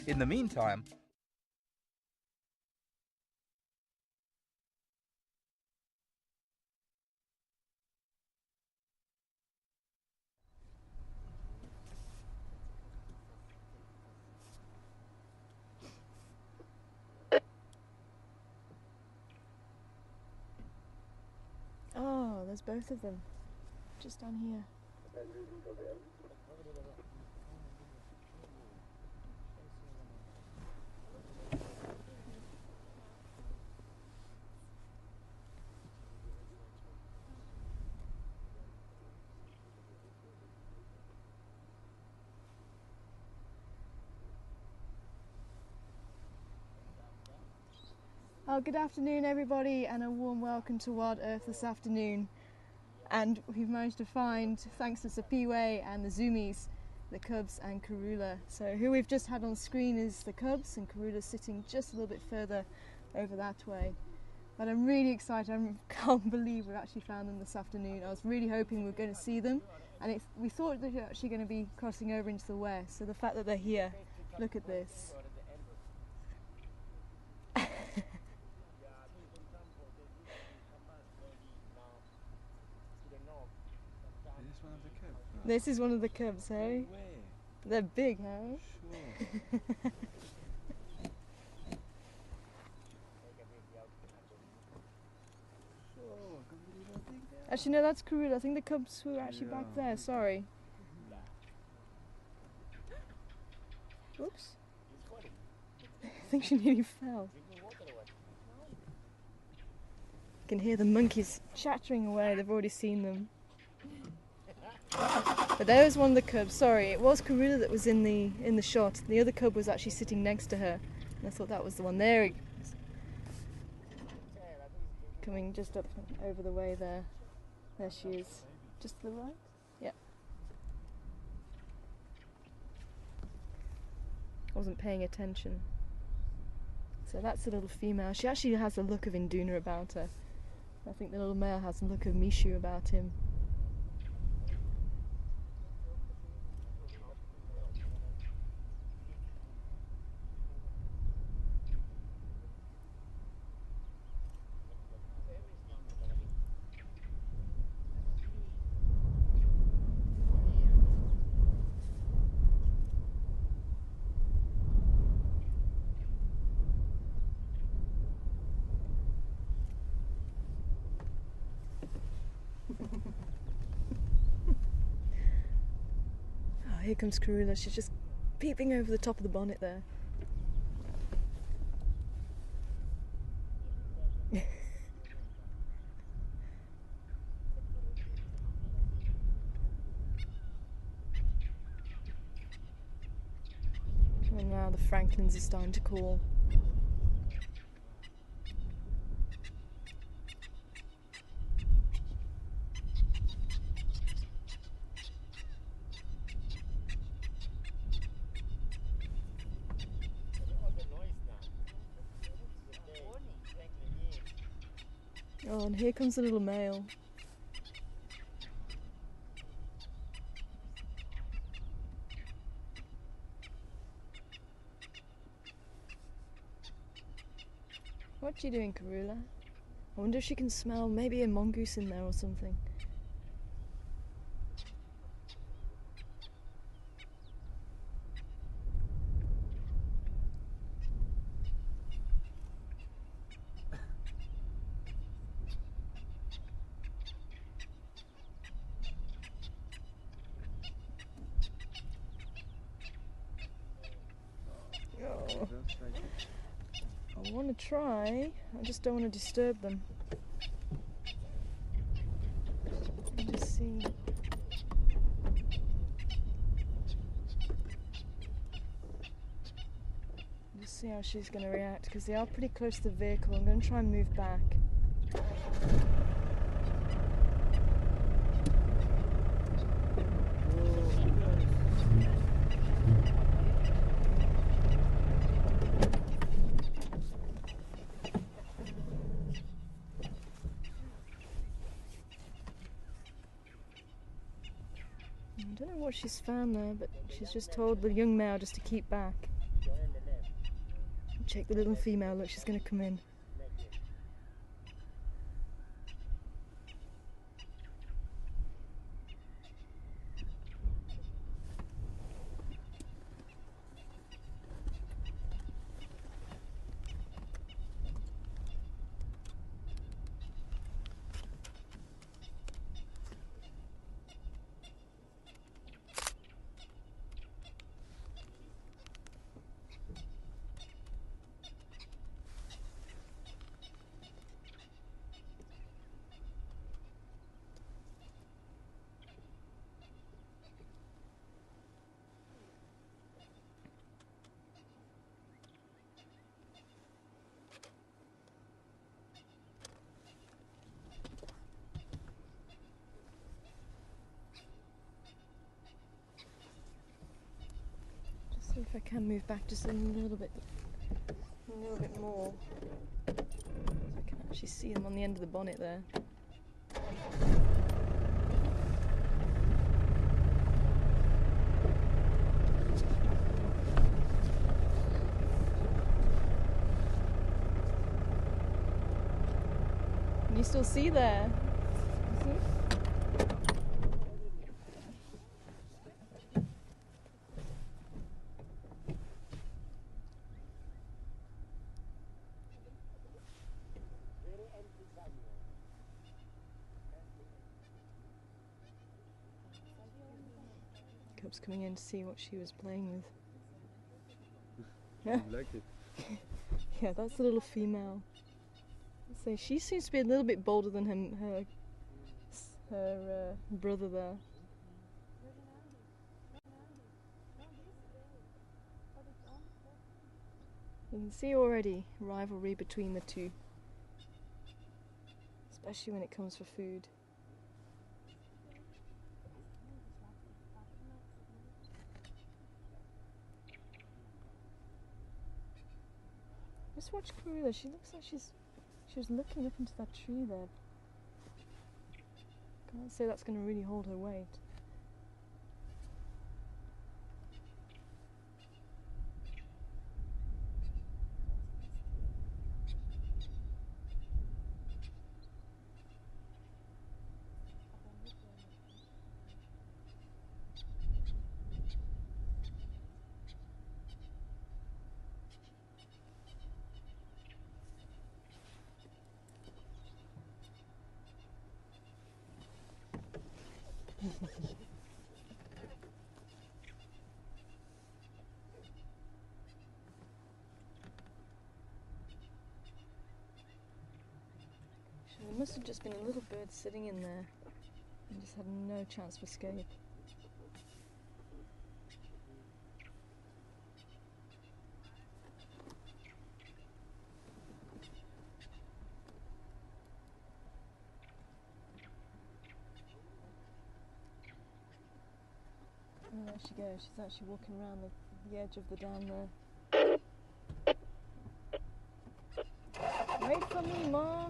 In the meantime, oh, there's both of them, just down here. Oh, good afternoon everybody, and a warm welcome to Wild Earth this afternoon. And we've managed to find, thanks to Sapiwe and the Zoomies, the cubs and Karula. So who we've just had on screen is the cubs, and Karula's sitting just a little bit further over that way. But I'm really excited. I can't believe we've actually found them this afternoon. I was really hoping we were going to see them, and we thought they were actually going to be crossing over into the west. So the fact that they're here, look at this. This is one of the cubs, hey? They're big, hey? Sure. Actually, no, that's Karula. I think the cubs were actually back there, sorry. Oops. I think she nearly fell. You can hear the monkeys chattering away, they've already seen them. But there was one of the cubs. Sorry, it was Karula that was in the shot. The other cub was actually sitting next to her, and I thought that was the one. There he is. Coming just up over the way there. There she is. Just to the right? Yeah. Wasn't paying attention. So that's the little female. She actually has a look of Induna about her. I think the little male has a look of Mishu about him. Oh, here comes Karula. She's just peeping over the top of the bonnet there. And now the Franklins are starting to call. Oh, and here comes the little male. What are you doing, Karula? I wonder if she can smell maybe a mongoose in there or something. Oh. I want to try, I just don't want to disturb them. Just see. Just see how she's going to react, because they are pretty close to the vehicle. I'm going to try and move back. I don't know what she's found there, but she's just told the young male just to keep back. Check the little female, look, she's going to come in. See if I can move back just a little bit more, so I can actually see them on the end of the bonnet there. Can you still see there? See? Cubs coming in to see what she was playing with. Yeah. You like it? Yeah, that's the little female. So she seems to be a little bit bolder than her brother there. You can see already rivalry between the two, especially when it comes for food. Just watch Karula, she looks like she was looking up into that tree there. Can't say that's going to really hold her weight. There must have just been a little bird sitting in there and just had no chance of escape. Oh, there she goes. She's actually walking around the edge of the dam there. Wait for me, Ma!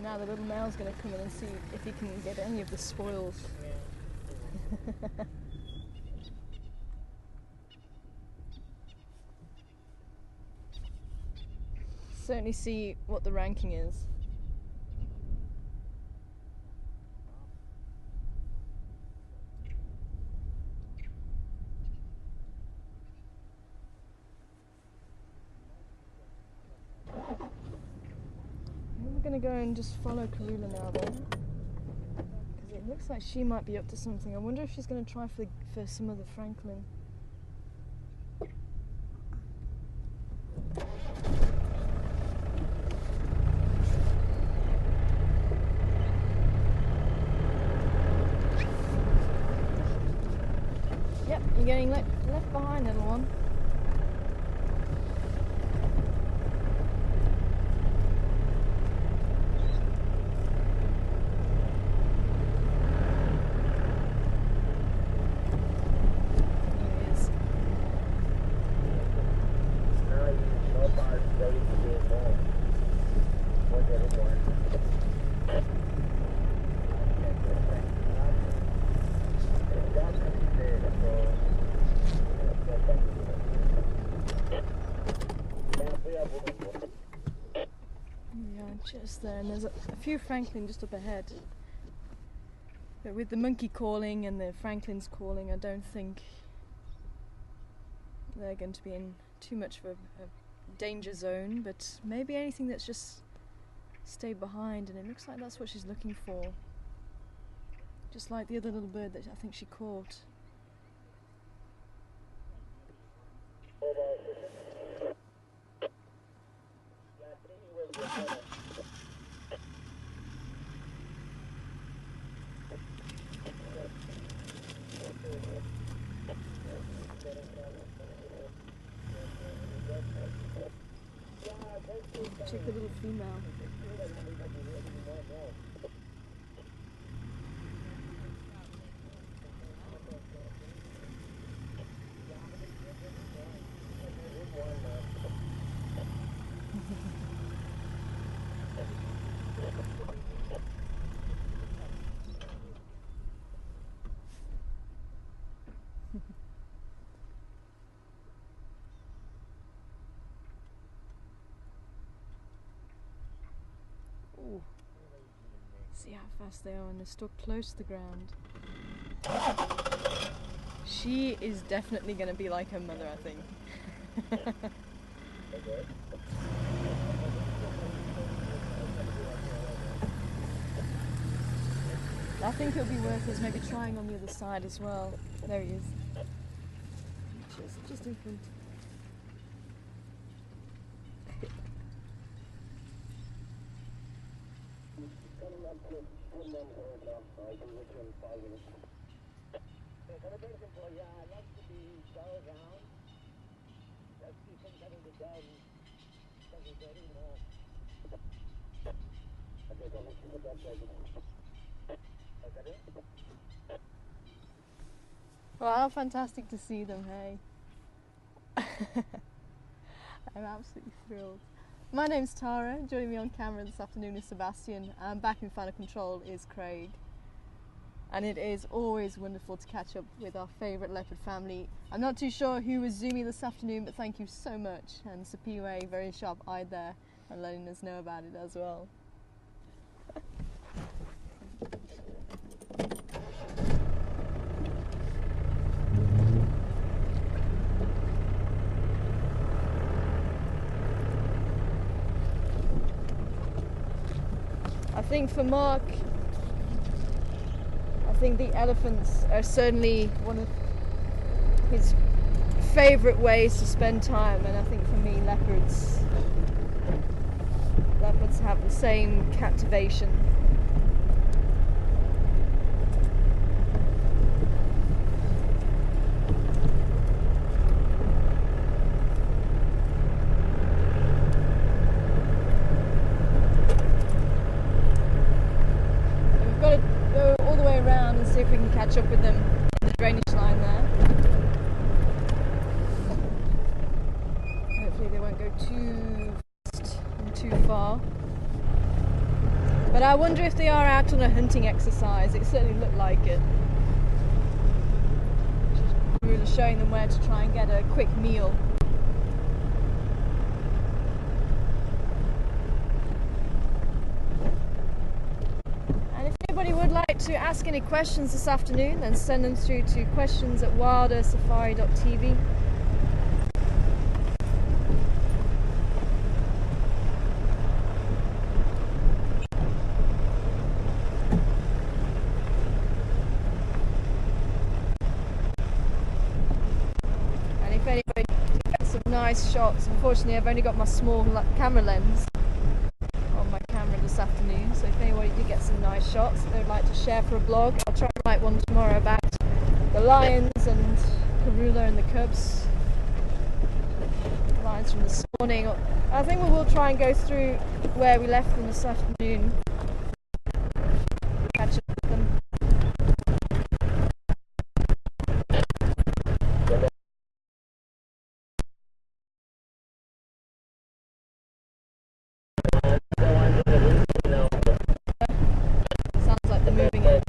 Now the little male's going to come in and see if he can get any of the spoils. Certainly see what the ranking is. We're going to go and just follow Karula now then, because it looks like she might be up to something. I wonder if she's going to try for some of the Franklin. Yep, you're getting left behind, little one. just there, and there's a few francolin just up ahead. But with the monkey calling and the francolins calling, I don't think they're going to be in too much of a danger zone, but maybe anything that's just stayed behind, and it looks like that's what she's looking for. Just like the other little bird that I think she caught. Check the little female. Ooh. See how fast they are, and they're stuck close to the ground. She is definitely going to be like her mother, I think. I think it'll be worth us maybe trying on the other side as well. There he is. Just in front. Well, how fantastic to see them, hey? I'm absolutely thrilled. My name's Tara. Joining me on camera this afternoon is Sebastian, and back in Final Control is Craig. And it is always wonderful to catch up with our favourite leopard family. I'm not too sure who was Zumi this afternoon, but thank you so much. And Sapiwe, very sharp-eyed there, and letting us know about it as well. I think for Mark, I think the elephants are certainly one of his favourite ways to spend time, and I think for me, leopards have the same captivation. See if we can catch up with them in the drainage line there. Hopefully they won't go too fast and too far. But I wonder if they are out on a hunting exercise. It certainly looked like it. We were showing them where to try and get a quick meal. If anybody would like to ask any questions this afternoon, then send them through to questions@wildersafari.tv. And if anybody gets some nice shots, unfortunately I've only got my small camera lens on my camera this afternoon, so if anybody did get some nice shots that they would like to share for a blog, I'll try and write one tomorrow about the lions and Karula and the cubs. The lions from this morning. I think we will try and go through where we left them this afternoon. Catch up with them. Sounds like they're moving in.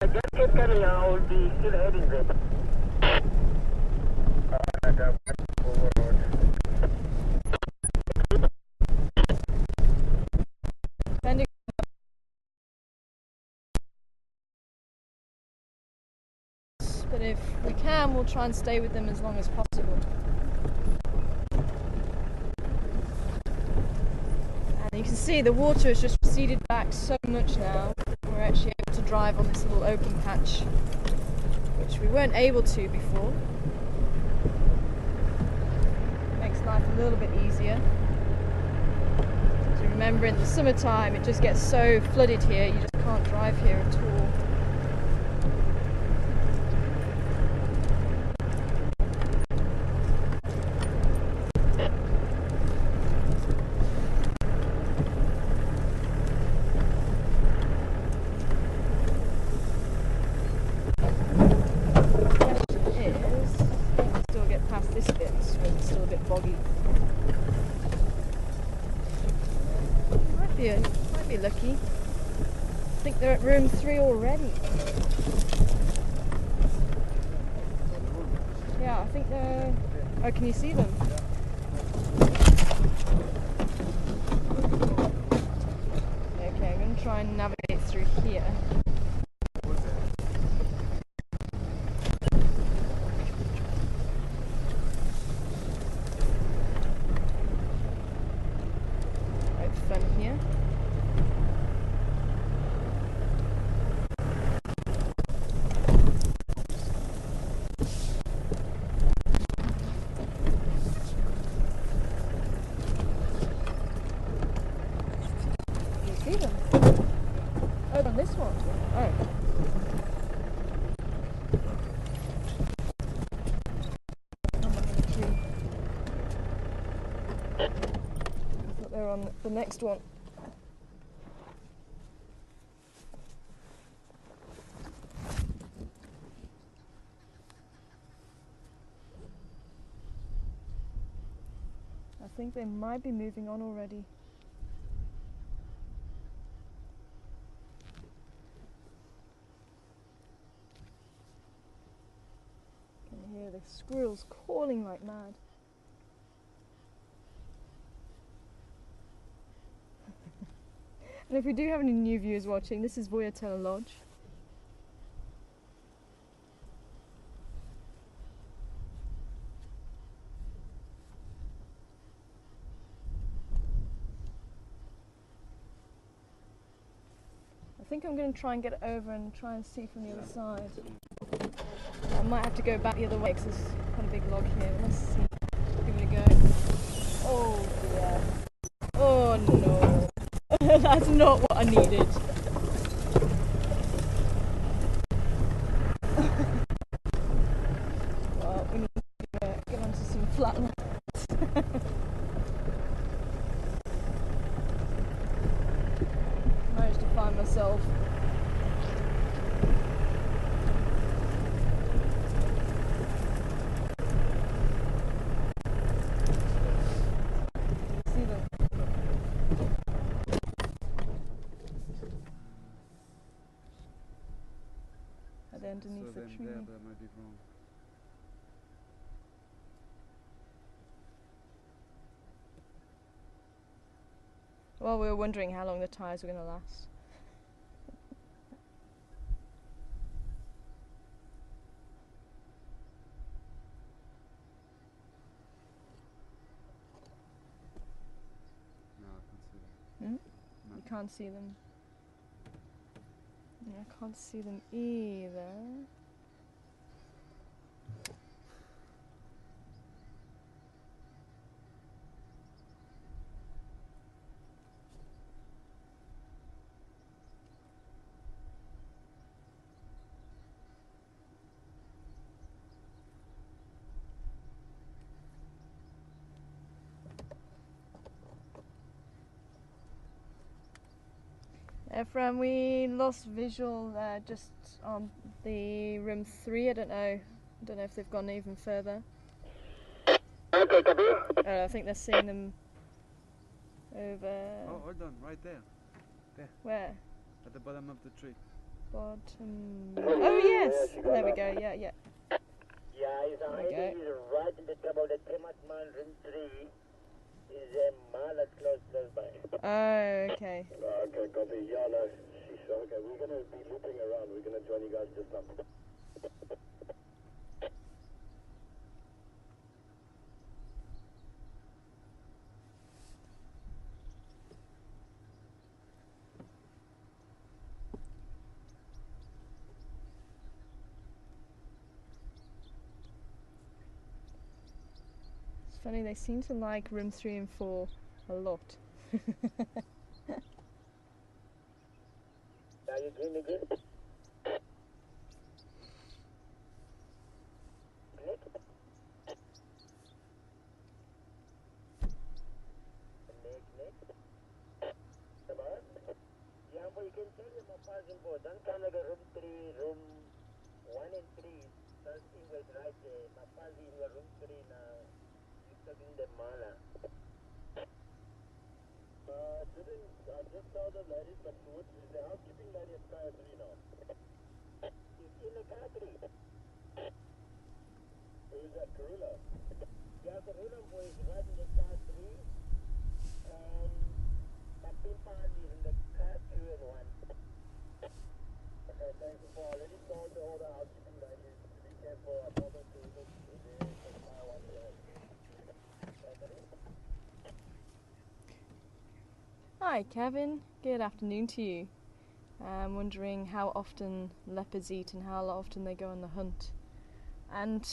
Just keep coming, I will be still heading there. But if we can, we'll try and stay with them as long as possible. And you can see the water has just receded back so much now. We're actually able to drive on this little open patch, which we weren't able to before. Makes life a little bit easier. As you remember, in the summertime it just gets so flooded here, you just can't drive here at all. Might be lucky. I think they're at room 3 already. Yeah, I think they're... Oh, can you see them? Okay, I'm going to try and navigate through here. Fun here. Can you see them? Oh, on this one. Oh. I thought they were on the next one. I think they might be moving on already. I can hear the squirrels calling like mad. And if we do have any new viewers watching, this is Voyatella Lodge. I think I'm going to try and get over and try and see from the other side. I might have to go back the other way because there's quite a big log here. Let's see. Give it a go. Oh dear. Oh no. That's not what I needed. Well, we need to get onto some flat land. Managed to find myself. See them? Are they underneath the tree? There, that might be wrong. Well, we were wondering how long the tyres were going to last. No, I can't see that. Hmm? No. You can't see them. Yeah, I can't see them either. Ephraim, we lost visual just on the room 3. I don't know if they've gone even further. Okay, copy. I think they're seeing them over. Oh, hold on, right there. Where? At the bottom of the tree. bottom. Oh yes, there we go. Yeah, yeah. Yeah, he's There we go. he's right in the top of the Timat Mountain tree. Is a mall that's close by. Oh, okay. Okay, copy. Yeah, no, she's okay. We're gonna be looping around. We're gonna join you guys just now. It's funny, they seem to like room 3 and 4 a lot. Are you doing it good? Nick? Nick? Come on. Yeah, but you can tell them a passing board. Don't come like a room 3, room 1 and 3. That's English right there. My passing in the room 3 now. You're talking the mala. I just saw the lady, but is the housekeeping lady at car 3 now? She's in the car 3. Who's that, Karula? Yeah, Karula boy is right in the car 3. And Papimpa is in the car 2 and 1. Okay, thank you for already told all the housekeeping ladies to be careful. I told them to look in the car 1 there. Hi Kevin, good afternoon to you. I'm wondering how often leopards eat and how often they go on the hunt. And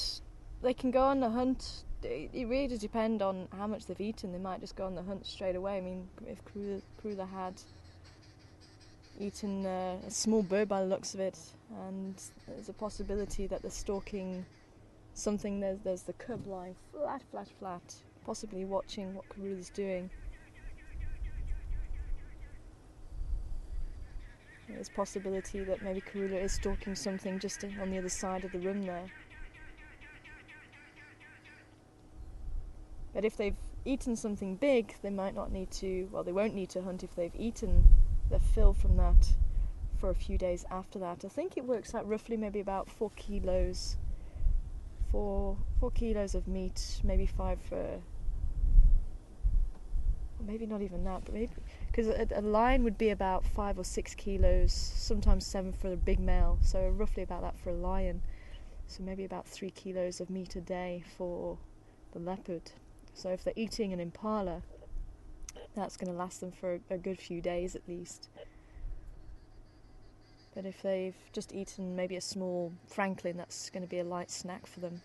they can go on the hunt, it really does depend on how much they've eaten. They might just go on the hunt straight away. I mean, if Karula had eaten a small bird by the looks of it, and there's a possibility that they're stalking something. There's the cub lying flat, possibly watching what Karula's doing. There's possibility that maybe Karula is stalking something just on the other side of the room there. But if they've eaten something big, they might not need to, well, they won't need to hunt if they've eaten their fill from that for a few days after that. I think it works out roughly maybe about 4 kilos. 4 kilos of meat, maybe 5 for, maybe not even that, but maybe, because a lion would be about 5 or 6 kilos, sometimes 7 for a big male, so roughly about that for a lion. So maybe about 3 kilos of meat a day for the leopard. So if they're eating an impala, that's going to last them for a good few days at least. But if they've just eaten maybe a small franklin, that's going to be a light snack for them.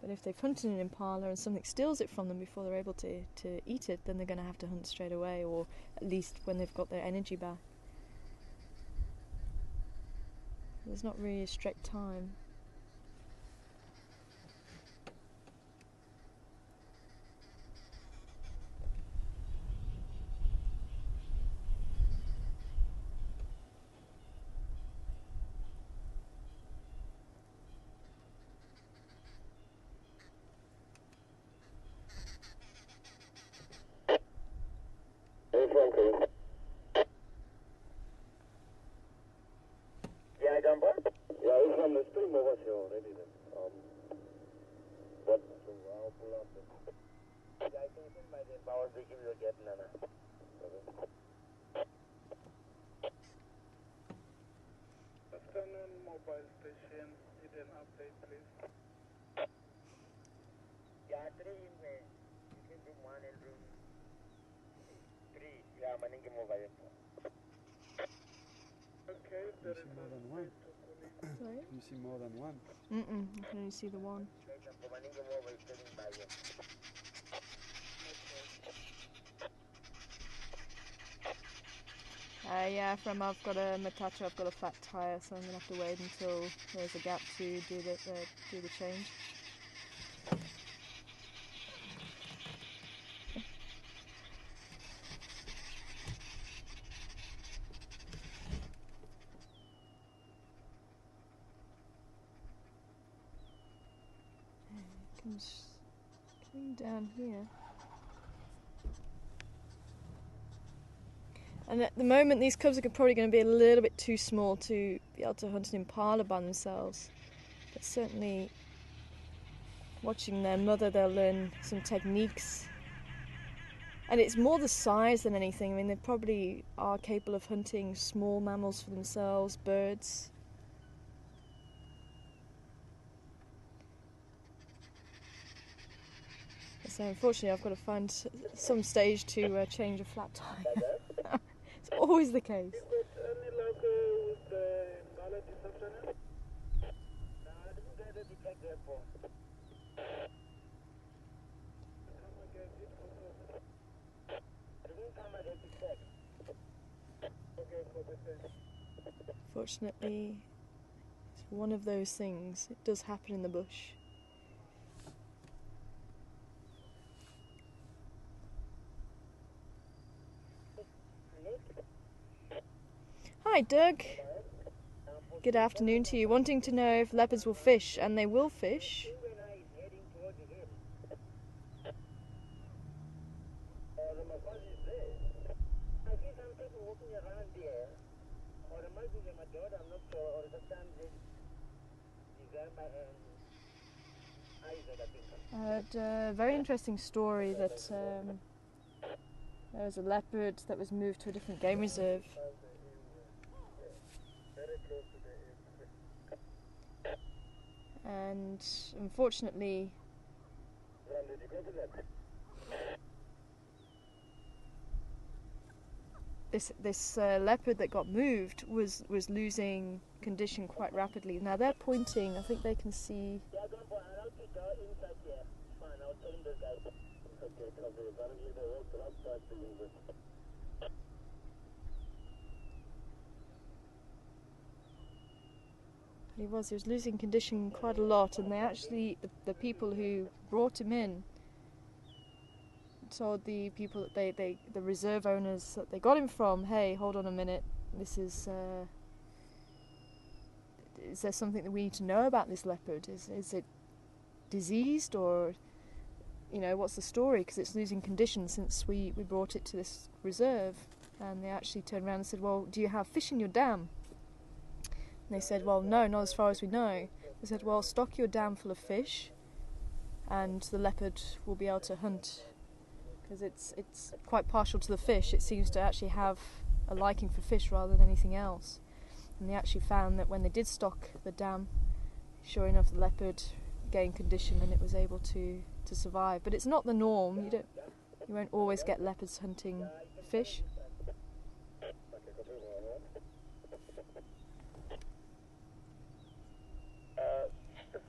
But if they've hunted an impala and something steals it from them before they're able to eat it, then they're going to have to hunt straight away, or at least when they've got their energy back. There's not really a strict time. Yeah, I done what? Yeah, it's from the stream over here already then. What? So I'll pull up then. Yeah, I can send by the power to give you a get, Nana. Afternoon mobile station, need an update please. Yeah, 3 in there. You can room 1 and room 3. Yeah, I'm going to move over. Okay, You there see is more a than one? Sorry? You see more than one? I can only see the one. Yeah, I've got a Matacha, I've got a flat tyre, so I'm going to have to wait until there's a gap to do the change. Comes coming down here. And at the moment, these cubs are probably going to be a little bit too small to be able to hunt an impala by themselves. But certainly, watching their mother, they'll learn some techniques. And it's more the size than anything. I mean, they probably are capable of hunting small mammals for themselves, birds. So unfortunately, I've got to find some stage to change a flat tire. It's always the case. You got any luck with the Ngala this afternoon? No, I didn't get a detect therefore. Come again, it also. I didn't come at a detect. Okay, for the same. Fortunately, it's one of those things. It does happen in the bush. Hi, Doug. Good afternoon to you. Wanting to know if leopards will fish, and they will fish. When I is heading towards the hill, the massage is there. I see some people walking around there, or it might be my daughter, I'm not sure, or sometimes these are my eyes that I think. I heard a very interesting story that there was a leopard that was moved to a different game reserve. Very close to the air. And unfortunately, Well, did you go to that? this leopard that got moved was losing condition quite rapidly. Now they're pointing. I think they can see. Yeah, don't worry, I'll pick out inside here. Fine, I'll tell those guys. Okay, apparently they walked outside the university. He was losing condition quite a lot, and they actually, the people who brought him in told the people that the reserve owners that they got him from, hey, hold on a minute, this is there something that we need to know about this leopard? Is it diseased, or, you know, what's the story? Because it's losing condition since we brought it to this reserve. And they actually turned around and said, well, do you have fish in your dam? And they said, well, no, not as far as we know. They said, well, stock your dam full of fish and the leopard will be able to hunt, because it's quite partial to the fish. It seems to actually have a liking for fish rather than anything else. And they actually found that when they did stock the dam, sure enough, the leopard gained condition and it was able to survive. But it's not the norm. You won't always get leopards hunting fish.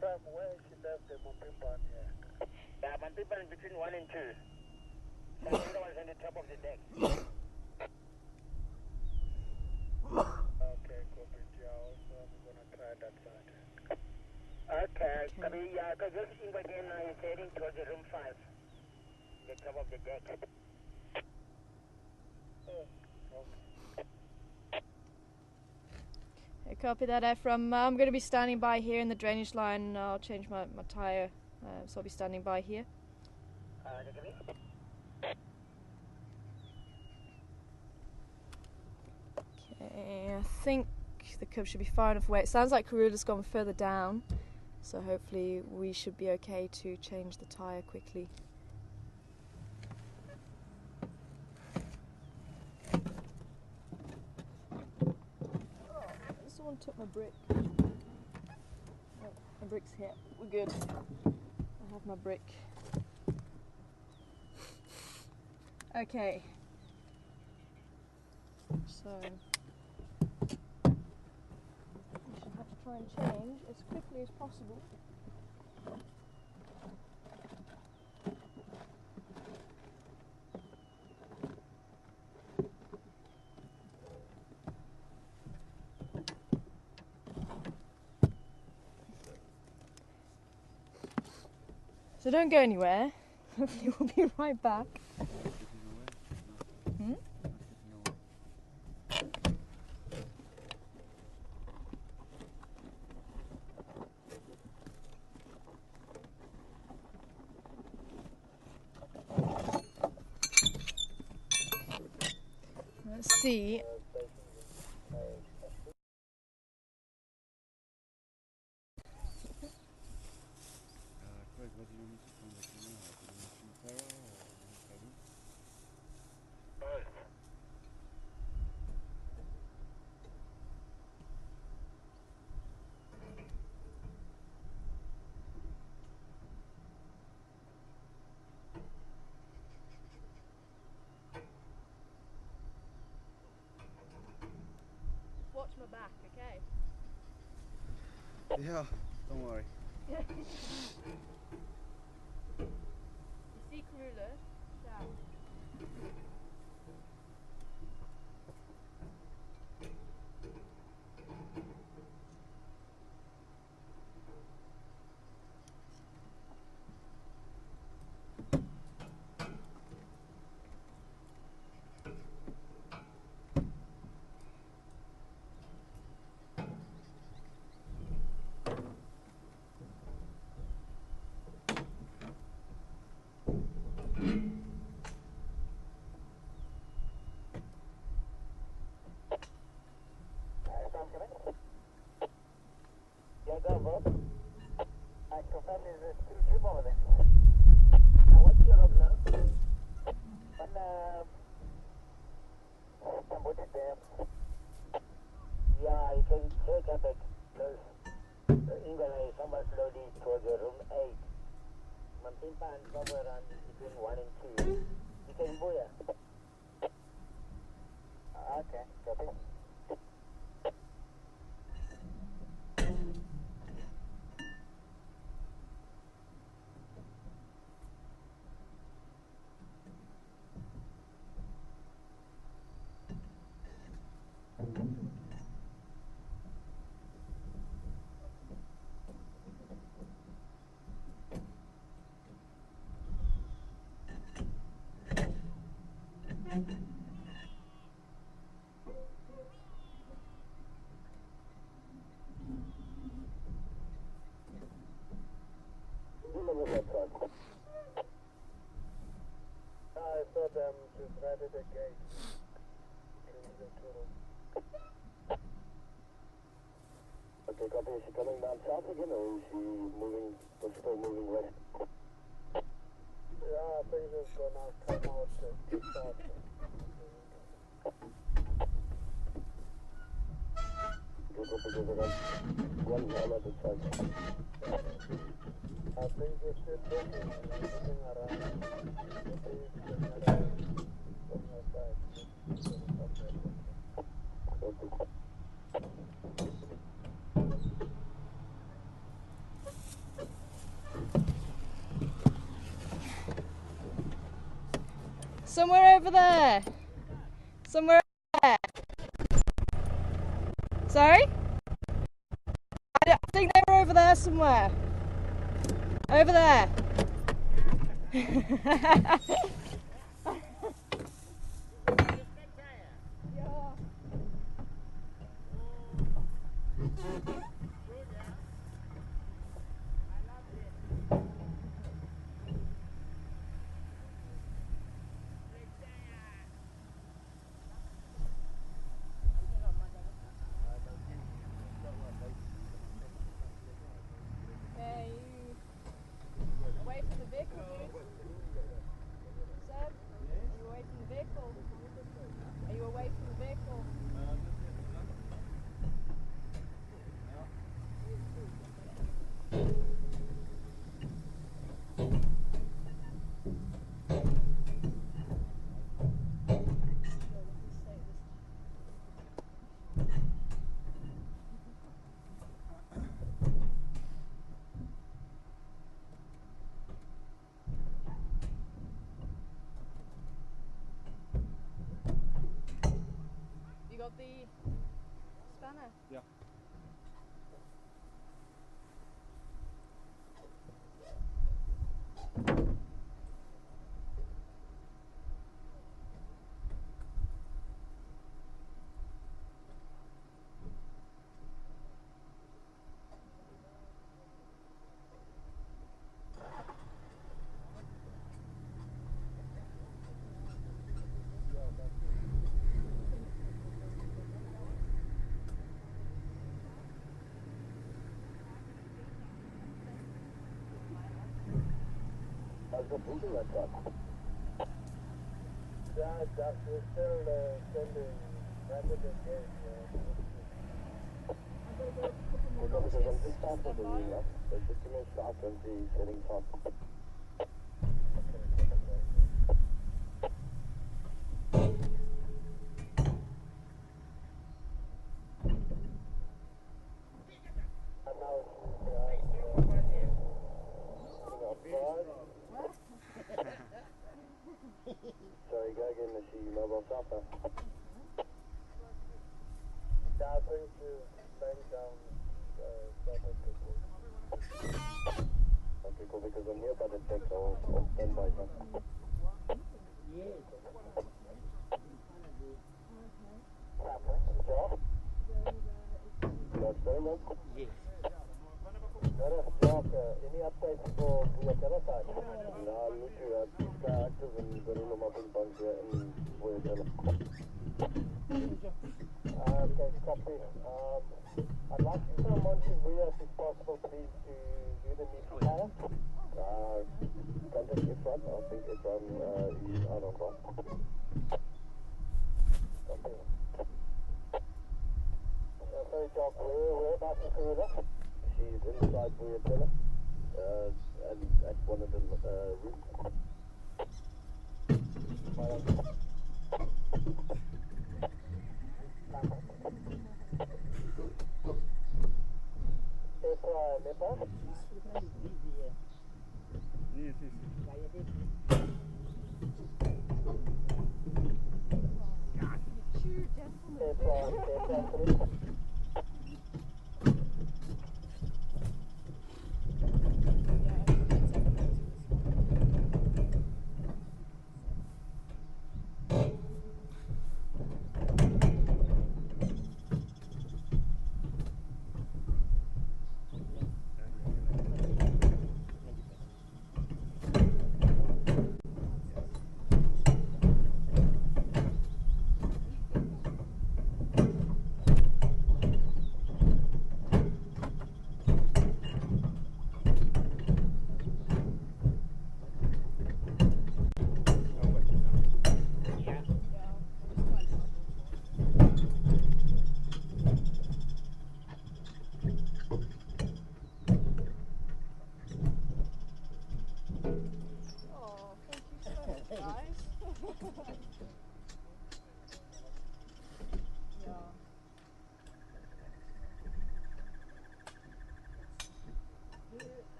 Sam, where she left the Mopimpan here? Yeah, my people is between 1 and 2. The other one's on the top of the deck. Okay, copy. Yeah, also I'm gonna try that side. Okay, yeah, because this again is heading towards the room 5. The top of the deck. Oh, okay. Okay, copy that, Ephraim. I'm going to be standing by here in the drainage line. I'll change my tyre, so I'll be standing by here. Okay, I think the cub should be far enough away. It sounds like Karula's gone further down, so hopefully we should be okay to change the tyre quickly. Someone took my brick. Oh, my brick's here. We're good. I have my brick. Okay. So we should have to try and change as quickly as possible. So don't go anywhere. Hopefully we'll be right back. Hmm? Let's see. Craig, what do you want me to find the camera? Do you want me to Clara or Kalu? Watch my back, okay? Yeah, don't worry. You see Karula? Shout. Yeah, go, bro. I confirm is two more then. Now, what's your log now? Somebody there. Yeah, you can check up it. Because England is somewhat slowly towards the room 8. Mampimpa and somewhere around between 1 and 2. You can go here. Okay, copy. I saw them just right at the gate. Okay, copy. Is she coming down south again or is she moving, or still moving west? Yeah, I think it's gonna come out to south. One down at the side. I think it's still looking around. From your side. Okay. Somewhere over there. Somewhere over there. Sorry? I think they were over there somewhere. Over there. Away from the vehicle, dude. Seb, are you away from the vehicle? Are you away from the vehicle? You got the spanner? Yeah. how's the moving like that? Yeah, that we're still sending rapid engage. Because I'm just after the room, so just give me a stop and see settings up. Sorry, go again, is she mobile software? Yeah, I'm going to laying down software people. Okay, cool, because I'm here by the deck, I'll stand by her. Yes. Any updates for Vuyatela side? No, literally, these guys active and got in on my big bugs here in Vuyatela. Okay, copy. I'd like to come on to Vuya if it's possible, please, to do the meeting power. Contact Efron, I think Efron is out of one. Copy. Sorry, Doc, whereabouts in Karula? She's inside Vuyatela, and at one of the rooms. Nepal? Yes.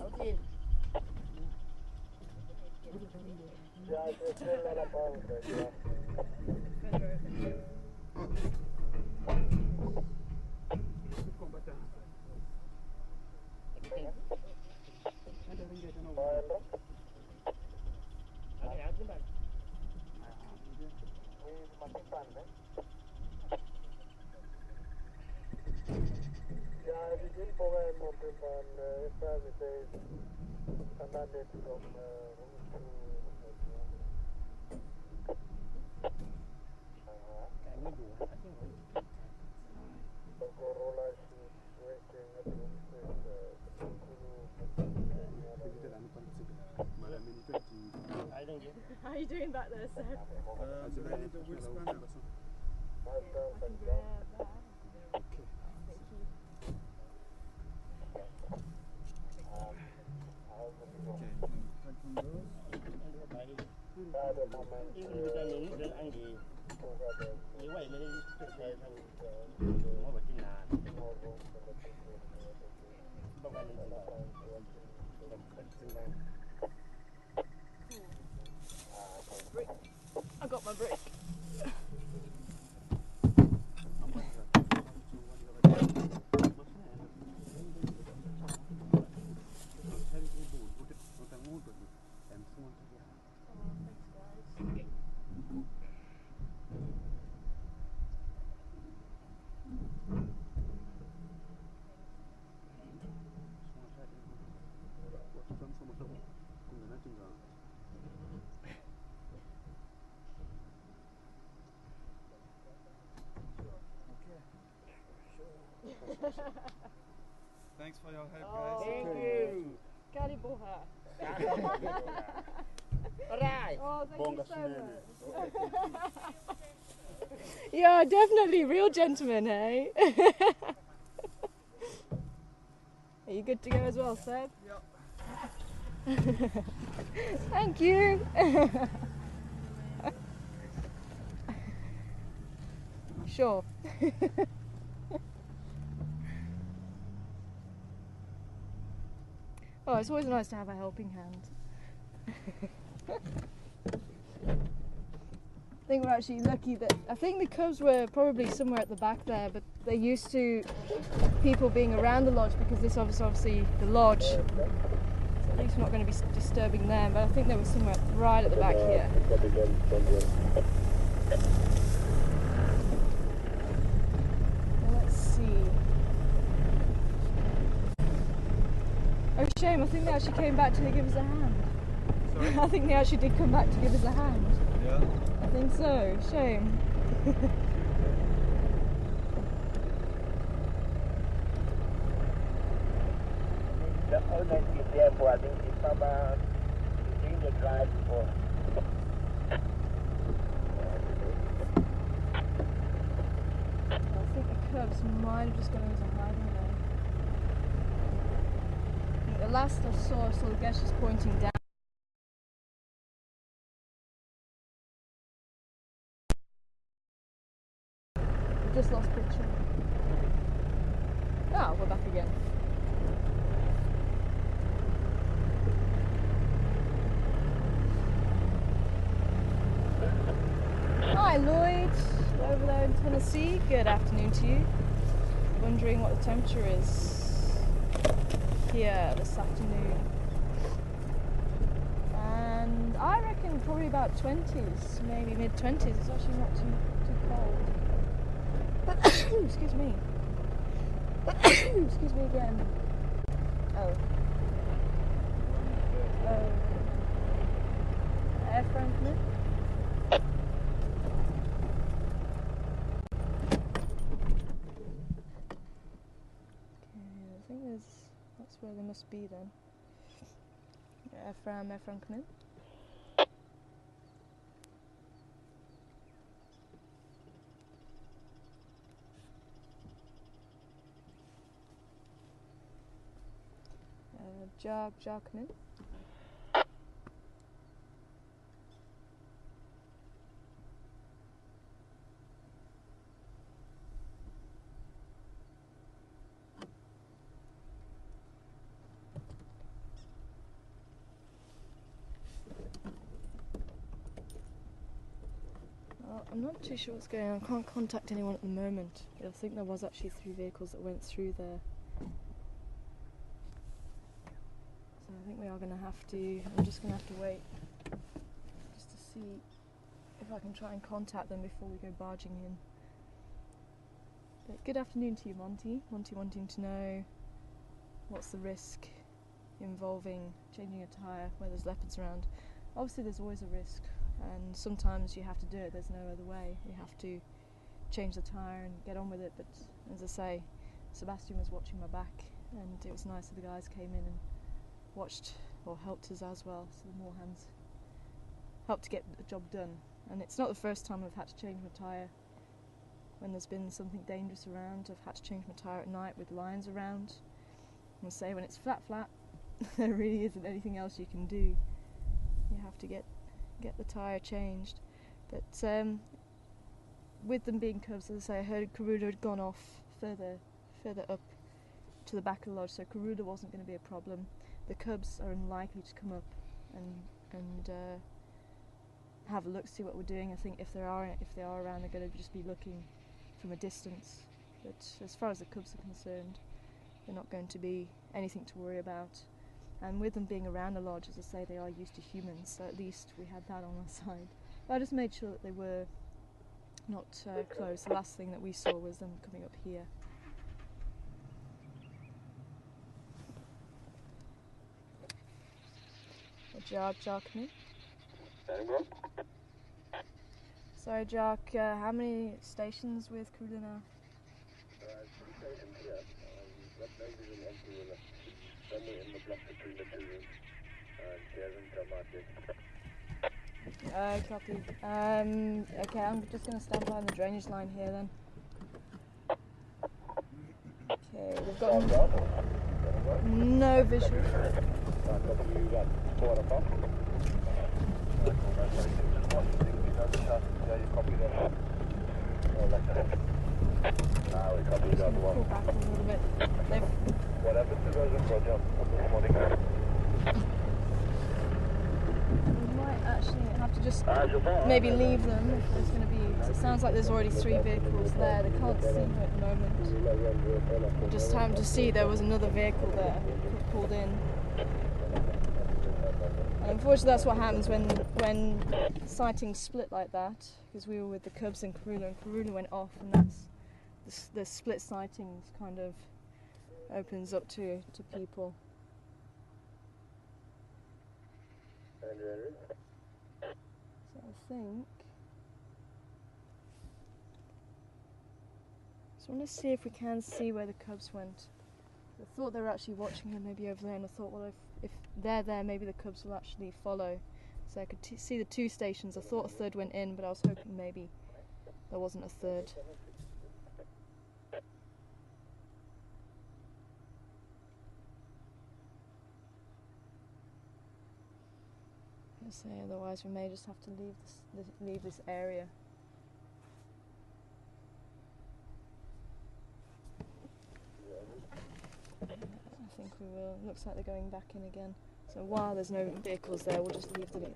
Okay. Yeah, it's still not a problem, yeah. Yeah, if you did for a month on family days, and then it's from Karula, she's working at home with I don't get it. How are you doing back there, Seb? I got my brick. Thanks for your help, Oh. guys. Thank you. Kariboha. Alright. Oh, thank Bonga you so Sunene. much. Yeah, definitely real gentlemen, eh? Are you good to go as well, Seb? Yep. Thank you. Sure. Oh, it's always nice to have a helping hand. I think we're actually lucky that I think the cubs were probably somewhere at the back there, but they're used to people being around the lodge because this is obviously the lodge. So at least we're not going to be disturbing them, but I think they were somewhere right at the back here. Now let's see. Oh, shame, I think they actually came back to give us a hand. Sorry? I think they actually did come back to give us a hand. Yeah. I think so. Shame. The owner is there for, I think, the summer, doing the drive for. I think the cubs might have just gone into hiding there. I think the last I saw the Geshes pointing down. We've just lost picture. Ah, we're back again. Hi Lloyd, over there in Tennessee. Good afternoon to you. Wondering what the temperature is here this afternoon. And I reckon probably about 20s, maybe mid-20s. It's actually not too cold. Excuse me. Excuse me again. Oh. Air Franklin. I think that's where they must be then. Ephraim Knut. Job Knut. I'm not too sure what's going on. I can't contact anyone at the moment. I think there was actually 3 vehicles that went through there. So I think we are going to have to, I'm just going to have to wait just to see if I can try and contact them before we go barging in. But good afternoon to you, Monty. Monty wanting to know what's the risk involving changing a tyre where there's leopards around. Obviously there's always a risk. And sometimes you have to do it, there's no other way. You have to change the tyre and get on with it, but as I say, Sebastian was watching my back and it was nice that the guys came in and watched or helped us as well, so more hands helped to get the job done. And it's not the first time I've had to change my tyre when there's been something dangerous around. I've had to change my tyre at night with lions around. And I say when it's flat, there really isn't anything else you can do. You have to get the tyre changed. But with them being cubs, as I say, I heard Karula had gone off further up to the back of the lodge, so Karula wasn't going to be a problem. The cubs are unlikely to come up and have a look, see what we're doing. I think if they are around, they're going to just be looking from a distance. But as far as the cubs are concerned, they're not going to be anything to worry about. And with them being around the lodge, as I say, they are used to humans, so at least we had that on our side. But I just made sure that they were not close. The last thing that we saw was them coming up here. Jock me. Sorry, Jock, how many stations with Karula now? 3 stations here. That maybe is an empty Karula. Somewhere in the block between the two rooms. She hasn't come out yet. Copy. Okay, I'm just going to stand by the drainage line here then. Okay, we've got no visual. Pull back a little bit. What happened to those in Roger this morning? We might actually have to just maybe leave them if there's going to be. It sounds like there's already 3 vehicles there. They can't see them at the moment. I just happened to see there was another vehicle there pulled in. And unfortunately, that's what happens when sightings split like that. Because we were with the Cubs and Karula went off, and that's the split sightings kind of opens up to people. So I think. Just want to see if we can see where the Cubs went. I thought they were actually watching him maybe over there, and I thought, well, if they're there, maybe the Cubs will actually follow. So I could see the 2 stations. I thought a third went in, but I was hoping maybe there wasn't a third. I say otherwise we may just have to leave this area. I think we will. Looks like they're going back in again. So while there's no vehicles there, we'll just leave the area.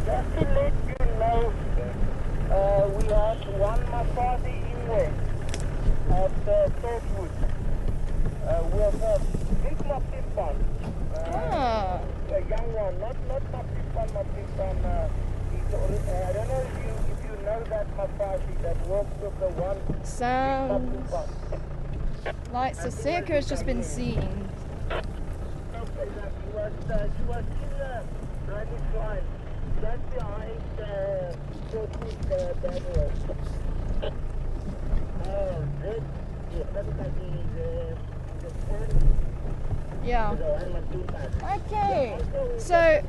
Just to let you know, we had one Mafadi inway at Saltwood with a big Mapipan. A young one, not Mapipan. I don't know if you know that Mafadi that works with the one. Sounds like Saseka has just been seen. Okay, she was in the drainage line. Just behind the 14th Daniel. Oh, this is the front. Yeah. Okay, so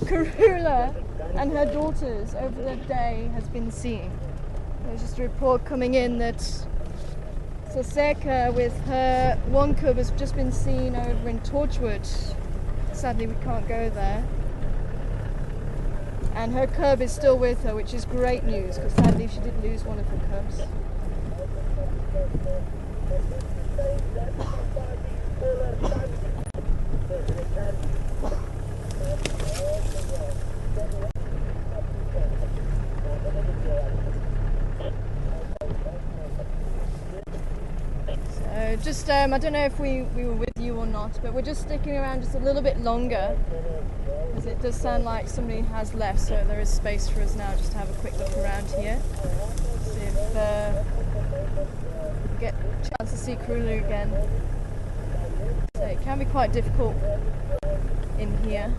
Karula and her daughters over the day has been seen. There's just a report coming in that Saseka with her one cub has just been seen over in Torchwood. Sadly we can't go there. And her cub is still with her, which is great news because sadly she did lose one of her cubs. So just, I don't know if we were with you or not, but we're just sticking around just a little bit longer because it does sound like somebody has left, so there is space for us now just to have a quick look around here. See if we get a chance to see Karula again. So it can be quite difficult in here.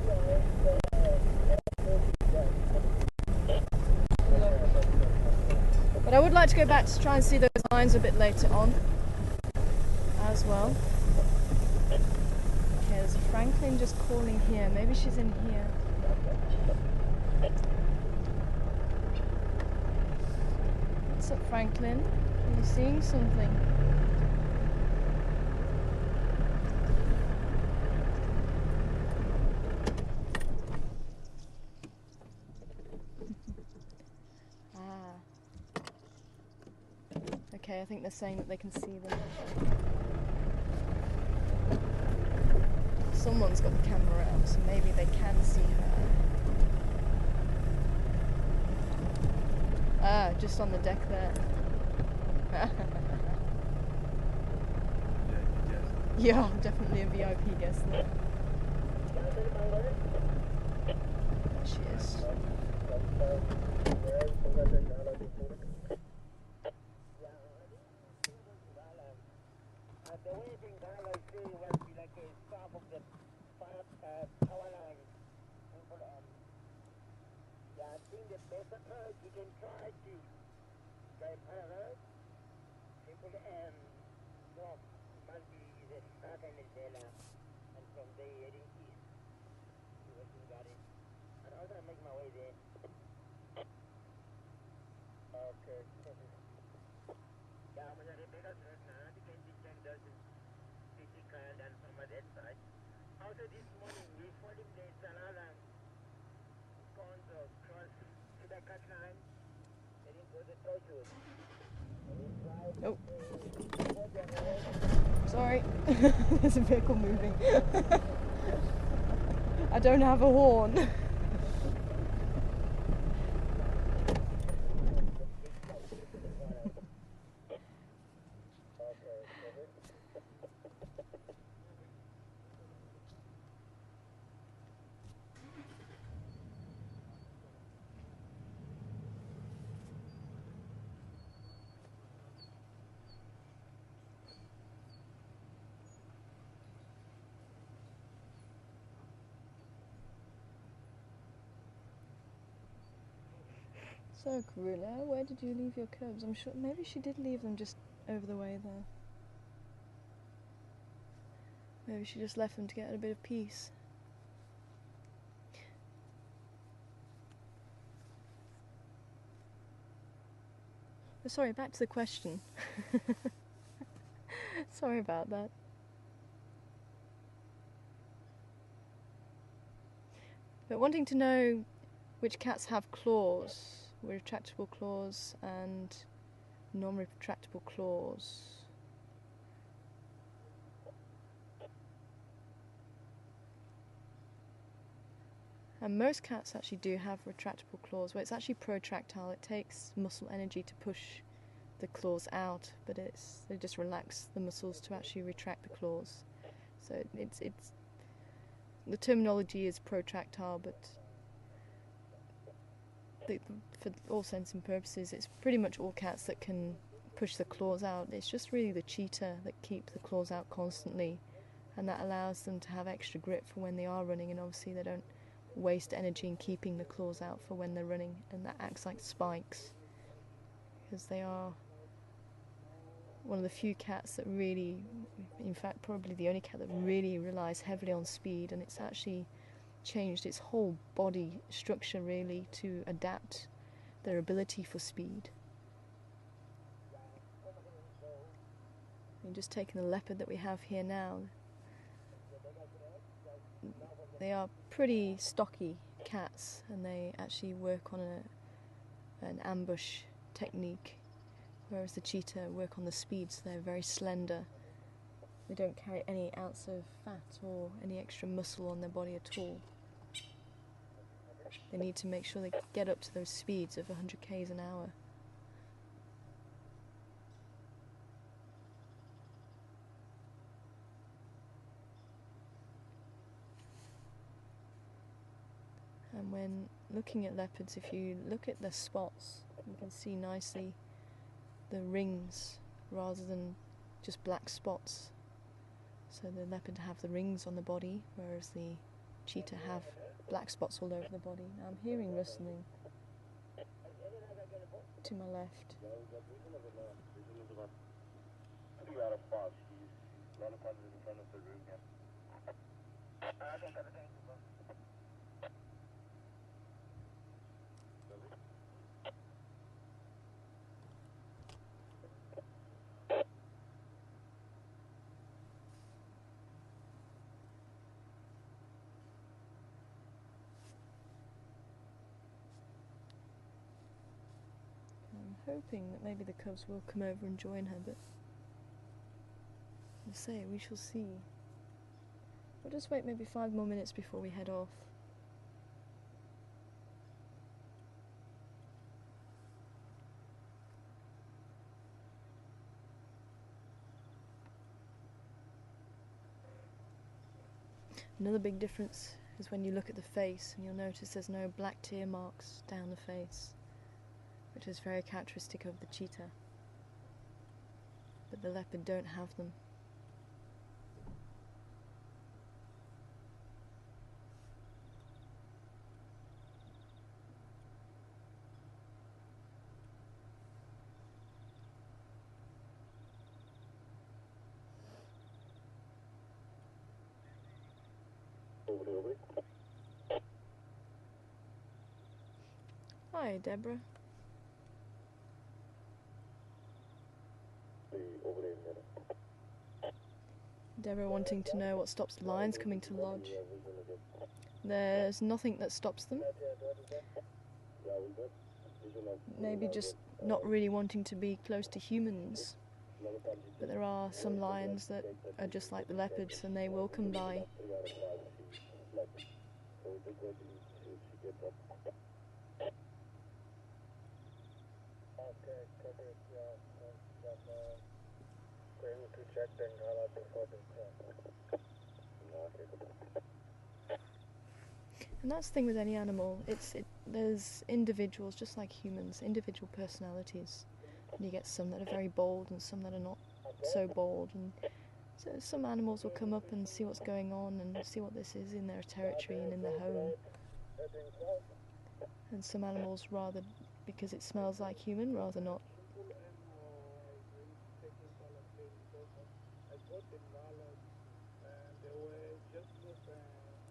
But I would like to go back to try and see those lines a bit later on as well. Okay, there's a Franklin just calling here. Maybe she's in here. What's up, Franklin? Are you seeing something? Okay, I think they're saying that they can see them. Someone's got the camera out, so maybe they can see her. Just on the deck there. Yeah, definitely a VIP guest there. There she is. The way things are like saying was be like a stop of the power line. Yeah, I think the best approach you can try to drive parallel. Simple north must be the southern Venezuela, and from there heading east. See what you got it. And I'll try to make my way there. Okay. Yeah, I'm going to repeat us right now. The condition doesn't kind and from that side. Also this morning we followed the Salala cross to the cut line heading for the Torchwood. Oh. Sorry. There's a vehicle moving. I don't have a horn. So, Karula, where did you leave your cubs? I'm sure maybe she did leave them just over the way there. Maybe she just left them to get a bit of peace. Oh, sorry, back to the question. Sorry about that. But wanting to know which cats have claws, retractable claws and non-retractable claws. And most cats actually do have retractable claws, where it's actually protractile. It takes muscle energy to push the claws out, but they just relax the muscles to actually retract the claws. So it's the terminology is protractile, but for all intents and purposes, it's pretty much all cats that can push the claws out. It's just really the cheetah that keep the claws out constantly, and that allows them to have extra grip for when they are running, and obviously they don't waste energy in keeping the claws out for when they're running, and that acts like spikes, because they are one of the few cats that really, in fact probably the only cat that really relies heavily on speed, and it's actually changed its whole body structure really to adapt their ability for speed. And just taking the leopard that we have here now, they are pretty stocky cats, and they actually work on an ambush technique, whereas the cheetah work on the speed, so they're very slender. They don't carry any ounce of fat or any extra muscle on their body at all. They need to make sure they get up to those speeds of 100 k's an hour. And when looking at leopards, if you look at the spots, you can see nicely the rings rather than just black spots. So the leopard have the rings on the body, whereas the cheetah have black spots all over the body. Now I'm hearing rustling to my left. I'm hoping that maybe the cubs will come over and join her, but as I say, we shall see. We'll just wait maybe 5 more minutes before we head off. Another big difference is when you look at the face, and you'll notice there's no black tear marks down the face, which is very characteristic of the cheetah, but the leopard don't have them. Hi, Deborah. Deborah wanting to know what stops lions coming to lodge. There's nothing that stops them. Maybe just not really wanting to be close to humans. But there are some lions that are just like the leopards, and they will come by. And that's the thing with any animal, there's individuals, just like humans, individual personalities. And you get some that are very bold and some that are not so bold. And so some animals will come up and see what's going on and see what this is in their territory and in their home. And some animals rather, because it smells like human, rather not.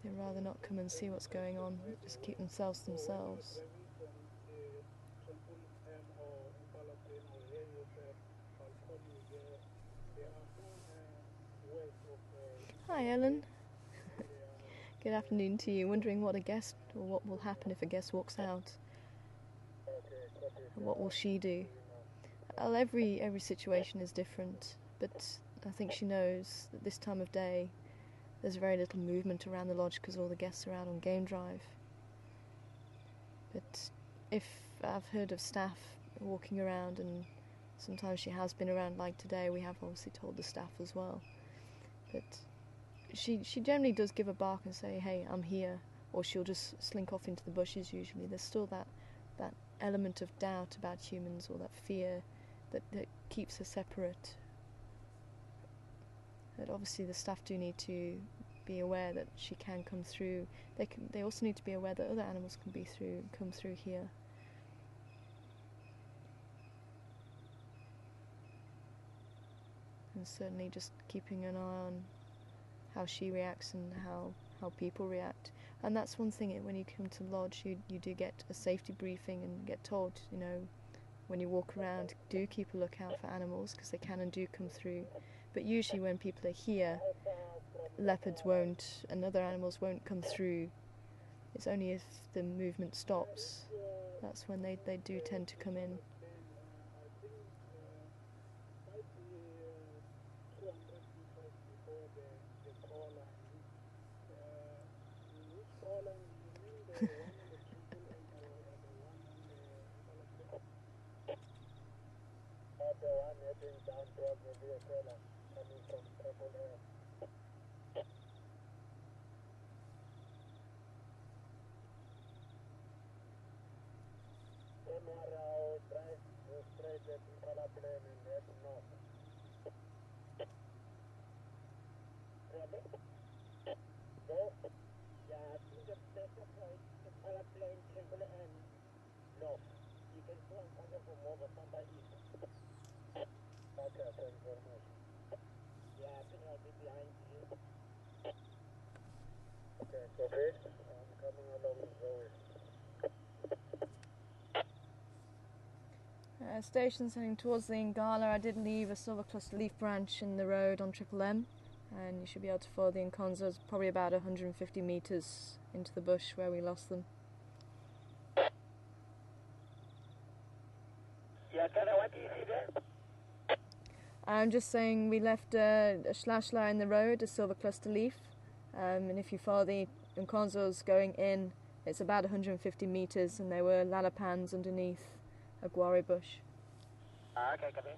They'd rather not come and see what's going on, just keep themselves to themselves. Hi Ellen. Good afternoon to you. Wondering what what will happen if a guest walks out? And what will she do? Well, every situation is different, but I think she knows that this time of day there's very little movement around the lodge because all the guests are out on game drive. But if I've heard of staff walking around, and sometimes she has been around, like today, we have obviously told the staff as well. But she generally does give a bark and say, hey, I'm here, or she'll just slink off into the bushes usually. There's still that element of doubt about humans, or that fear that keeps her separate. But obviously the staff do need to be aware that she can come through. They also need to be aware that other animals can come through here. And certainly just keeping an eye on how she reacts and how people react. And that's one thing, when you come to lodge, you do get a safety briefing and get told, you know, when you walk around, do keep a lookout for animals because they can and do come through. But usually when people are here, leopards won't and other animals won't come through. It's only if the movement stops, that's when they do tend to come in. The one heading down towards the Karula, coming from Karula. Somewhere I'll drive straight at Impala Plain and head north. Ready? Go? Yeah, I think the better point, Impala Plain, Karula and north. You can see I'm coming from over Samba East. Okay, thanks very much. Yeah, I think I'll be behind you. Okay, copy. I'm coming along with Zoe. Station's heading towards the Ngala. I did leave a silver cluster leaf branch in the road on Triple M, and you should be able to follow the Nkonzos probably about 150 metres into the bush where we lost them. Yeah, Tara, what do you see there? I'm just saying we left a shlashla in the road, a silver cluster leaf, and if you follow the Nkonzos going in, it's about 150 metres, and there were lalapans underneath a guari bush. Okay, come in.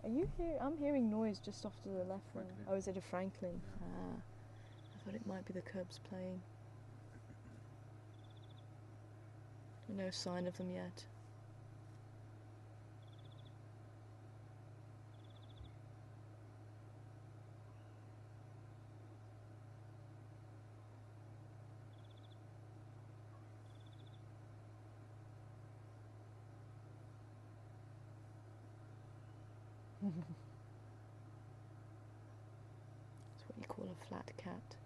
Are you here? I'm hearing noise just off to the left. Franklin. Oh, is it a Franklin? Yeah. Ah, I thought it might be the Cubs playing. No sign of them yet. That's what you call a flat cat.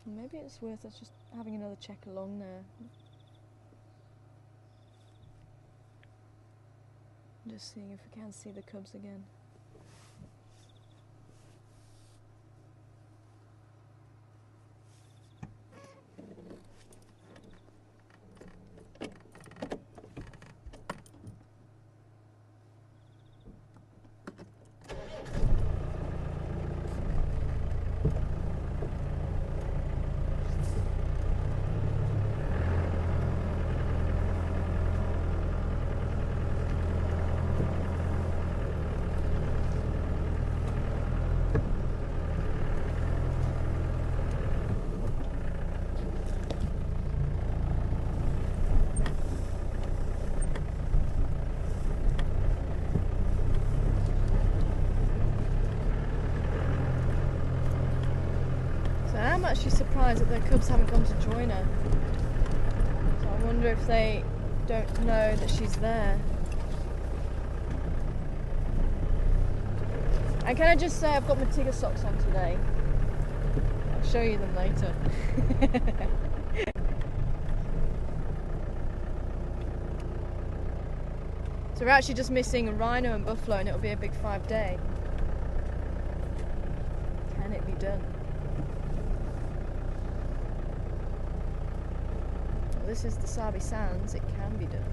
Maybe it's worth us just having another check along there. Just seeing if we can see the Cubs again. I'm actually surprised that the Cubs haven't gone to join her. So I wonder if they don't know that she's there. And can I just say I've got my Tigger socks on today. I'll show you them later. So we're actually just missing a rhino and buffalo, and it'll be a big 5-day. Can it be done? Well, this is the Sabi Sands. It can be done.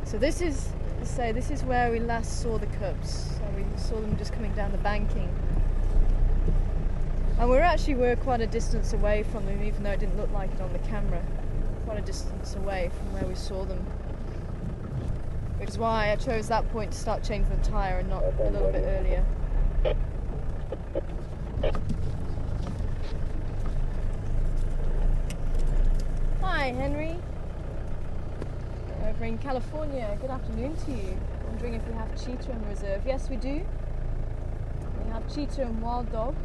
So this is where we last saw the Cubs. So we saw them just coming down the banking. And we're quite a distance away from them, even though it didn't look like it on the camera. Quite a distance away from where we saw them. Which is why I chose that point to start changing the tyre and not a little bit earlier. Hi Henry. Over in California. Good afternoon to you. Wondering if we have cheetah on reserve. Yes, we do. We have cheetah and wild dog.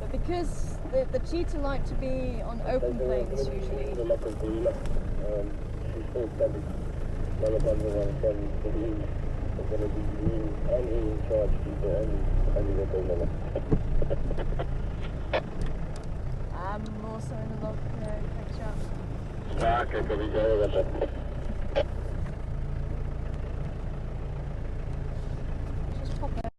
But because the cheetah like to be on open plains usually. She's full studied. Another bundle one from the East. They're going to be you and he in charge people and what they know. I'm also in the log catch up. Okay, copy, go with it. Just pop out.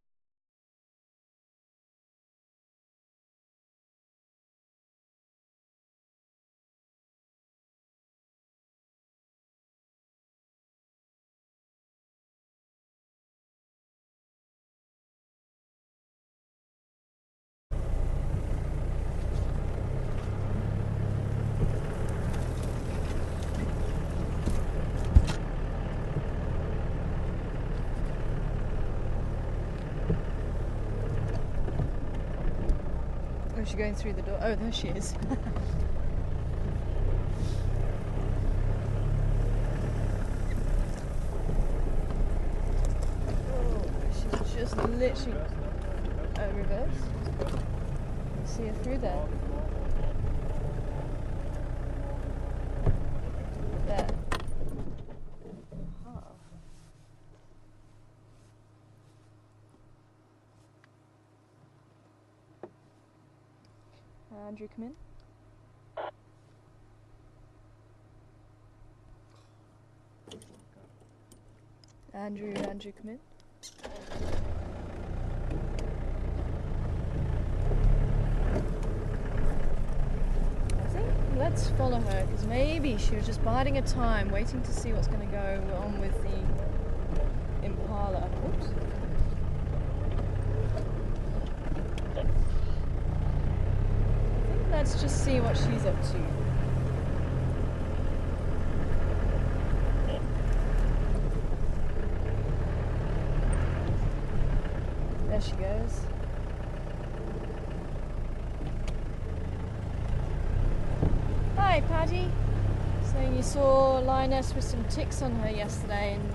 Oh, she's going through the door. Oh, there she is. Oh, she's just literally reverse. You see her through there. There. Oh. Andrew, come in. Andrew, come in. I think let's follow her, because maybe she was just biding her time, waiting to see what's going to go on with the Impala. Oops. Let's just see what she's up to. There she goes. Hi, Paddy. Saying you saw Lioness with some ticks on her yesterday, and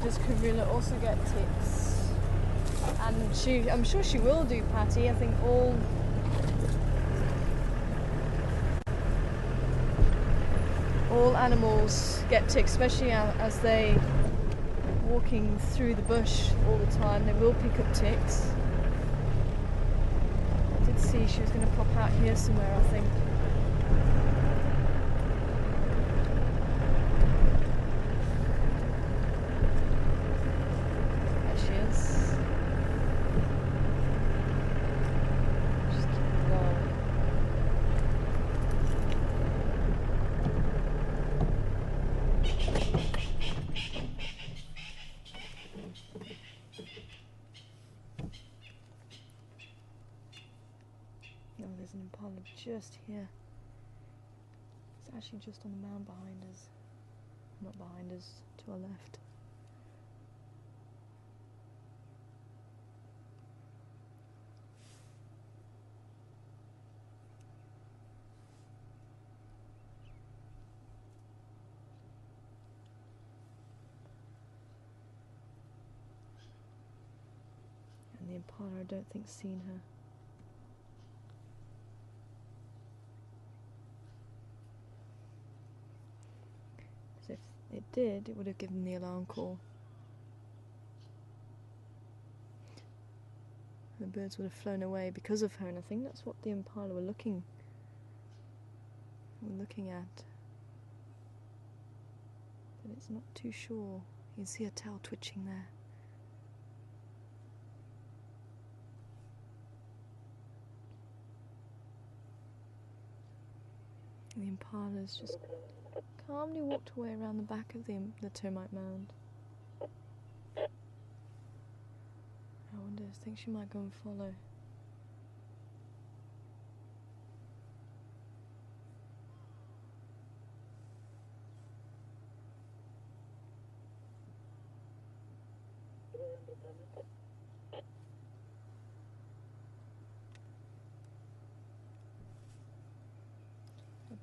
does Karula also get ticks? And I'm sure she will do, Patty. I think all animals get ticks, especially as they walking through the bush all the time. They will pick up ticks. I did see she was going to pop out here somewhere, I think. There she is. Just keep going. Oh, there's an impala just here. It's actually just on the mound behind us. Not behind us, to our left. And the impala, I don't think, seen her. If it did, it would have given the alarm call. The birds would have flown away because of her, and I think that's what the impala were looking at. But it's not too sure. You can see her tail twitching there. And the impala's just calmly walked away around the back of the termite mound. I wonder just think she might go and follow.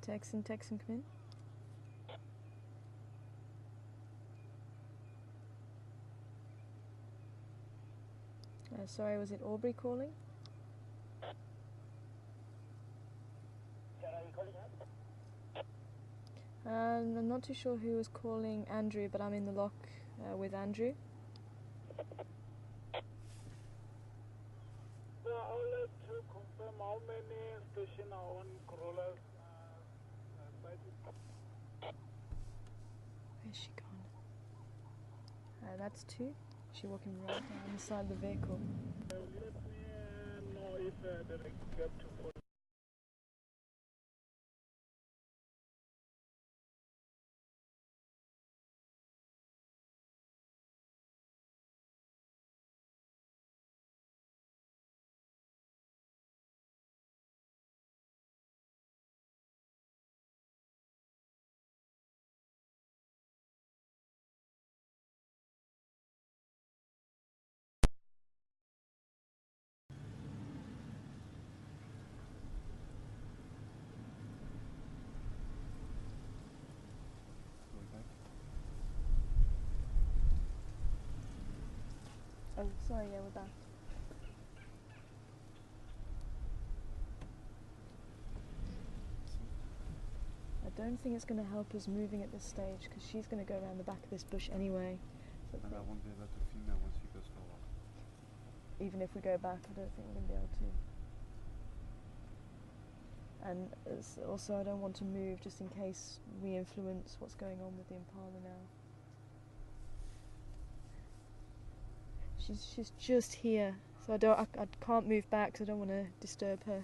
Texan, come in. Sorry, was it Aubrey calling? Sarah, are you calling us? I'm not too sure who was calling Andrew, but I'm in the lock with Andrew. I would like to confirm how many stations are on Karula site. Where's she gone? That's 2. She's walking right down the side of the vehicle. Let me know if there is a gap to follow. Going back. Oh, sorry, yeah, we're back. I don't think it's going to help us moving at this stage because she's going to go around the back of this bush anyway. So And I won't be able to film her once she goes forward. even if we go back, I don't think we're going to be able to. And also, I don't want to move just in case we influence what's going on with the Impala now. She's just here, so I can't move back because I don't want to disturb her.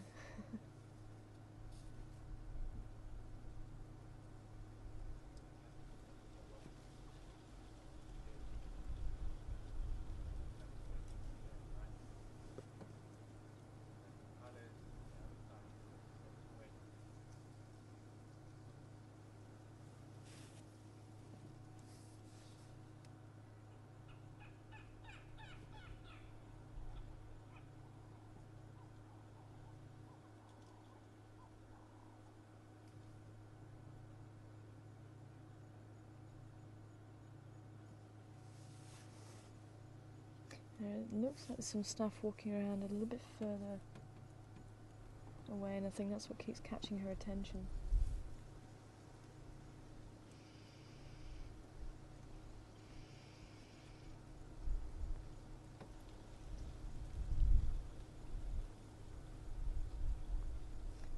It looks like there's some stuff walking around a little bit further away, and I think that's what keeps catching her attention.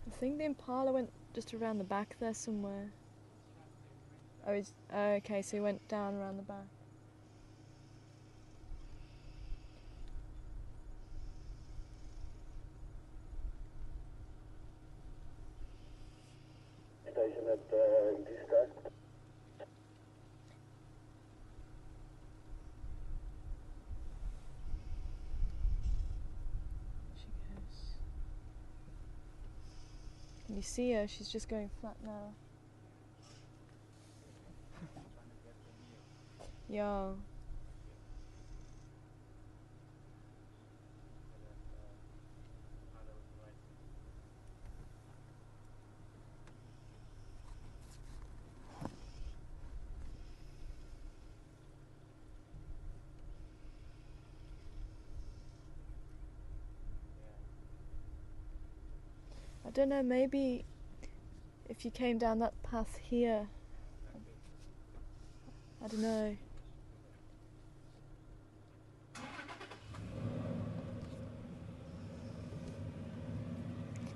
I think the Impala went just around the back there somewhere. Oh, okay, so he went down around the back. Station at discussed. She goes. Can you see her? She's just going flat now. Yeah. I don't know, maybe if you came down that path here, I don't know.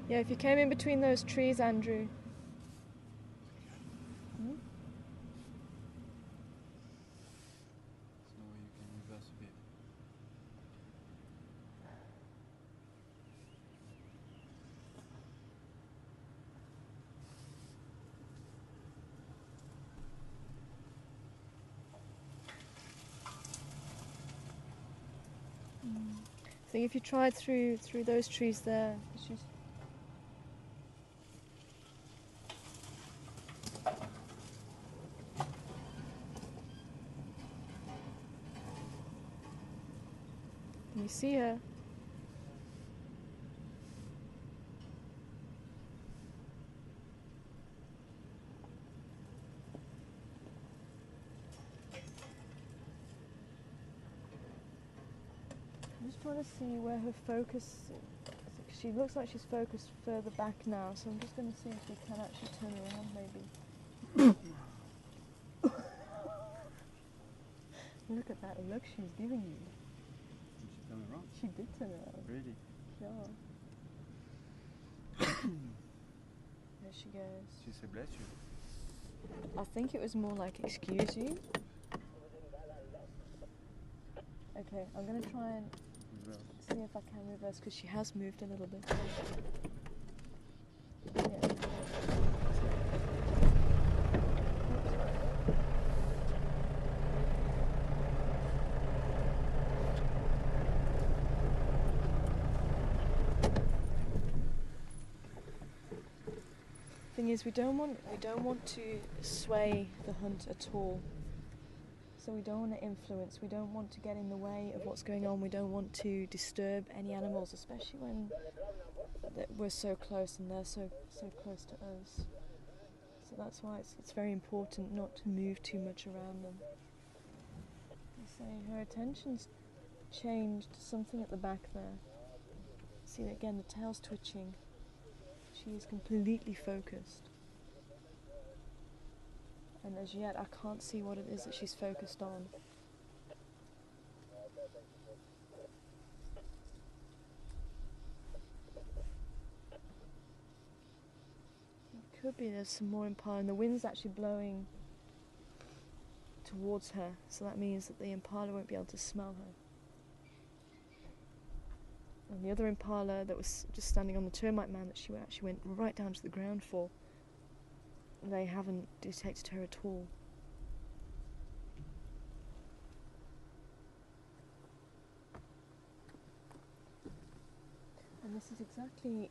Yeah, if you came in between those trees, Andrew. Hmm? There's no way you can reverse a bit. think if you tried through those trees there, she's... Can you see her? I'm just trying to see where her focus is. She looks like she's focused further back now, so I'm just going to see if we can actually turn around maybe. Look at that look she's giving you. Did she turn around? She did turn around. Really? Yeah. There she goes. She said bless you. I think it was more like excuse you. Okay, I'm going to try and Reverse. see if I can reverse because she has moved a little bit. Yeah. Thing is, we don't want to sway the hunt at all. So we don't want to influence, we don't want to get in the way of what's going on, we don't want to disturb any animals, especially when we're so close and they're so close to us. So that's why it's very important not to move too much around them. You say her attention's changed to something at the back there. See again, the tail's twitching. She is completely focused. And as yet, I can't see what it is that she's focused on. It could be there's some more impala, and the wind's actually blowing towards her, so that means that the impala won't be able to smell her. And the other impala that was just standing on the termite man that she actually went right down to the ground for, they haven't detected her at all. And this is exactly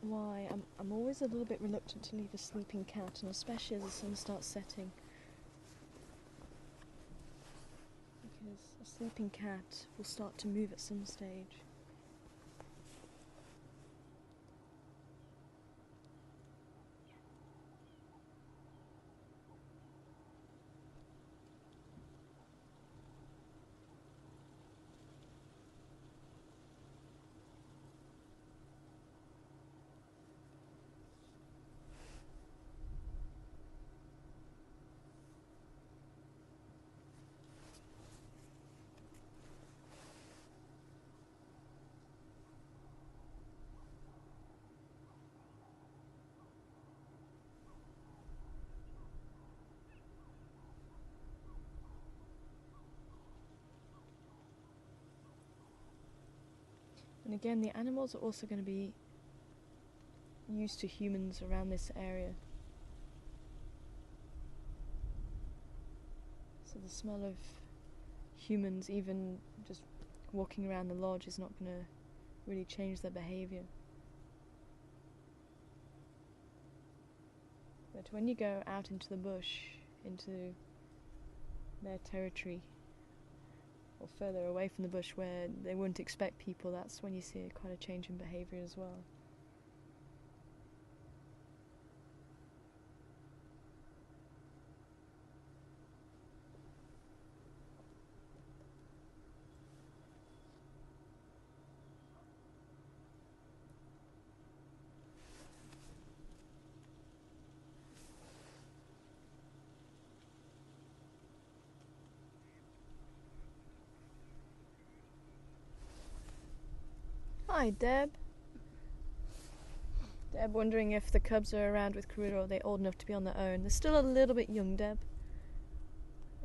why I'm always a little bit reluctant to leave a sleeping cat, and especially as the sun starts setting. Because a sleeping cat will start to move at some stage. And again, the animals are also going to be used to humans around this area. So the smell of humans, even just walking around the lodge, is not going to really change their behaviour. But when you go out into the bush, into their territory, or further away from the bush where they wouldn't expect people, that's when you see quite a change in behaviour as well. Hi, Deb. Deb wondering if the cubs are around with Karula or are they old enough to be on their own. They're still a little bit young, Deb.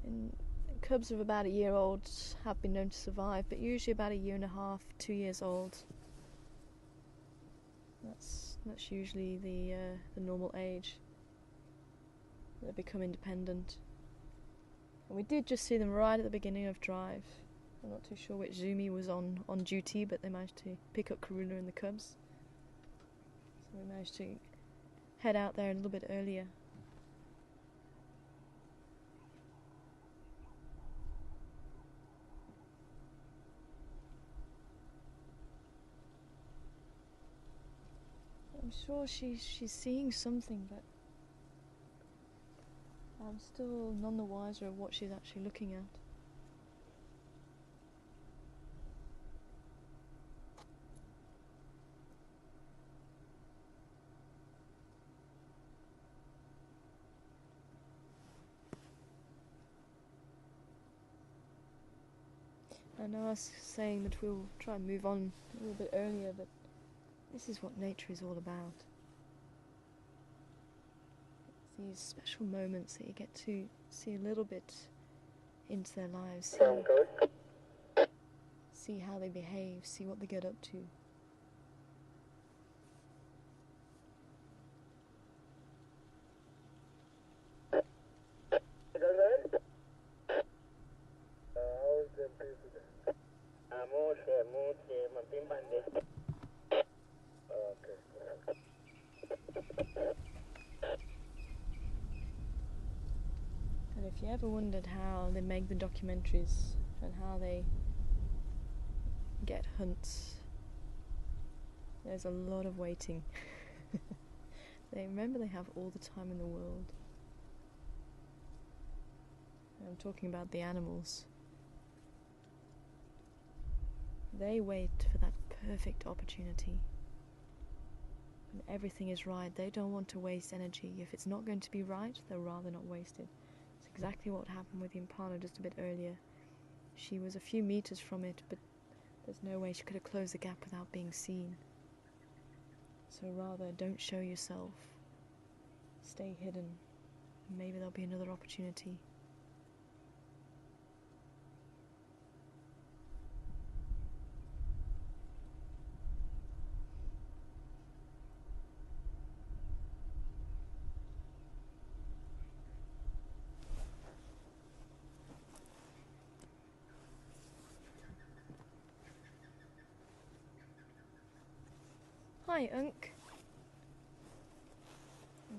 And cubs of about a year old have been known to survive, but usually about a year and a half, 2 years old. That's usually the normal age. They become independent. And we did just see them right at the beginning of drive. I'm not too sure which Zumi was on duty, but they managed to pick up Karula and the cubs. So we managed to head out there a little bit earlier. I'm sure she's seeing something, but I'm still none the wiser of what she's actually looking at. I know I was saying that we'll try and move on a little bit earlier, but this is what nature is all about. It's these special moments that you get to see a little bit into their lives, see how they behave, see what they get up to. And if you ever wondered how they make the documentaries and how they get hunts, there's a lot of waiting. They have all the time in the world. I'm talking about the animals. They wait for that perfect opportunity. When everything is right, they don't want to waste energy. If it's not going to be right, they'll rather not waste it. It's exactly what happened with the impala just a bit earlier. She was a few meters from it, but there's no way she could have closed the gap without being seen. So rather, don't show yourself. Stay hidden. Maybe there'll be another opportunity. Hi, Unk.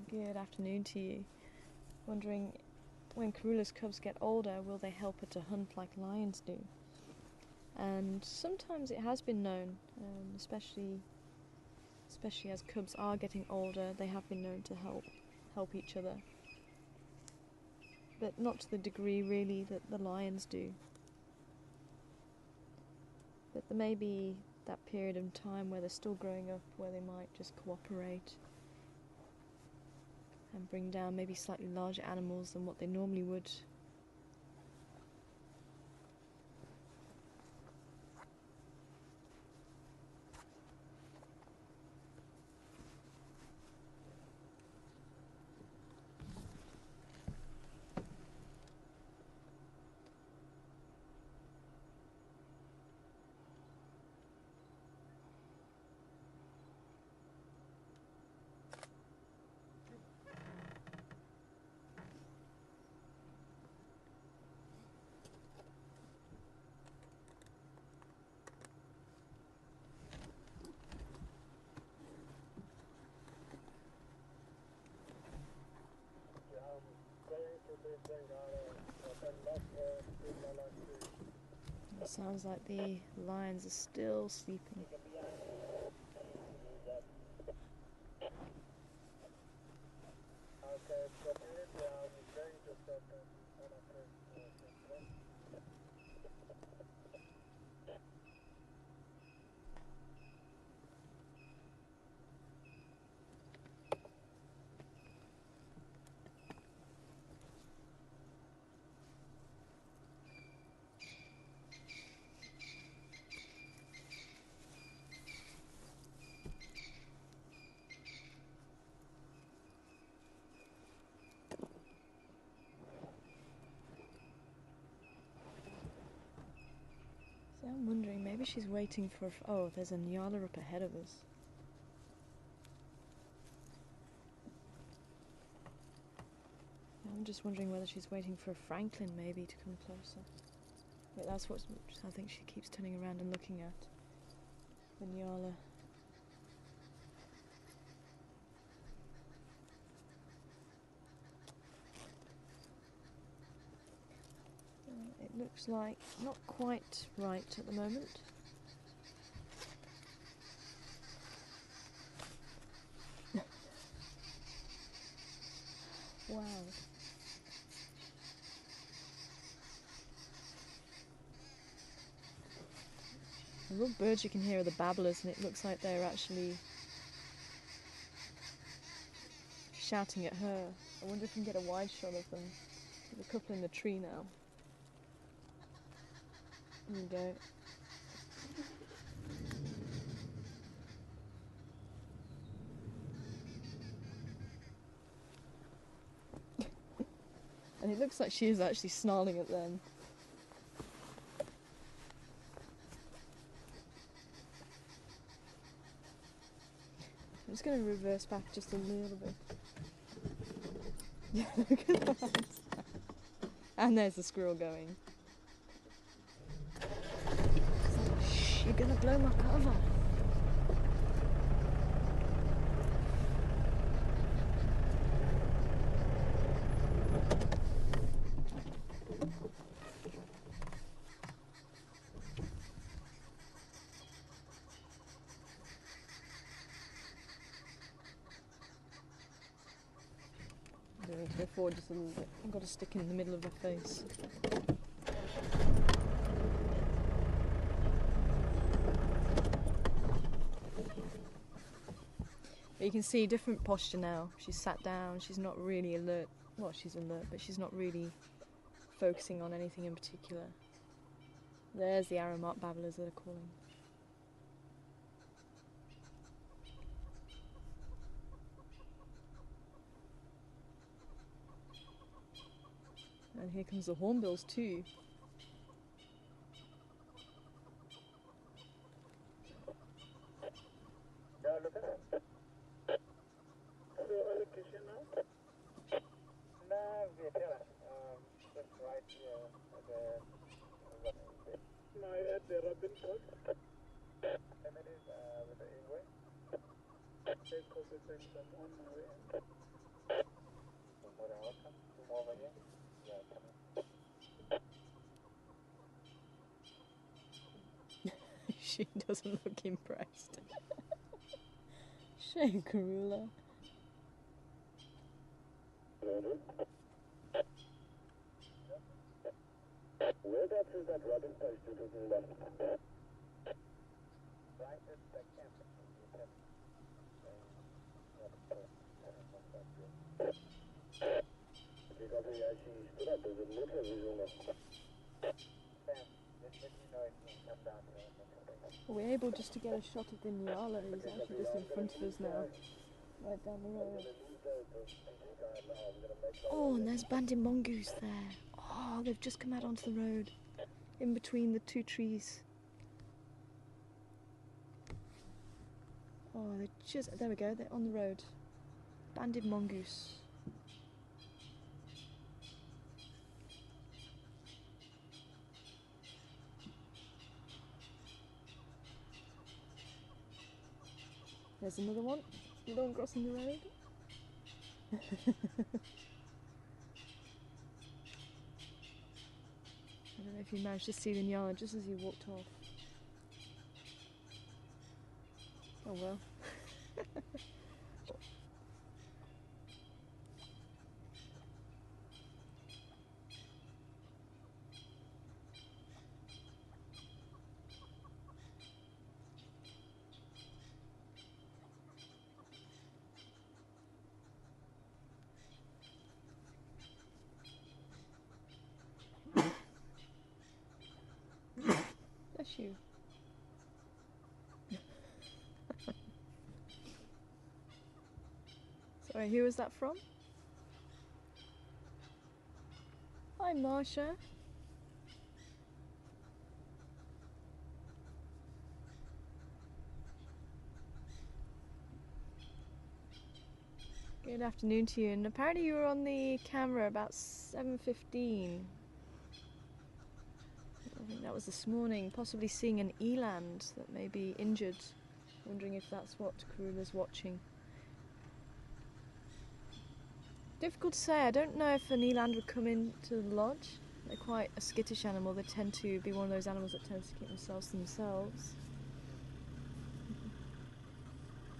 Good afternoon to you. Wondering, when Karula's cubs get older, will they help her to hunt like lions do? And sometimes it has been known, especially as cubs are getting older, they have been known to help each other. But not to the degree, really, that the lions do. But there may be that period of time where they're still growing up, where they might just cooperate and bring down maybe slightly larger animals than what they normally would. It sounds like the lions are still sleeping. So I'm wondering, maybe she's waiting for... Oh, there's a Nyala up ahead of us. I'm just wondering whether she's waiting for a Franklin maybe to come closer. Wait, that's what I think she keeps turning around and looking at. The Nyala. It looks like not quite right at the moment. Wow. The little birds you can hear are the babblers, and it looks like they're actually shouting at her. I wonder if we can get a wide shot of them. There's a couple in the tree now. There you go. And it looks like she is actually snarling at them. I'm just going to reverse back just a little bit. Yeah, look at that. And there's the squirrel going. Shh, you're going to blow my cover. I'm going to go forward just a little bit. I've got to stick in the middle of her face. But you can see different posture now. She's sat down, she's not really alert. Well, she's alert, but she's not really focusing on anything in particular. There's the arrow mark babblers that are calling. And here comes the hornbills too. Yeah, look at it. So, location now? No, Vietnam. Just right here at the No, at the Robin Park. and it is with the Ingwe. Take off the things I'm on my way. More than welcome. Come over here. Yeah, come in. She doesn't look impressed. Shame, Karula. Whereabouts is that Robin post you're talking about? Right at the campus in Vietnam. Because he actually stood up, there's a motor visual now. Sam, just let me know if you can come down here. We're able just to get a shot of the Nyala. He's actually just in front of us now. Right down the road. Oh, and there's banded mongoose there. Oh, they've just come out onto the road. In between the two trees. Oh, they're just... There we go, they're on the road. Banded mongoose. There's another one. Another one crossing the road. I don't know if you managed to see the Nyala just as you walked off. Oh well. Bless you. Sorry, who was that from? Hi, Marsha. Good afternoon to you, and apparently you were on the camera about 7:15. I think that was this morning, possibly seeing an eland that may be injured. Wondering if that's what Karula's watching. Difficult to say. I don't know if an eland would come into the lodge. They're quite a skittish animal. They tend to be one of those animals that tends to keep themselves to themselves.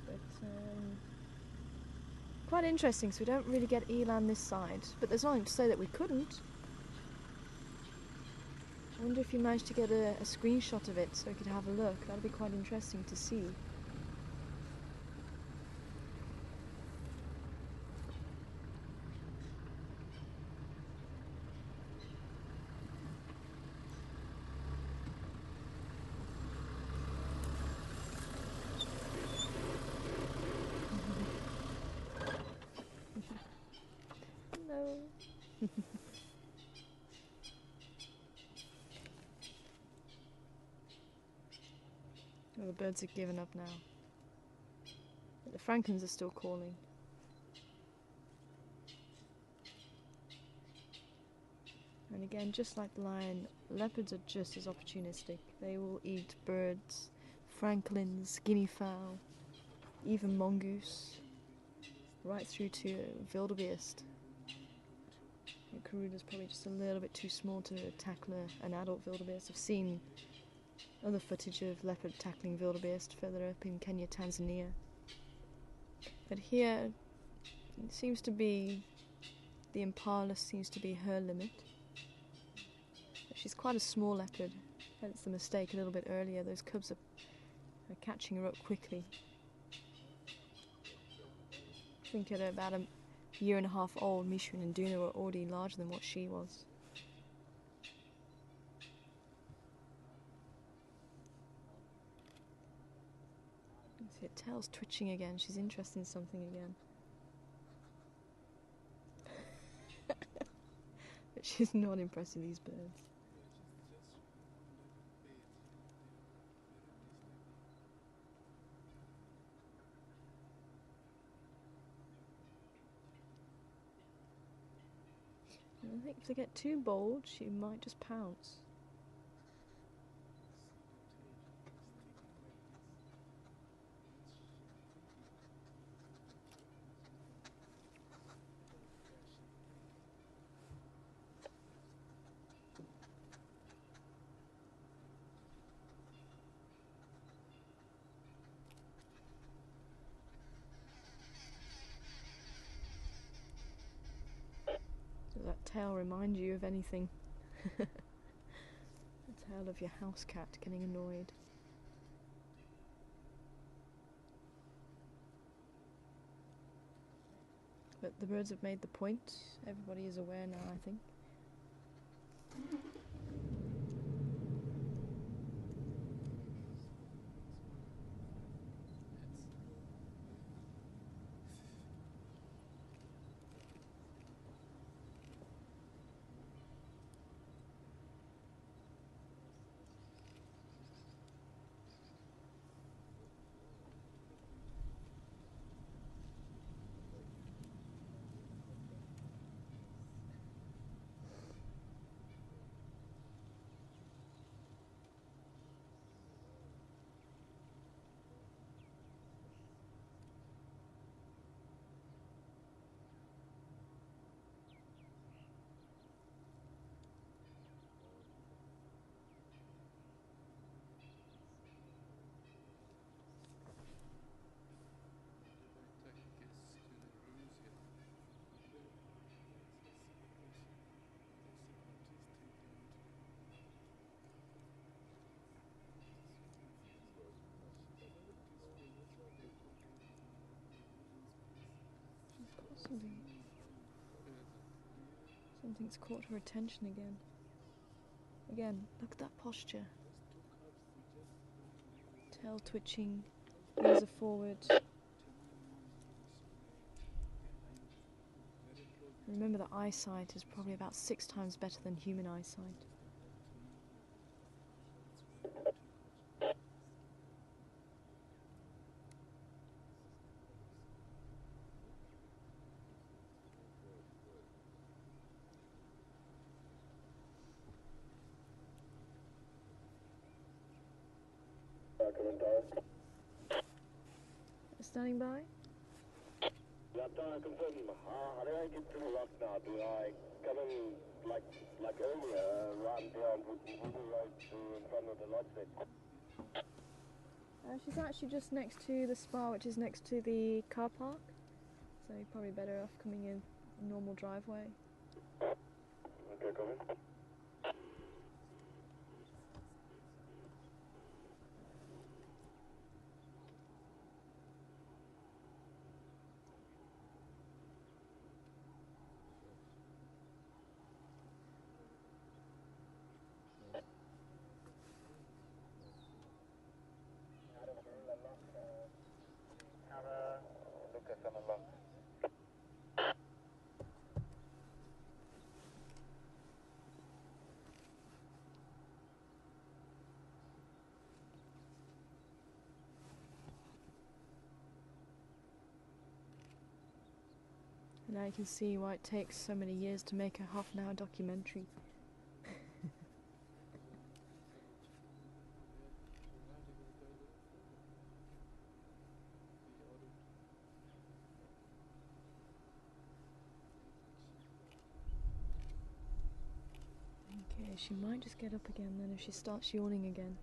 But quite interesting, so we don't really get eland this side. But there's nothing to say that we couldn't. I wonder if you managed to get a screenshot of it so we could have a look. That would be quite interesting to see. Hello. Well, the birds have given up now. But the frankens are still calling. And again, just like the lion, leopards are just as opportunistic. They will eat birds, francolins, guinea fowl, even mongoose, right through to wildebeest. And Karula's probably just a little bit too small to tackle an adult wildebeest. I've seen other footage of leopard tackling wildebeest further up in Kenya, Tanzania. But here, it seems to be, the impala seems to be her limit. She's quite a small leopard, hence the mistake a little bit earlier. Those cubs are catching her up quickly. I think at about a year and a half old, Mishu and Duna were already larger than what she was. See, her tail's twitching again. She's interested in something again. But she's not impressed with these birds. I think if they get too bold, she might just pounce. Does that tail remind you of anything? The tail of your house cat getting annoyed. But the birds have made the point. Everybody is aware now, I think. Something's caught her attention again. Again, look at that posture. Tail twitching, ears are forward. Remember that eyesight is probably about 6 times better than human eyesight. Standing by. Yeah, I confirm. How did I get to the lock now? Do I come in like earlier, run down Wooden Road in front of the lodge there? She's actually just next to the spa, which is next to the car park. So you're probably better off coming in a normal driveway. Okay, come in. And now you can see why it takes so many years to make a half-an-hour documentary. Okay, she might just get up again then if she starts yawning again.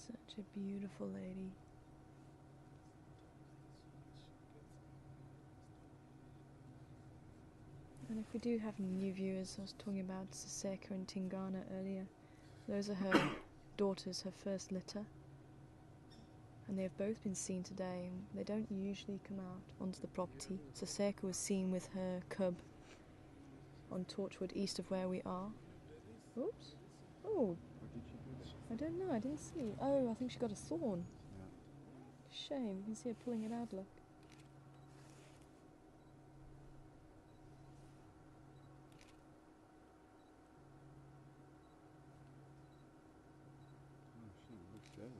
Such a beautiful lady. And if we do have any new viewers, I was talking about Siseka and Tingana earlier. Those are her daughters, her first litter. And they have both been seen today. They don't usually come out onto the property. Siseka was seen with her cub on Torchwood, east of where we are. Oops. Oh. What did she do? I don't know, I didn't see. Oh, I think she got a thorn. Yeah. Shame, you can see her pulling it out, look. Oh, she looks dead.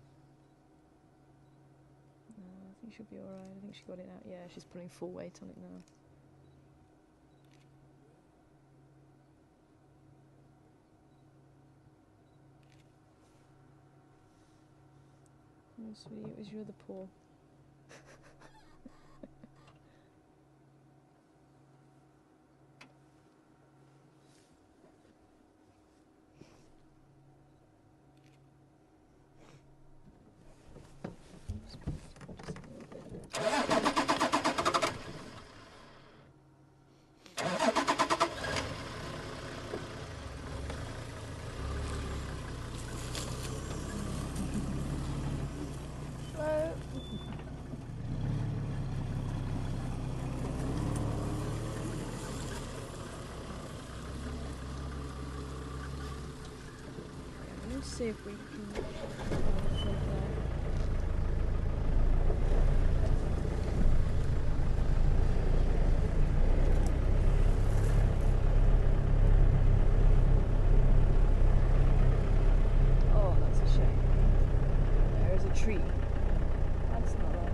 No, I think she'll be alright. I think she got it out. Yeah, she's putting full weight on it now. Oh, sweetie, it was your other paw. Let's see if we can Oh, that's a shame. There is a tree. That's not right.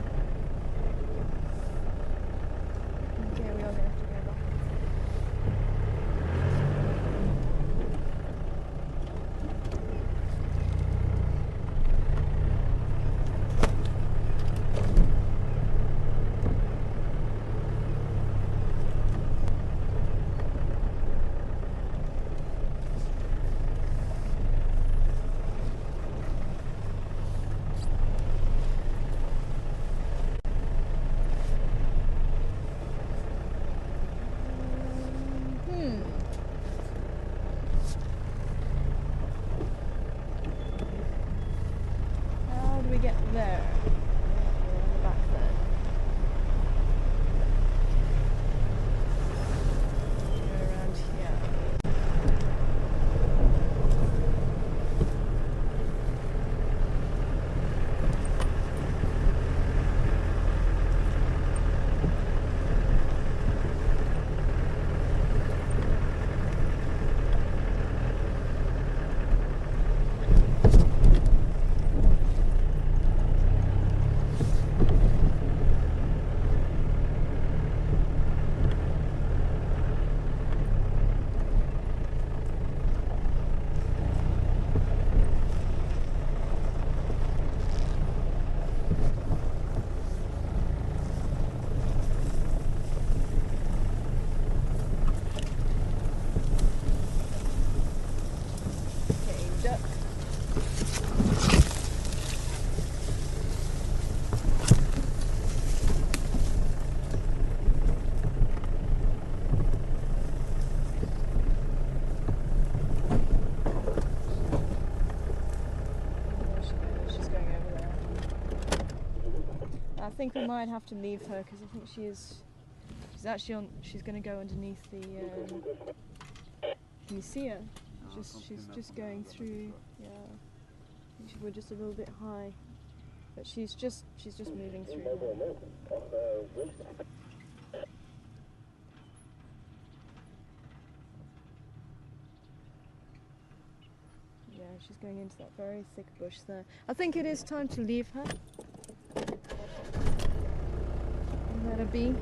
Okay, we are going to have to go back. there. On the back there. Around here. I think we might have to leave her because I think she's actually on. She's going to go underneath the. Can you see her? She's just going through. Yeah, I think we're just a little bit high, but she's just moving through. Yeah, she's going into that very thick bush there. I think it is time to leave her. Let her be.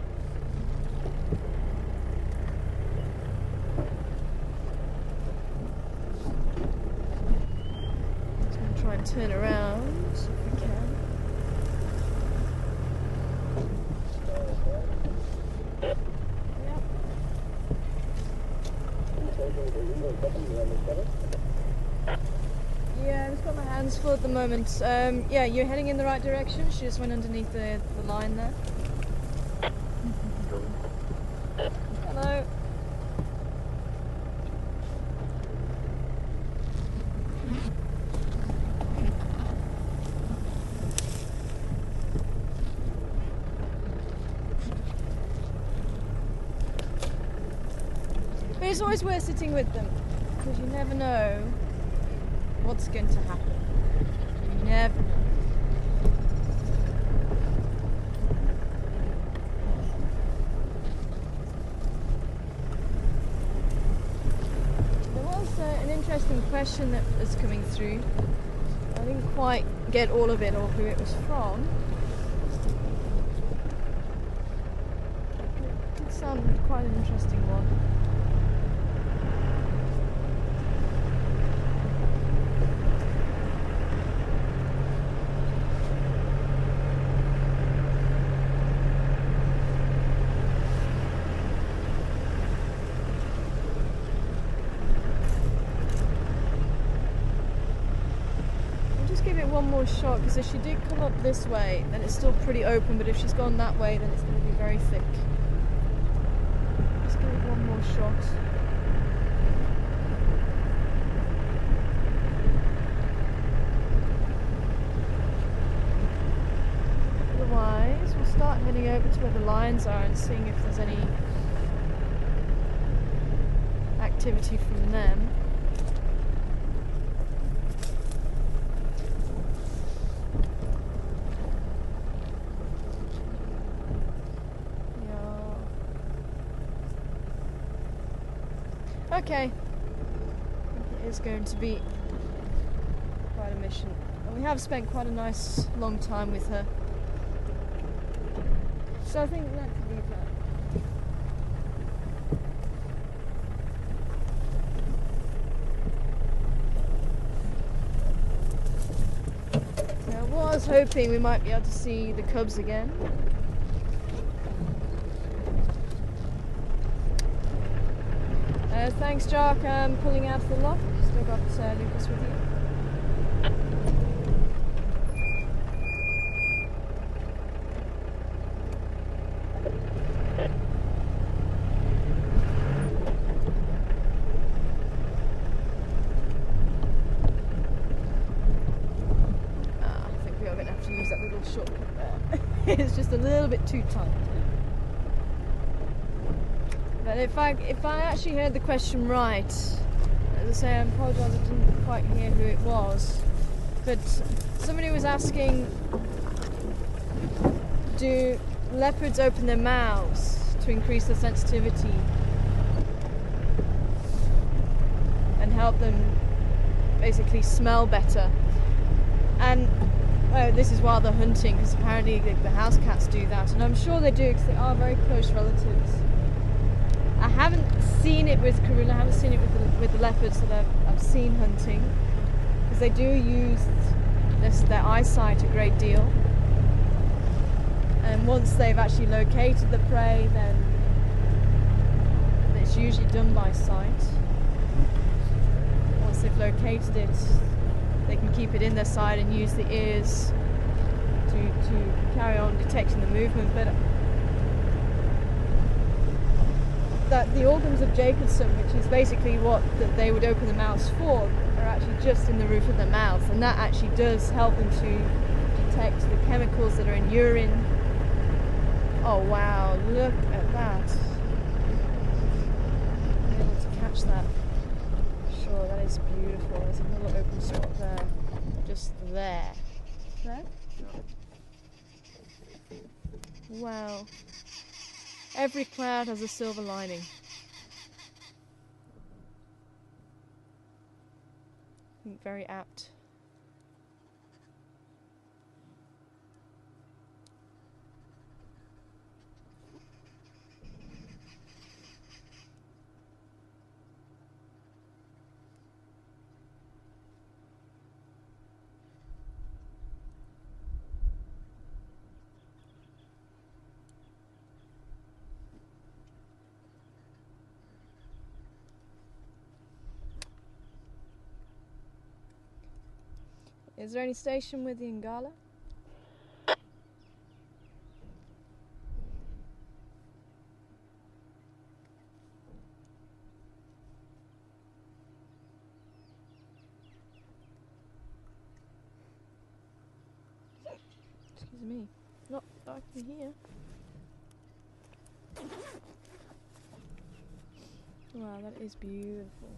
Just going to try and turn around if we can. Yep. Yeah, I've just got my hands full at the moment. Yeah, you're heading in the right direction. She just went underneath the line there. Hello. But it's always worth sitting with them because you never know what's going to happen. You never know. Interesting question that was coming through. I didn't quite get all of it or who it was from. It did sound quite an interesting one. Give it one more shot because if she did come up this way then it's still pretty open, but if she's gone that way then it's going to be very thick. Just give it one more shot. Otherwise we'll start heading over to where the lions are and seeing if there's any activity from them. Okay, it is going to be quite a mission. And we have spent quite a nice long time with her. So I think let's leave her. Now, I was hoping we might be able to see the cubs again. Thanks, Jock. I'm pulling out of the lock. Still got Lucas with you. I think we are going to have to use little bit too tight. But if I actually heard the question right, as I say, I apologise, I didn't quite hear who it was, but somebody was asking, do leopards open their mouths to increase their sensitivity and help them basically smell better? And this is while they're hunting, because apparently the house cats do that, and I'm sure they do because they are very close relatives. I haven't seen it with Karula, I haven't seen it with the leopards that I've seen hunting, because they do use their eyesight a great deal, and once they've actually located the prey, then it's usually done by sight. Once they've located it, they can keep it in their sight and use the ears to carry on detecting the movement. But that the organs of Jacobson, which is basically what they would open their mouths for, are actually just in the roof of the mouth, and that actually does help them to detect the chemicals that are in urine. Oh wow, look at that. I'm able to catch that. Sure, that is beautiful. There's another open spot there. Just there. There? Wow. Every cloud has a silver lining. I think very apt. Is there any station with the Ingala? Excuse me. Not dark in here. Wow, that is beautiful.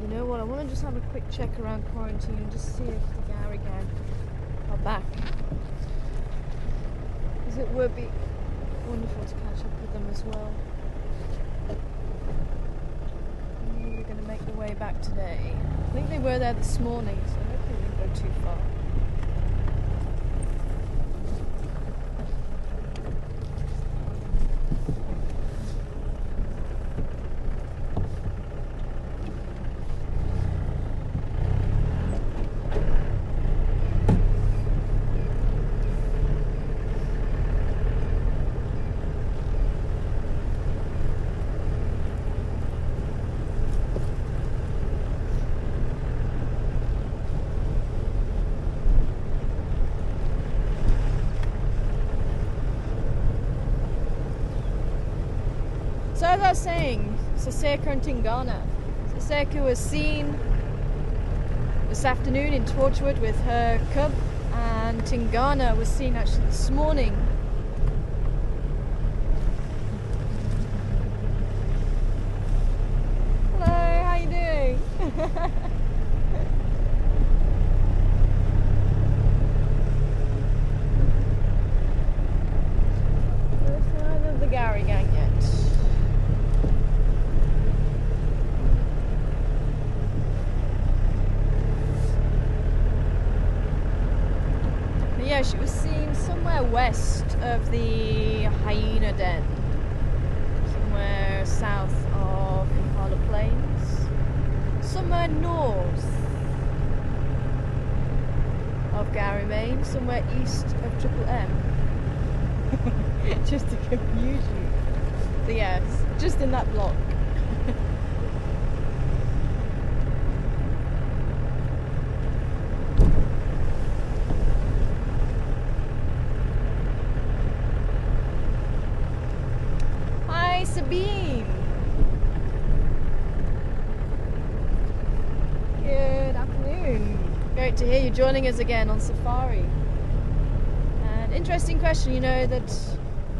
You know what, I want to just have a quick check around quarantine and just see if the Gary gang are back, because it would be wonderful to catch up with them as well. Maybe we're going to make the way back today. I think they were there this morning, so hopefully they didn't go too far. So as I was saying, Saseka and Tingana. Saseka was seen this afternoon in Torchwood with her cub, and Tingana was seen actually this morning. Hello, how you doing? No sign of the Gary gang yet. Yeah, she was seen somewhere west of the hyena den, somewhere south of Impala Plains, somewhere north of Gary, Maine, somewhere east of Triple M. Just to confuse you. So yeah, it's just in that block. Sabine. Good afternoon. Great to hear you joining us again on safari. And interesting question, you know that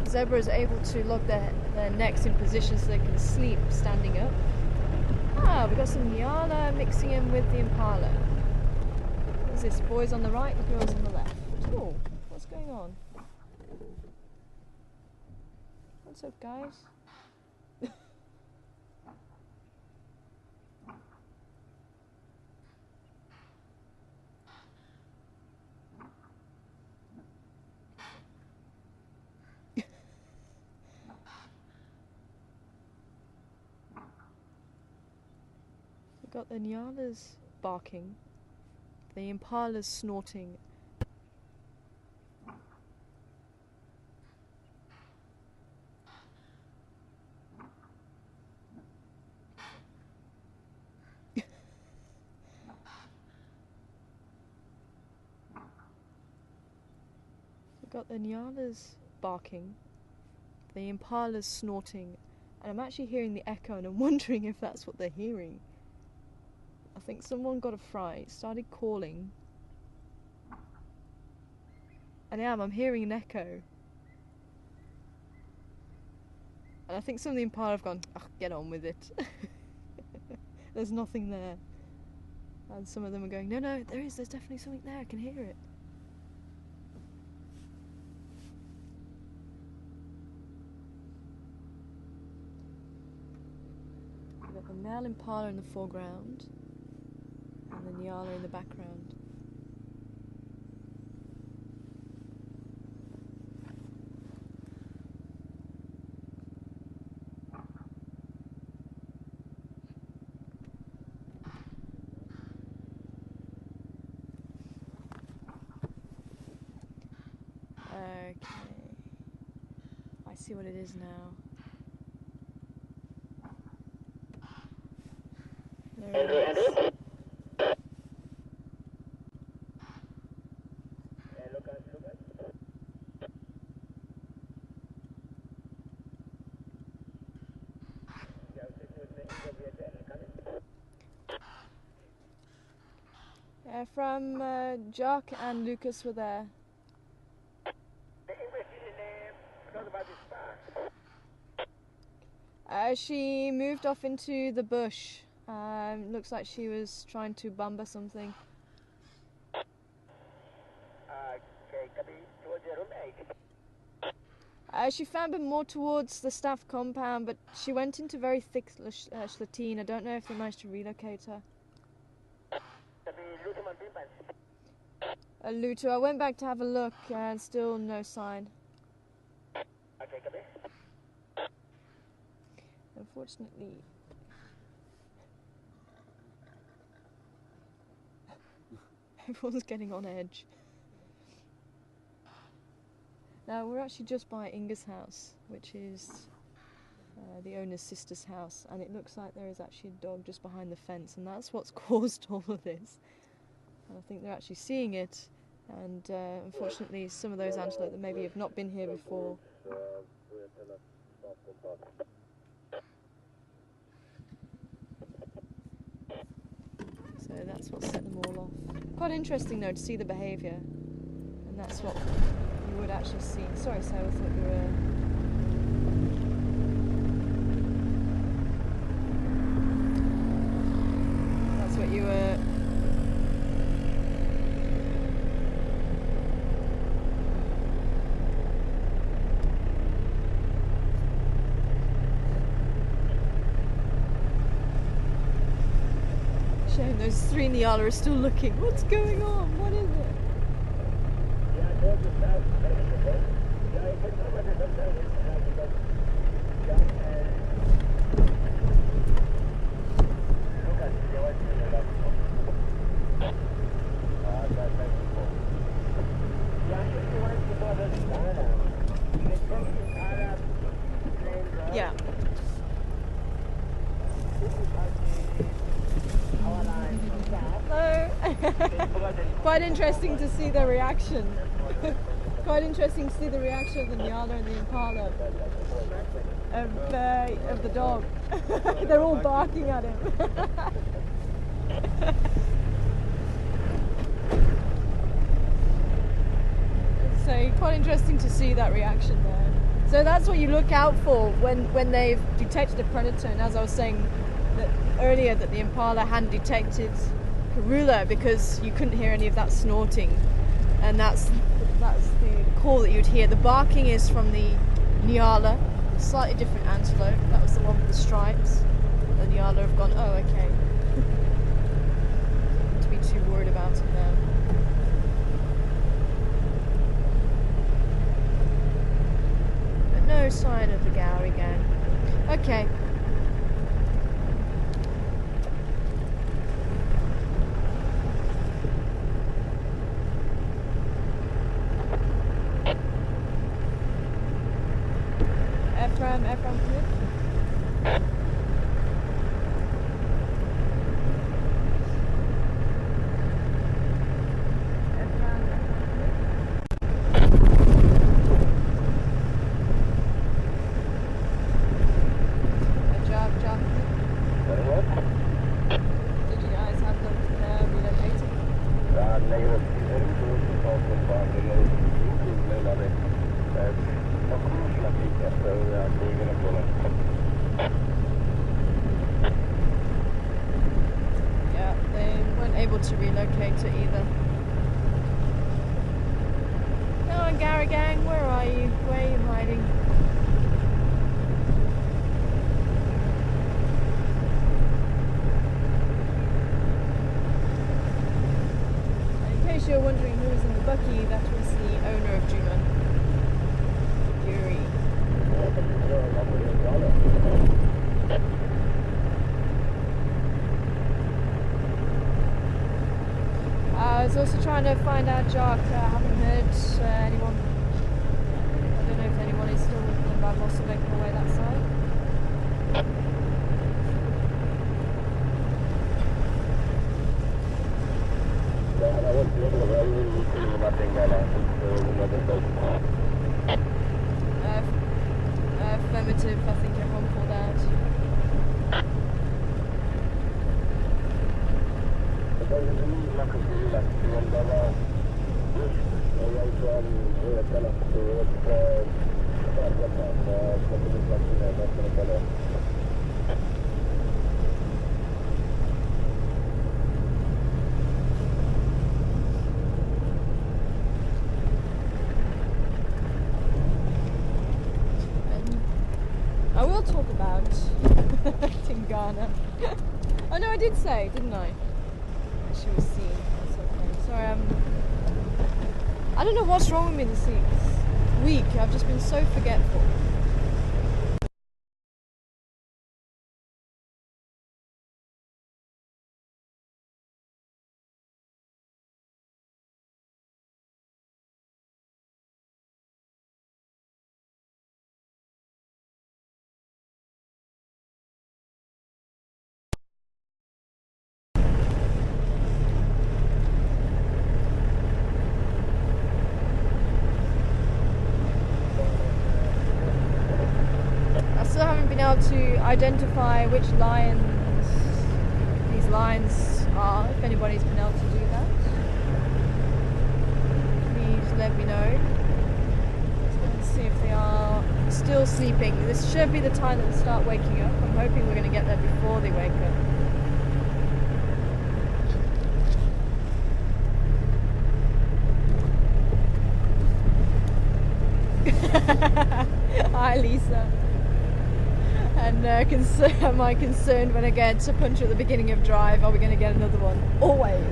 zebras are able to lock their necks in position so they can sleep standing up. Ah, we've got some Nyala mixing in with the Impala. What's this? Boys on the right, girls on the left. Oh, what's going on? What's up, guys? We've got the Nyalas barking, the Impalas snorting. We've got the Nyalas barking, the Impalas snorting, and I'm actually hearing the echo and I'm wondering if that's what they're hearing. I think someone got a fright, started calling, and I'm hearing an echo. And I think some of the Impala have gone, "Ugh, get on with it." There's nothing there. And some of them are going, no, there's definitely something there, I can hear it. We've got the male Impala in the foreground and the Nyala in the background. Okay, I see what it is now. There it is. From Jock and Lucas were there. She moved off into the bush. Looks like she was trying to bumper something. She found a bit more towards the staff compound, but she went into very thick Schlatine. I don't know if they managed to relocate her. Luto, I went back to have a look and still no sign. Unfortunately. Everyone's getting on edge. Now we're actually just by Inga's house, which is the owner's sister's house, and it looks like there is actually a dog just behind the fence, and that's what's caused all of this. And I think they're actually seeing it, and unfortunately some of those antelope that maybe have not been here before. So that's what set them all off. Quite interesting though to see the behaviour, and that's what you would actually see. Sorry Sarah, I thought you were... That's what you were... Shame those three Nyala are still looking. What's going on? What is it? Yeah. Hello. Quite interesting to see the reaction. Quite interesting to see the reaction of the Nyala and the Impala of the dog. They're all barking at him. So quite interesting to see that reaction there. So that's what you look out for when they've detected a predator. And as I was saying earlier, that the impala hadn't detected Karula because you couldn't hear any of that snorting, and that's the call that you'd hear. The barking is from the Nyala, slightly different antelope. That was the one with the stripes. The Nyala have gone, oh okay. Not to be too worried about it now. But no sign of the Gowrie gang. Okay. Ephraim, clear. To relocate it either. Come on, Gowrie gang, where are you? Where are you hiding? In case you're wondering who was in the bucky, that was the owner of Juma, Yuri. I was also trying to find out Jock. I haven't heard anyone. I don't know if anyone is still looking about Mosselbeck away that side. Affirmative, I think everyone pulled out. I will talk about Tingana. Oh no, I did say, didn't I? She was seen. That's okay. Sorry, I don't know what's wrong with me this week. I've just been so forgetful. To identify which lions these lions are. If anybody's been able to do that, please let me know. Let's see if they are still sleeping. This should be the time that they start waking up. I'm hoping we're going to get there before they wake up. Hi Lisa. And am I concerned when I get a puncher at the beginning of drive? Are we going to get another one? Always.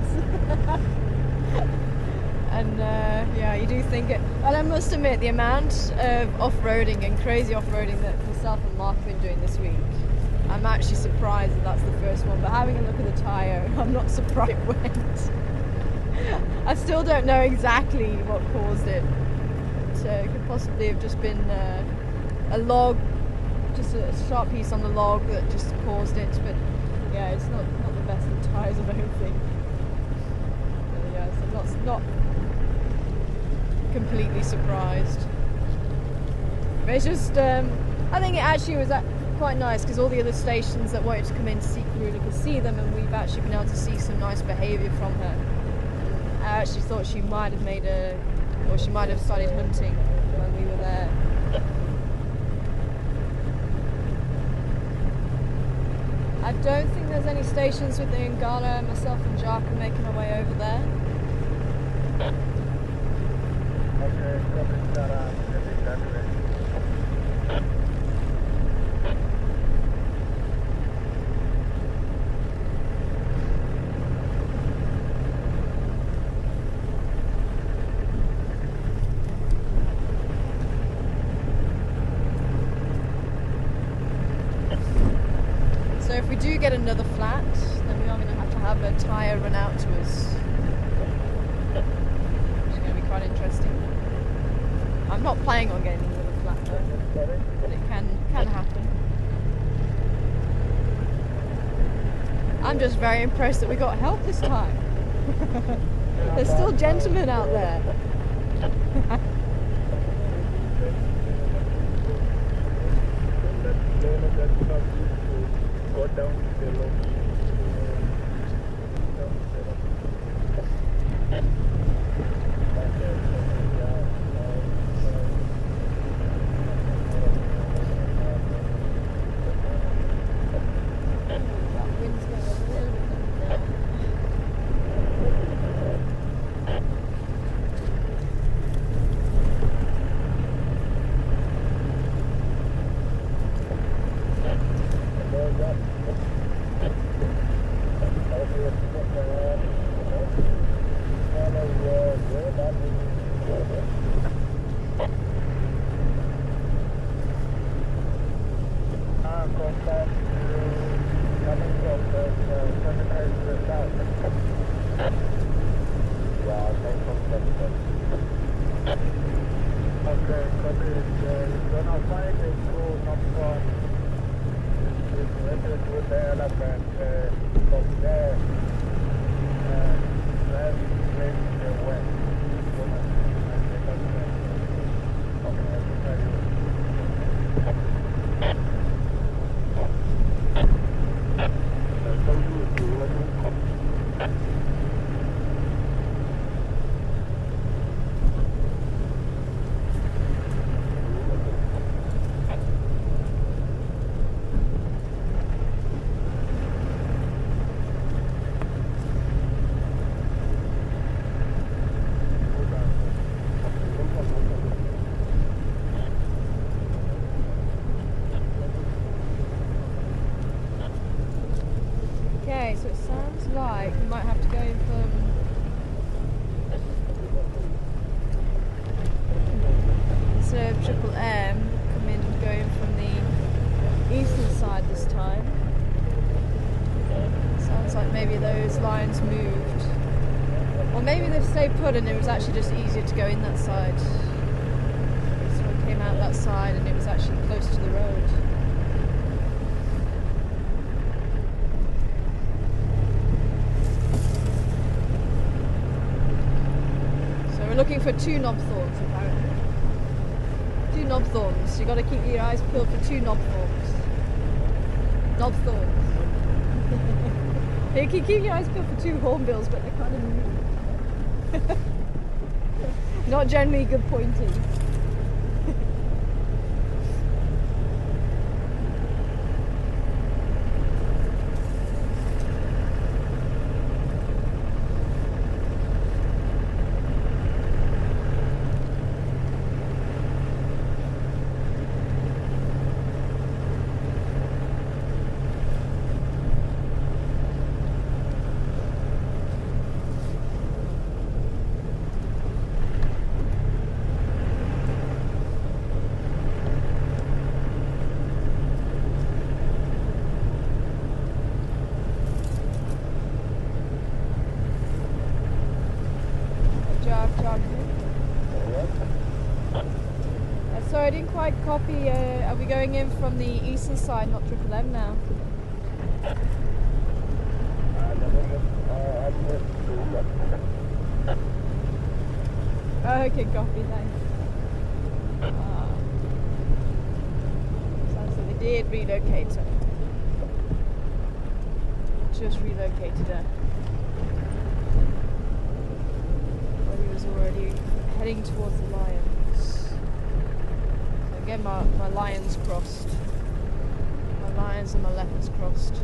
And yeah, you do think it. And I must admit, the amount of off-roading and crazy off-roading that myself and Mark have been doing this week, I'm actually surprised that that's the first one. But having a look at the tyre, I'm not surprised it went. I still don't know exactly what caused it. So it could possibly have just been a log. Just a sharp piece on the log that just caused it, but yeah, it's not the best of tyres, I don't think. So yeah, so not completely surprised. But it's just, I think it actually was quite nice because all the other stations that wanted to come in to see Karula could see them, and we've actually been able to see some nice behaviour from her. I actually thought she might have made a Or she might have started hunting when we were there. I don't think there's any stations with the Ngala. Myself and Jack are making our way over there. Okay, copy that. Heading that way. So if we do get another flat, then we are going to have a tyre run out to us. Which is going to be quite interesting. I'm not planning on getting another flat though, but it can happen. I'm just very impressed that we got help this time. There's still gentlemen out there. Go down below. So it sounds like we might have to go from instead of Triple M, come in going from the eastern side this time. Sounds like maybe those lines moved. Or maybe they've stayed put and it was actually just easier to go in that side. So I came out that side and it was actually close to the road. Looking for 2 knobthorns apparently. 2 knobthorns. You got to keep your eyes peeled for 2 knobthorns. Knobthorns. You can keep your eyes peeled for 2 hornbills, but they're kind of moving. Not generally good pointing. Sorry, I didn't quite copy. Are we going in from the eastern side, not Triple M now? Okay, copy, thanks. Sounds like they did relocate her. Just relocated her. Well, he was already heading towards the lions. So again, my lions crossed. My lions and my leopards crossed.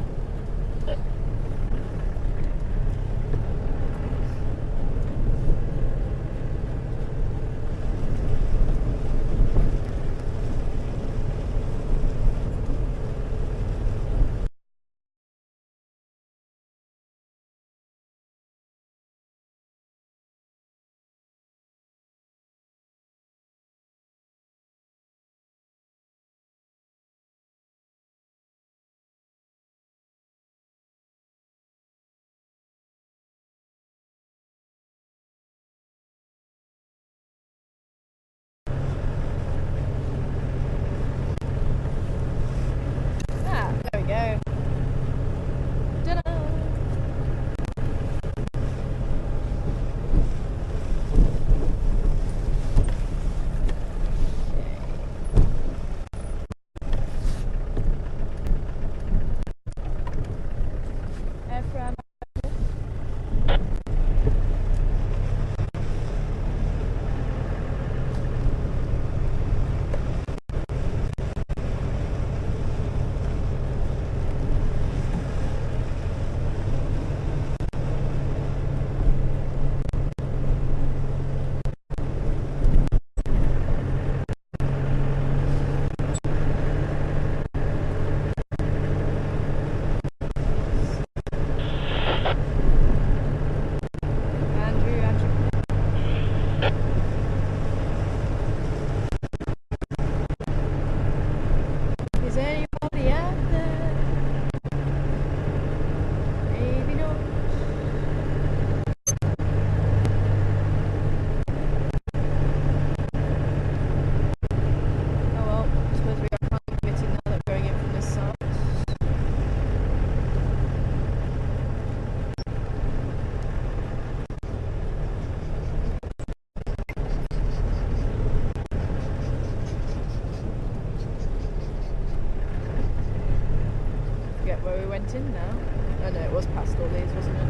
There we go. Ta-da! Ephraim. Is anybody out there? Maybe not. Oh well, I suppose we are kind of committing now that we're going in from this side. Forget where we went in now. Oh no, it was past all these, wasn't it?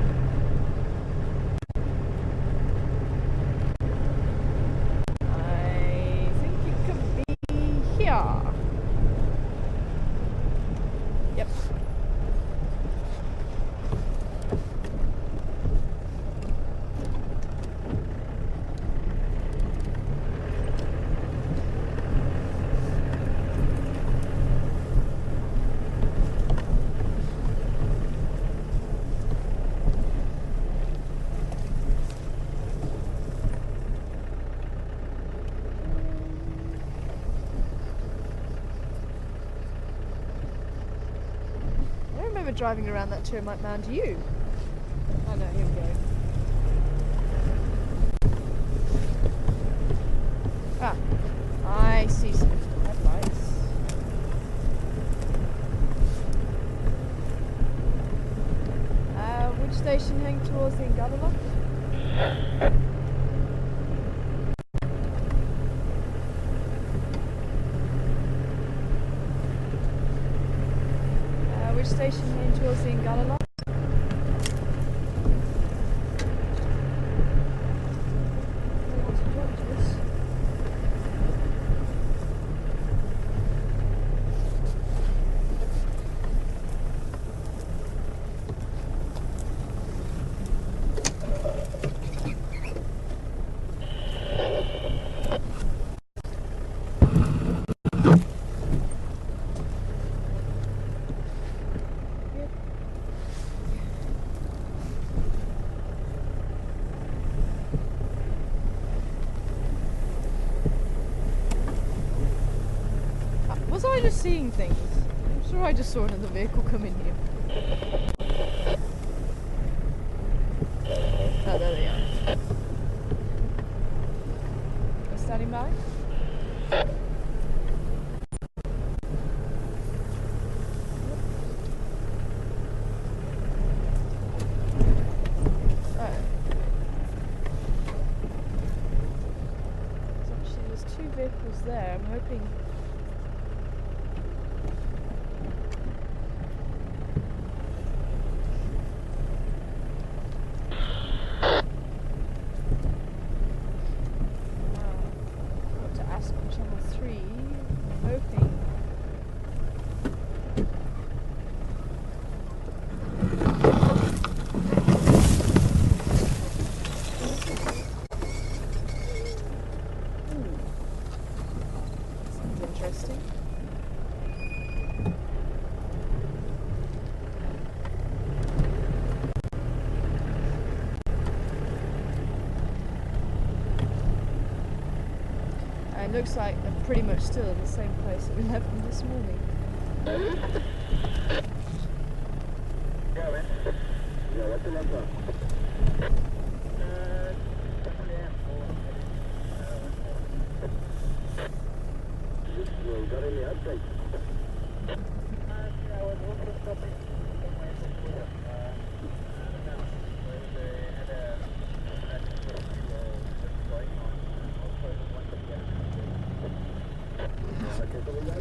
I think it could be here. Yep. I don't remember driving around that termite mound, do you? Oh no, here we go. Ah, I see some headlights. Which station heading towards the Karula? Which station heading towards the Karula? Was I just seeing things? I'm sure I just saw another vehicle come in here. Oh, there they are. They're standing by? Oh. Actually, there's two vehicles there. I'm hoping. looks like they're pretty much still in the same place that we left them this morning. Yeah, man. Yeah, what's the number? You got any updates? I was also stopping somewhere before. I don't know whether they had a what's going on. Also, want to get okay, so we got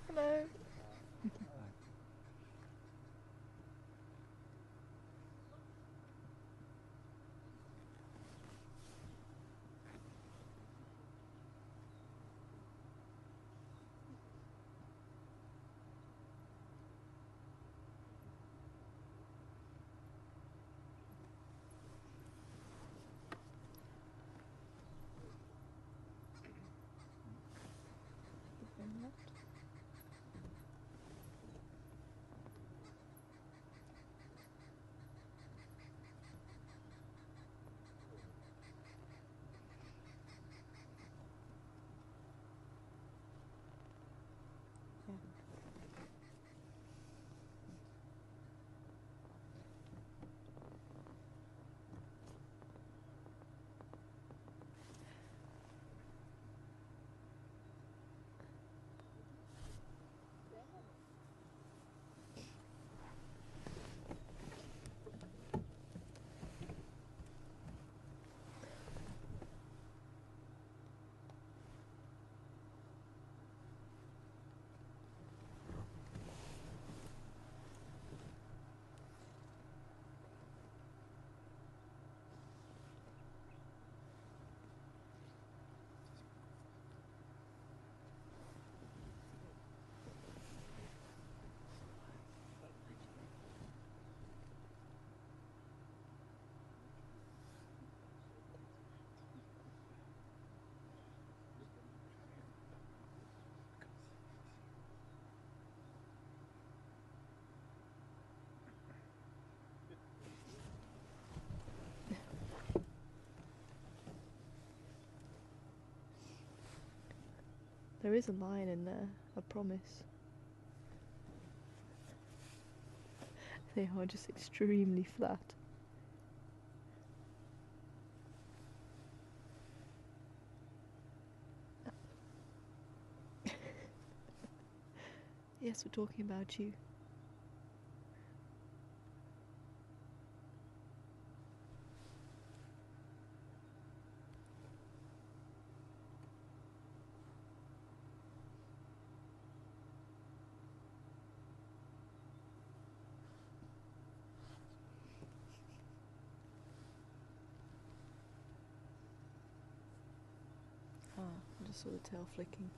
Hello. There is a line in there, I promise. They are just extremely flat. Yes, we're talking about you. I just saw the tail flicking.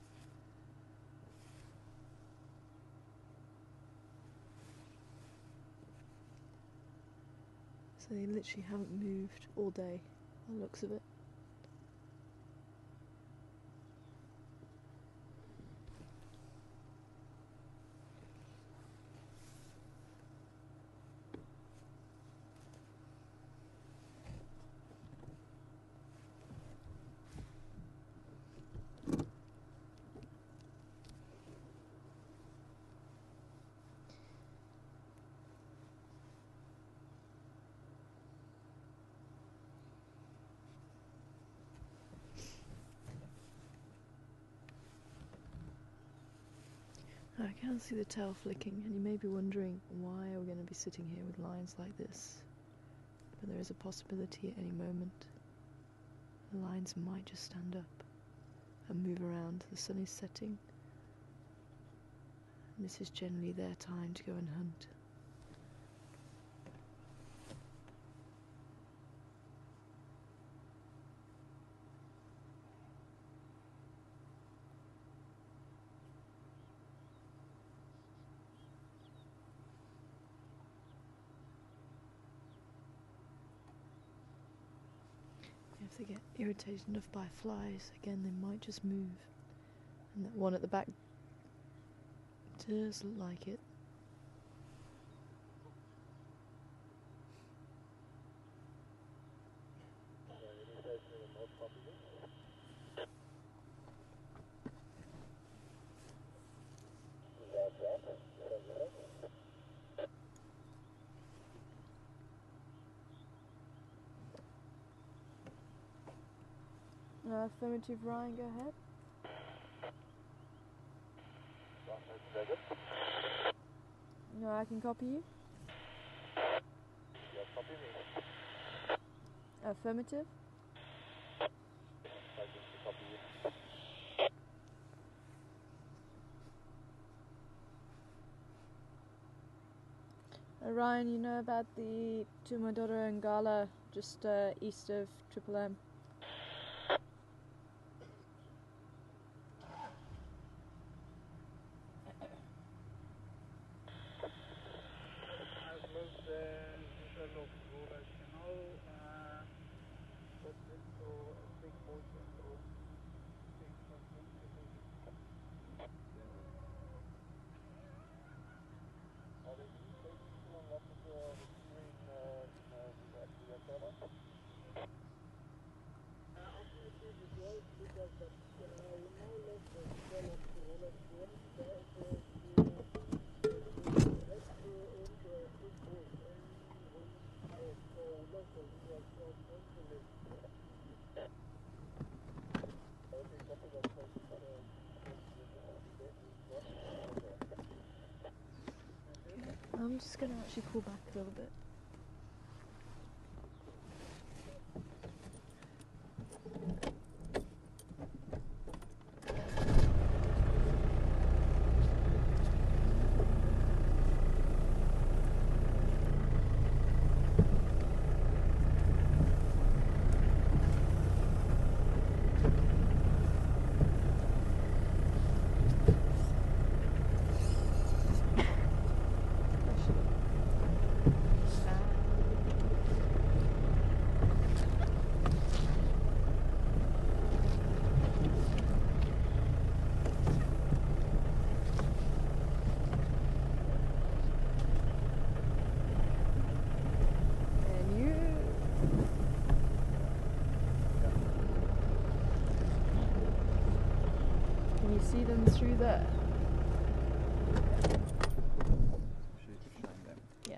So they literally haven't moved all day, by the looks of it. I can see the tail flicking, and you may be wondering why are we going to be sitting here with lines like this. But there is a possibility at any moment the lines might just stand up and move around. The sun is setting. And this is generally their time to go and hunt. If they get irritated enough by flies, again they might just move. And that one at the back does look like it. Affirmative, Ryan, go ahead. No, I can copy you. Yeah, copy me. Affirmative. I can copy you. Ryan, you know about the Tumadora and Gala just east of Triple M? I've moved the middle of Karula channel, put into a big bush and road. Big something to do. Are they still on lots of the screen the server? Ultimately, it was because we now left the middle of Karula here. There is to head into a big bush and for local who was from Angeles. Okay, copy that. I'm just going to actually pull back a little bit. See them through there. Yeah.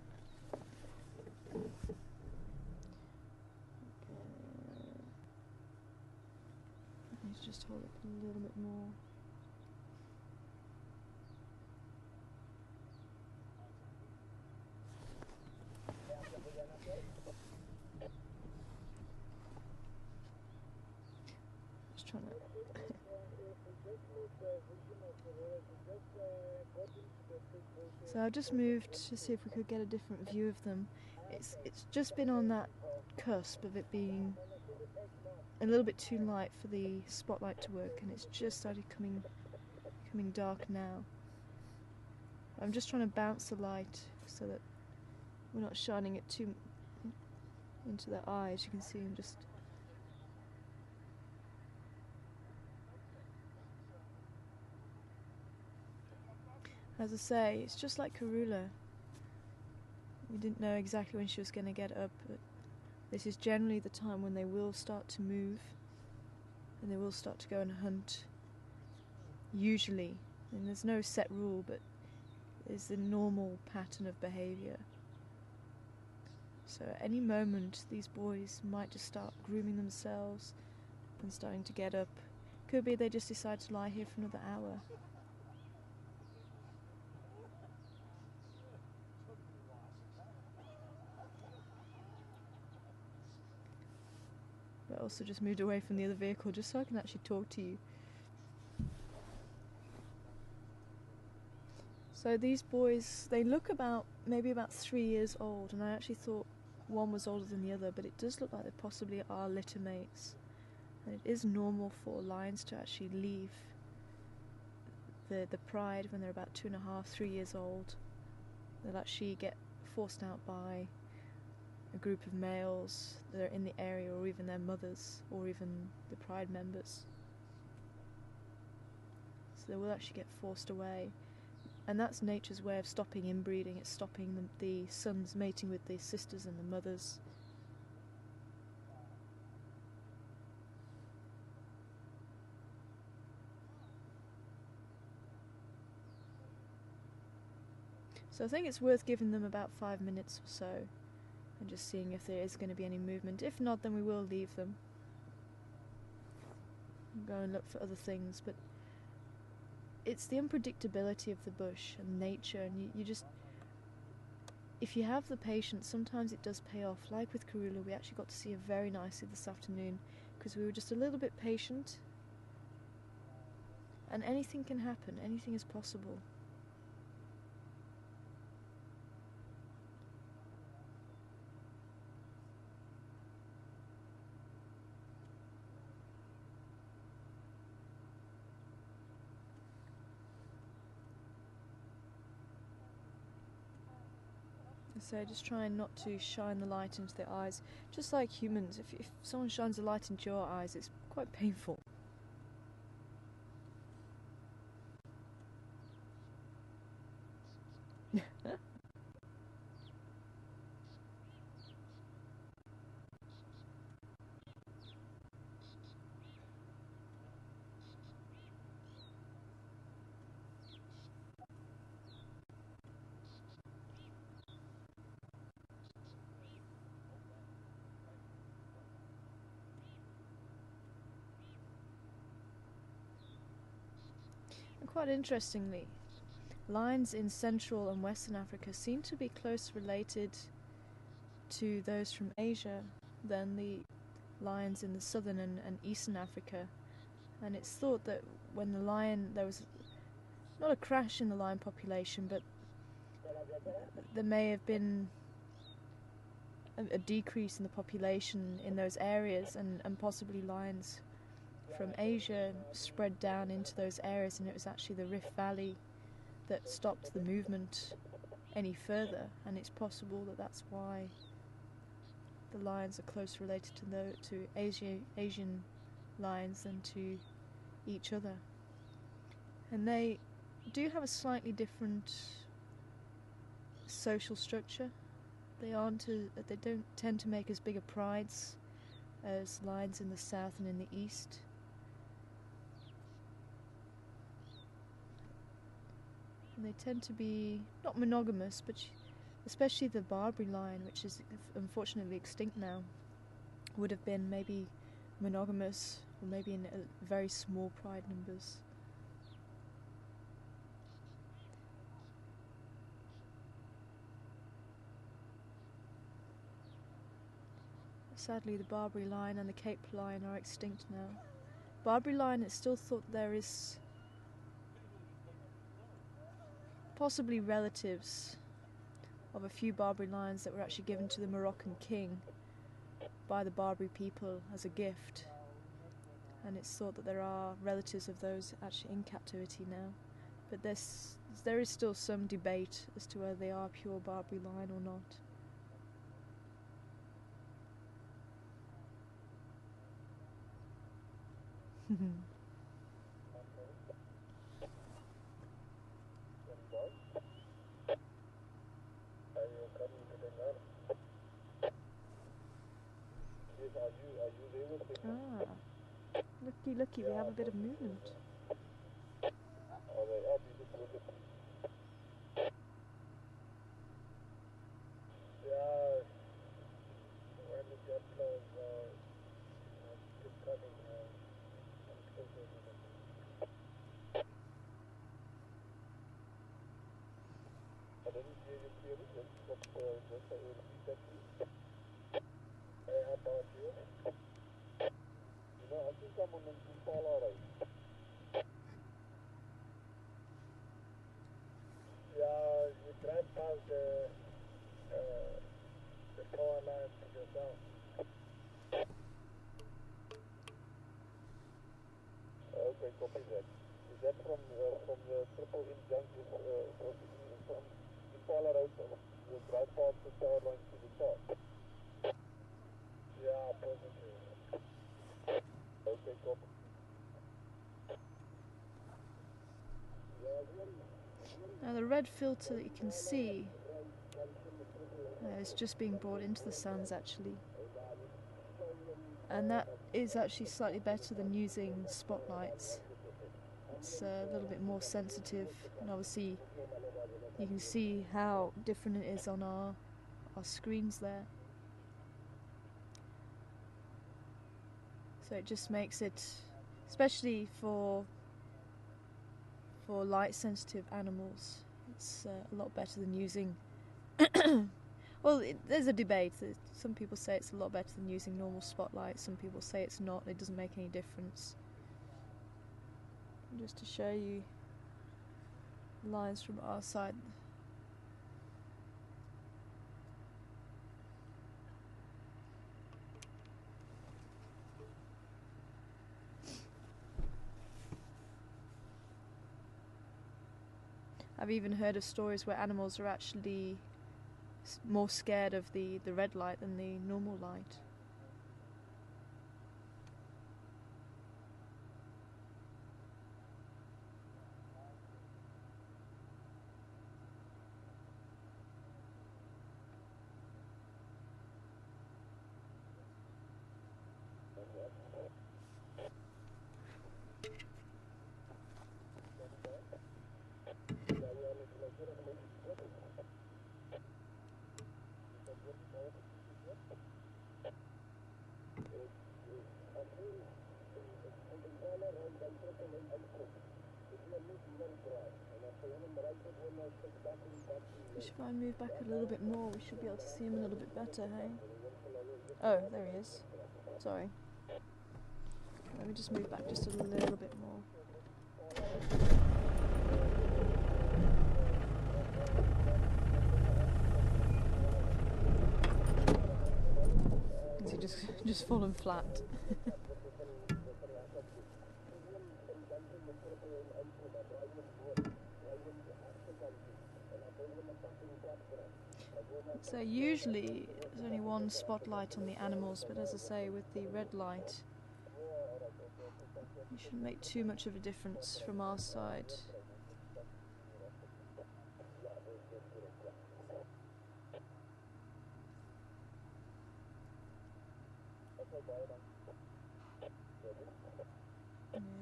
Let's just hold it a little bit more. Just trying to. So I've just moved to see if we could get a different view of them. It's just been on that cusp of it being a little bit too light for the spotlight to work, and it's just started coming dark now. I'm just trying to bounce the light so that we're not shining it too into their eyes. You can see I'm just. As I say, it's just like Karula. We didn't know exactly when she was going to get up, but this is generally the time when they will start to move and they will start to go and hunt. Usually, and there's no set rule, but there's a normal pattern of behaviour. So at any moment, these boys might just start grooming themselves and starting to get up. Could be they just decide to lie here for another hour. But also just moved away from the other vehicle just so I can actually talk to you. So these boys, they look maybe about 3 years old, and I actually thought one was older than the other, but it does look like they possibly are litter mates. And it is normal for lions to actually leave the pride when they're about 2.5, 3 years old. They'll actually get forced out by a group of males that are in the area, or even their mothers, or even the pride members. So they will actually get forced away. And that's nature's way of stopping inbreeding. It's stopping the sons mating with the sisters and the mothers. So I think it's worth giving them about 5 minutes or so and just seeing if there is going to be any movement. If not, then we will leave them and go and look for other things. But it's the unpredictability of the bush and nature, and you just, if you have the patience, sometimes it does pay off. Like with Karula, we actually got to see her very nicely this afternoon because we were just a little bit patient, and anything can happen, anything is possible. So just trying not to shine the light into their eyes. Just like humans, if someone shines a light into your eyes, it's quite painful. And quite interestingly, lions in Central and Western Africa seem to be close related to those from Asia than the lions in the Southern and Eastern Africa. And it's thought that when there was not a crash in the lion population, but there may have been a decrease in the population in those areas, and possibly lions from Asia spread down into those areas, and it was actually the Rift Valley that stopped the movement any further. And it's possible that that's why the lions are close related to Asian lions than to each other. And they do have a slightly different social structure. They don't tend to make as big a prides as lions in the south and in the east. And they tend to be not monogamous, but especially the Barbary lion, which is unfortunately extinct now, would have been maybe monogamous, or maybe in very small pride numbers. Sadly, the Barbary lion and the Cape lion are extinct now. Barbary lion, it's still thought there is possibly relatives of a few Barbary lions that were actually given to the Moroccan king by the Barbary people as a gift. And it's thought that there are relatives of those actually in captivity now. But there is still some debate as to whether they are pure Barbary lion or not. Ah, looky, we have a bit of movement. Yeah, and yourself. Okay, copy that. Is that from the triple in junction from Impala Road, the drive past the tower line to the top? Yeah, perfectly. Okay, copy. Now the red filter that you can see is just being brought into the suns actually, and that is actually slightly better than using spotlights. It's a little bit more sensitive, and obviously you can see how different it is on our screens there. So it just makes it, especially for light sensitive animals, it's a lot better than using well, there's a debate. Some people say it's a lot better than using normal spotlights, some people say it's not, it doesn't make any difference. And just to show you lines from our side. I've even heard of stories where animals are actually more scared of the red light than the normal light. If I move back a little bit more, we should be able to see him a little bit better, hey? Oh, there he is. Sorry. Let me just move back just a little bit more. Is he just fallen flat? So usually there's only one spotlight on the animals, but as I say, with the red light, it shouldn't make too much of a difference from our side.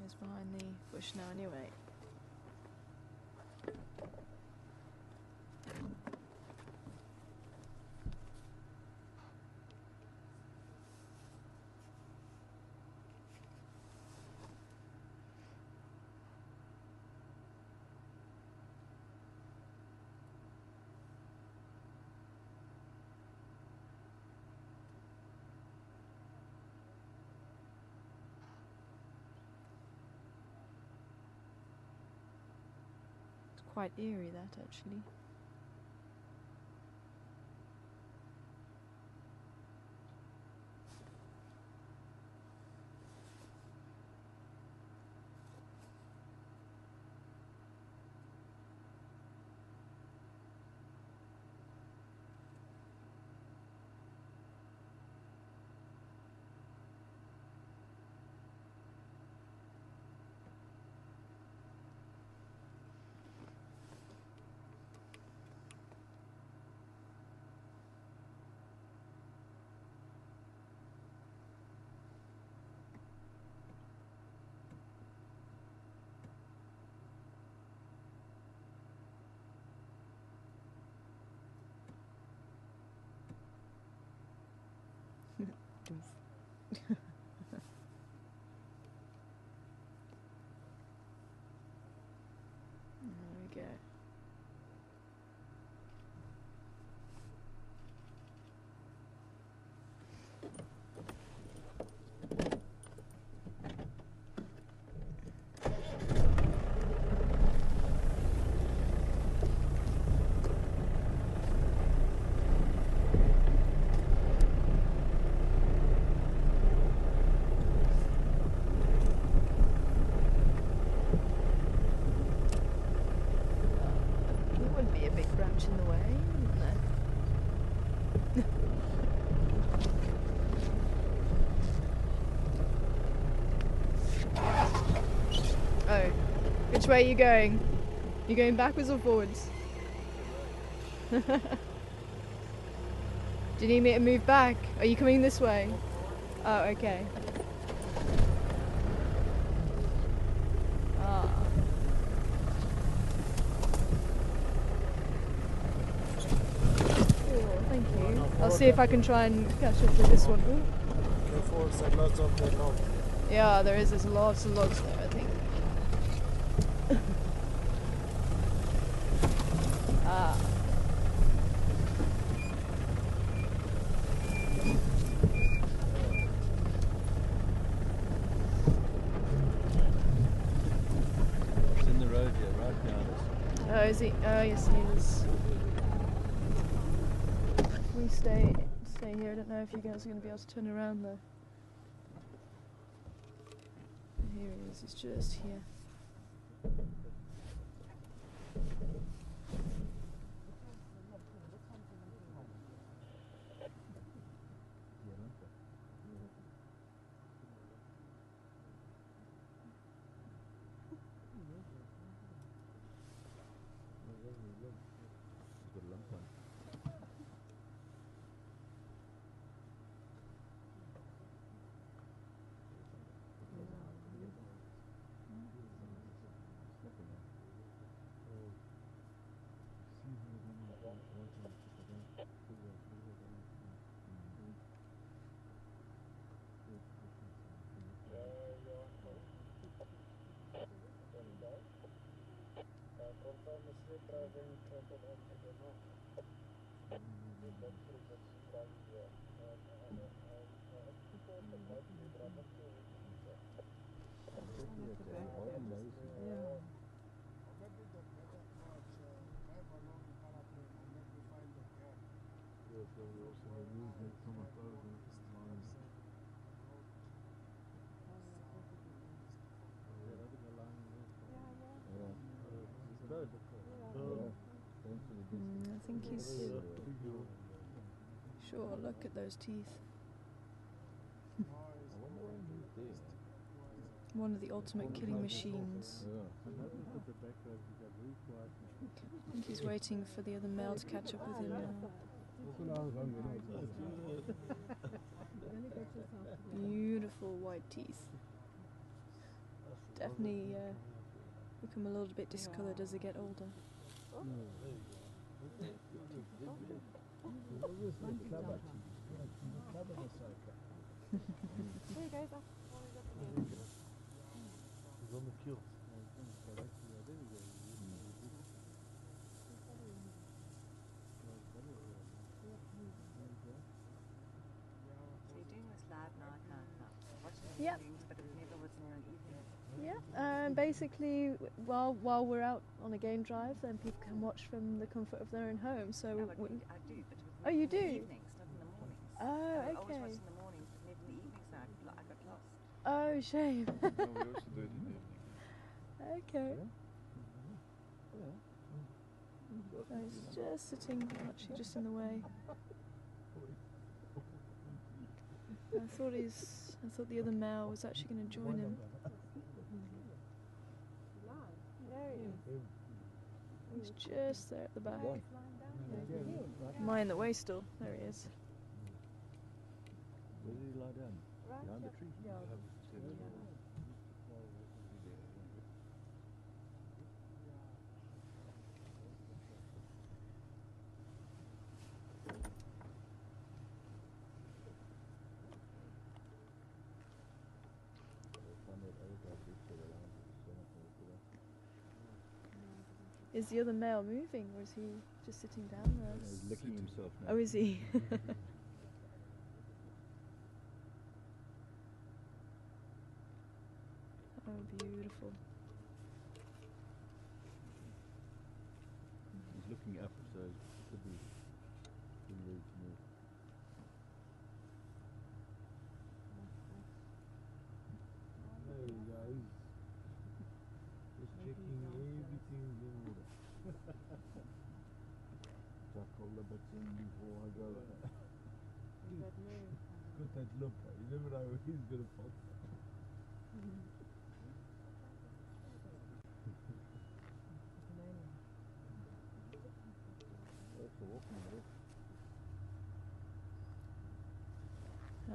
He's behind the bush now anyway. Quite eerie, that actually. There we go. Which way are you going? You going backwards or forwards? Do you need me to move back? Are you coming this way? Oh, okay. Ah. Oh, thank you. I'll see if I can try and catch up with this one. Ooh. Careful, there's lots of the log. Yeah, there is. There's lots of logs there, I think. Ah. It's in the road here, right behind us. Oh, is he? Oh, yes, he is. We stay here. I don't know if you guys are going to be able to turn around though. Here he is. He's just here. I think he's... Sure, look at those teeth. One of the ultimate killing machines. I think he's waiting for the other male to catch up with him now. Beautiful white teeth. Definitely become a little bit discoloured as they get older. Yeah. Yeah, basically, while we're out on a game drive, then people can watch from the comfort of their own home. So I do, but oh, you do? in the evenings, not in the mornings. Oh, I always okay. watch in the mornings, but never in the evenings. I got lost. Oh, shame. No, we also do it in the evening. Okay. Oh, he's just sitting, actually, just in the way. I thought the other male was actually going to join him. He's just there at the back. Am I in the way still? There he is. Where did he lie down? Behind the tree? Is the other male moving, or is he just sitting down there? He's licking himself now. Oh, is he? Oh, beautiful. He's looking up, so it could be ready to move. There you go. Just checking everything's in order. Chuck all the bits in before I go. Got that look. You never know who's going to pop.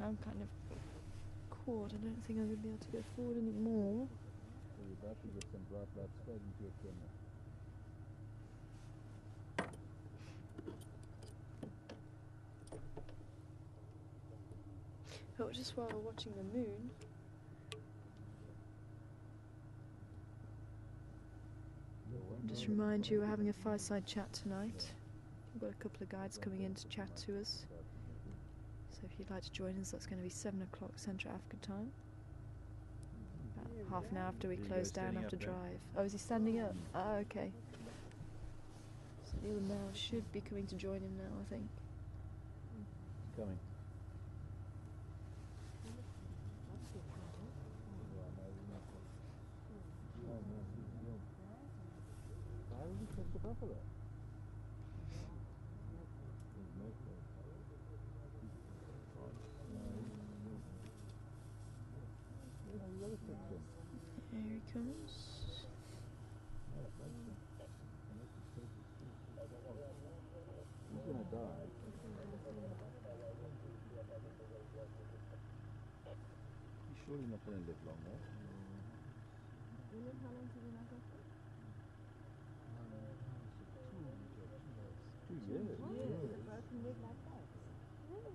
I'm kind of caught. I don't think I'm going to be able to go forward anymore. So you're about to get some bright light straight into your camera. Oh, just while we're watching the moon. Just remind you, we're having a fireside chat tonight. We've got a couple of guides coming in to chat to us. So if you'd like to join us, that's going to be 7 o'clock Central Africa time. About half an hour after we close down after drive. Oh, is he standing up? Ah, okay. So Neil now should be coming to join him now, I think. Coming. Why would you take the buffalo? Here he comes. He's gonna die. He's surely not gonna live long, though. William, how long did you not have? 2 years. They both can live like that. Really?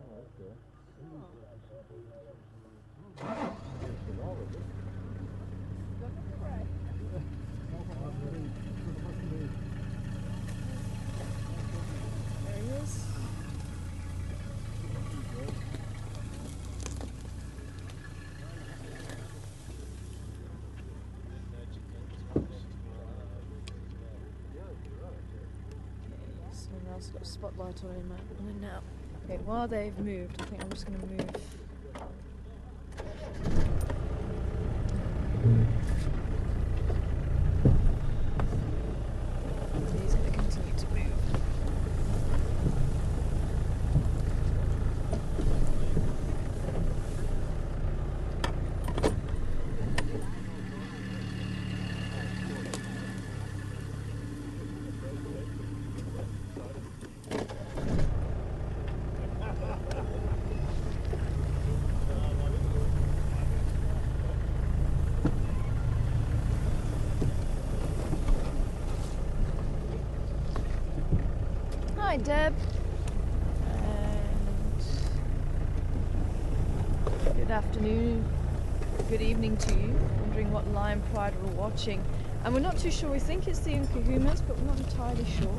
Oh, okay. There he is. Someone else got a spotlight on him now. Okay, while they've moved, I think I'm just going to move. He's going to continue to move. Hi Deb, and good afternoon, good evening to you. Wondering what lion pride we're watching, and we're not too sure. We think it's the Nkuhumas, but we're not entirely sure.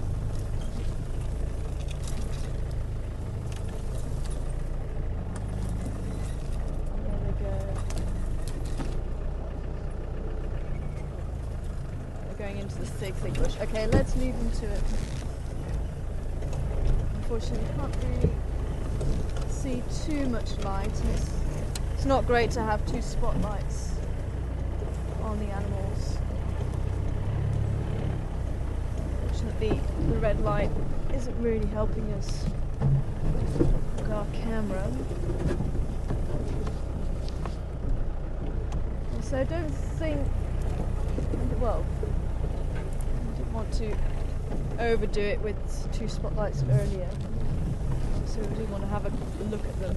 There they go. They're going into the thick bush. Okay, let's leave them to it. Unfortunately, you can't really see too much light. It's not great to have two spotlights on the animals. Unfortunately, the red light isn't really helping us with our camera. So I don't think, well, I didn't want to overdo it with two spotlights earlier, so we do want to have a look at them.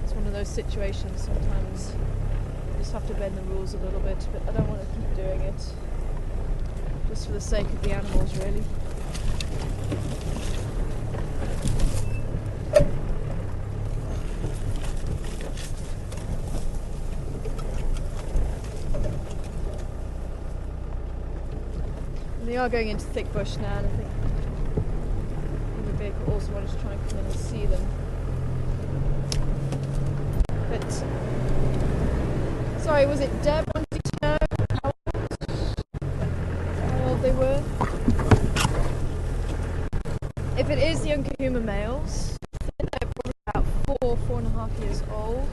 It's one of those situations sometimes you just have to bend the rules a little bit, but I don't want to keep doing it just for the sake of the animals, really. They are going into thick bush now, and I think the vehicle also wanted to try and come in and see them. But, sorry, was it Deb wanting to know how old they were? If it is the Nkuhuma males, they're probably about 4.5 years old.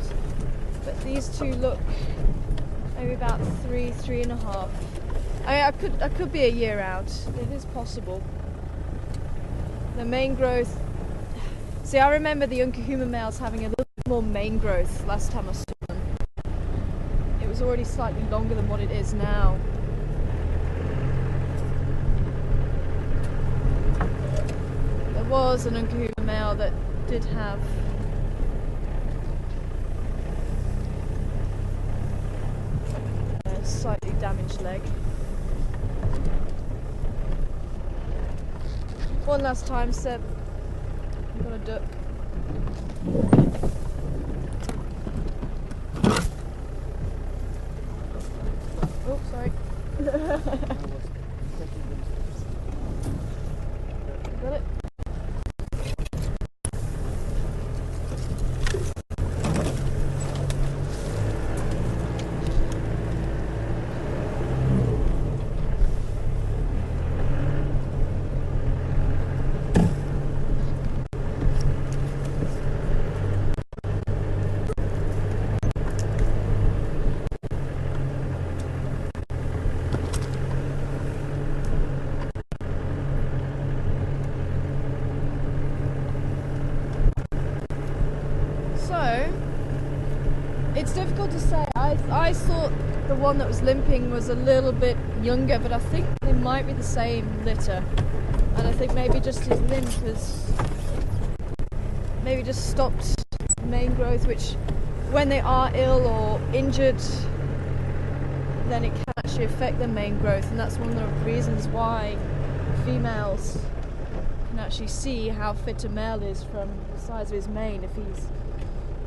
But these two look maybe about 3.5. I could be a year out. It is possible. The mane growth. See, I remember the Nkuhuma males having a little more mane growth last time I saw them. It was already slightly longer than what it is now. was an Unkahula male that did have a slightly damaged leg. One last time, Seb. I'm gonna duck. Oh, sorry. Got it? It's difficult to say. I thought the one that was limping was a little bit younger, but I think they might be the same litter. And I think maybe just his limp has maybe just stopped mane growth, which when they are ill or injured, then it can actually affect their mane growth, and that's one of the reasons why females can actually see how fit a male is from the size of his mane. If he's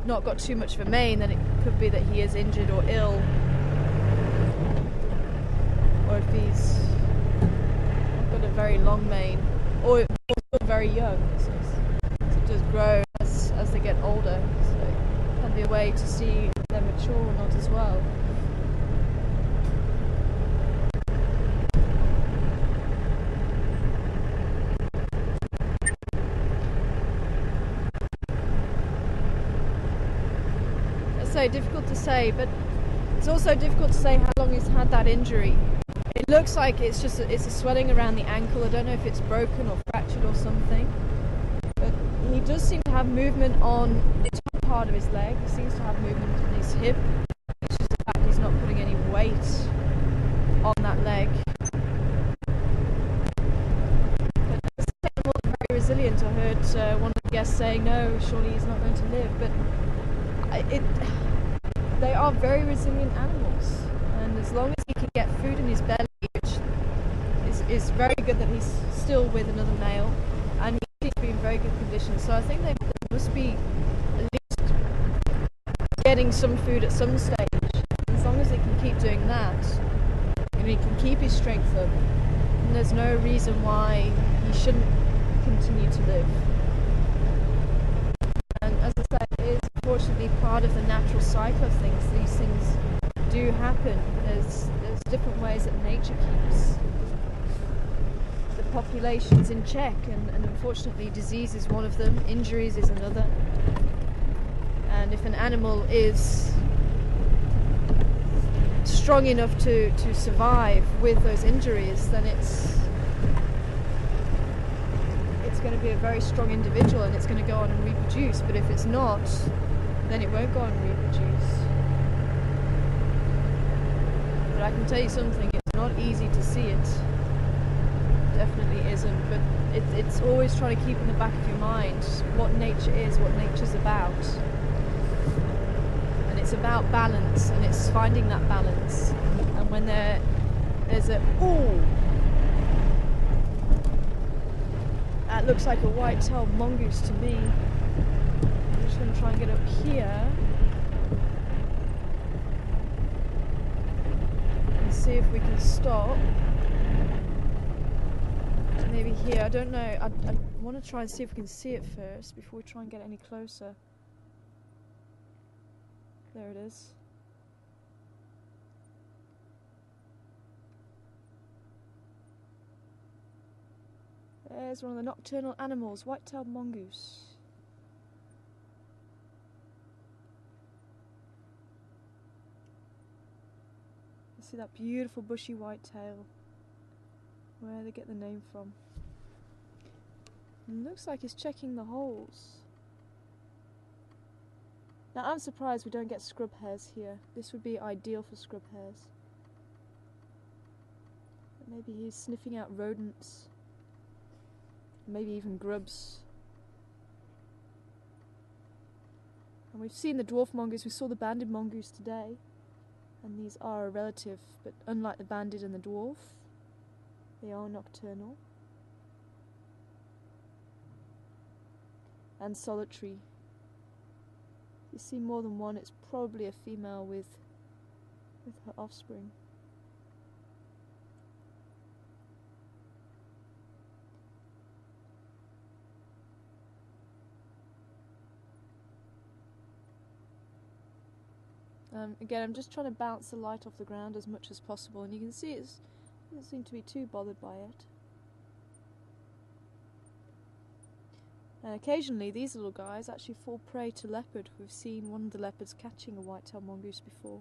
not got too much of a mane, then it could be that he is injured or ill, or if he's got a very long mane, or also very young, so it does grow as they get older, so it can be a way to see if they're mature or not as well. Difficult to say, but it's also difficult to say how long he's had that injury. It looks like it's a swelling around the ankle. I don't know if it's broken or fractured or something, but he does seem to have movement on the top part of his leg. He seems to have movement on his hip, which is the fact he's not putting any weight on that leg. But the animals are very resilient. I heard one of the guests saying, no, surely he's not going to live, but they are very resilient animals, and as long as he can get food in his belly, which is very good that he's still with another male, and he seems to be in very good condition, so I think they must be at least getting some food at some stage. As long as he can keep doing that, and he can keep his strength up, and there's no reason why he shouldn't continue to live. And as I said, it is unfortunately part of the natural cycle of things. These things do happen. There's different ways that nature keeps the populations in check, and unfortunately disease is one of them, injuries is another. And if an animal is strong enough to survive with those injuries, then it's going to be a very strong individual, and it's going to go on and reproduce. But if it's not, then it won't go on and reproduce. But I can tell you something, it's not easy to see it. Definitely isn't, but it's always trying to keep in the back of your mind what nature is, what nature's about. And it's about balance, and it's finding that balance. And when there's a, ooh, that looks like a white-tailed mongoose to me. I'm just going to try and get up here and see if we can stop. Maybe here, I don't know. I want to try and see if we can see it first before we try and get any closer. There it is. There's one of the nocturnal animals, white-tailed mongoose. You see that beautiful bushy white tail, where they get the name from. And looks like it's checking the holes. Now I'm surprised we don't get scrub hares here. This would be ideal for scrub hares. But maybe he's sniffing out rodents. maybe even grubs. And we've seen the dwarf mongoose, we saw the banded mongoose today, and these are a relative, but unlike the banded and the dwarf, they are nocturnal and solitary. If you see more than one, it's probably a female with her offspring. Again, I'm just trying to bounce the light off the ground as much as possible, and you can see it doesn't seem to be too bothered by it. And occasionally these little guys actually fall prey to leopard. We've seen one of the leopards catching a white-tailed mongoose before.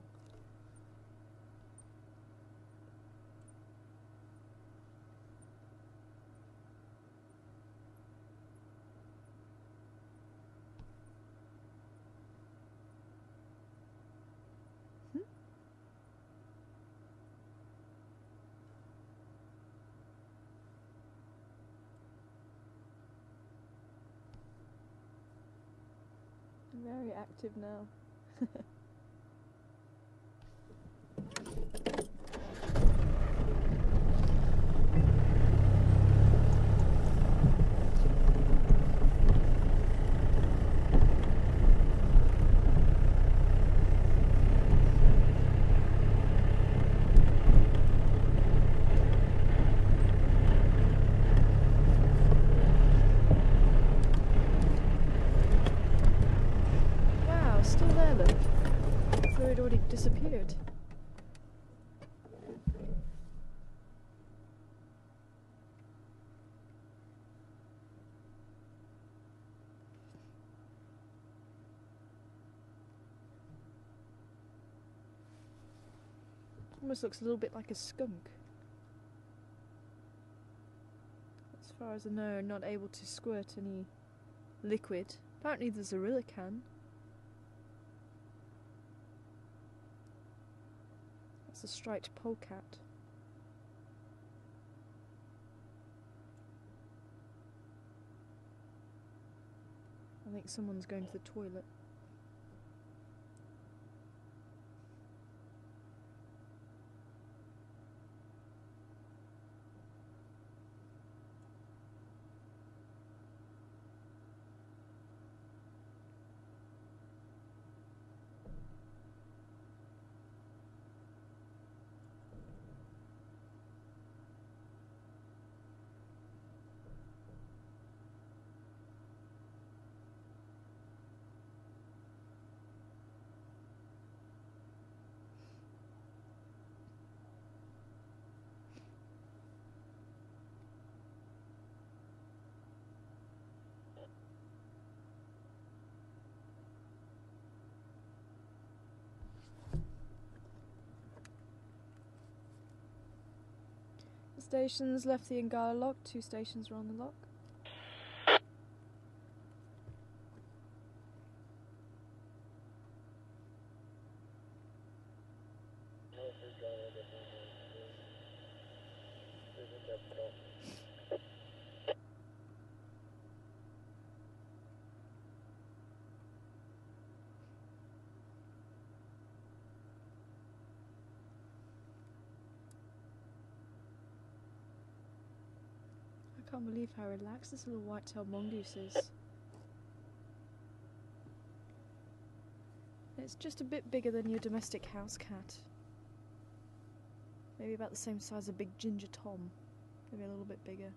Very active now. Still there, look. I thought it already disappeared. Almost looks a little bit like a skunk. As far as I know, not able to squirt any liquid. Apparently the Zorilla can. It's a striped polecat. I think someone's going to the toilet. Stations left the Ngala lock, 2 stations are on the lock. I can't believe how relaxed this little white-tailed mongoose is. It's just a bit bigger than your domestic house cat. Maybe about the same size as a big ginger tom. Maybe a little bit bigger.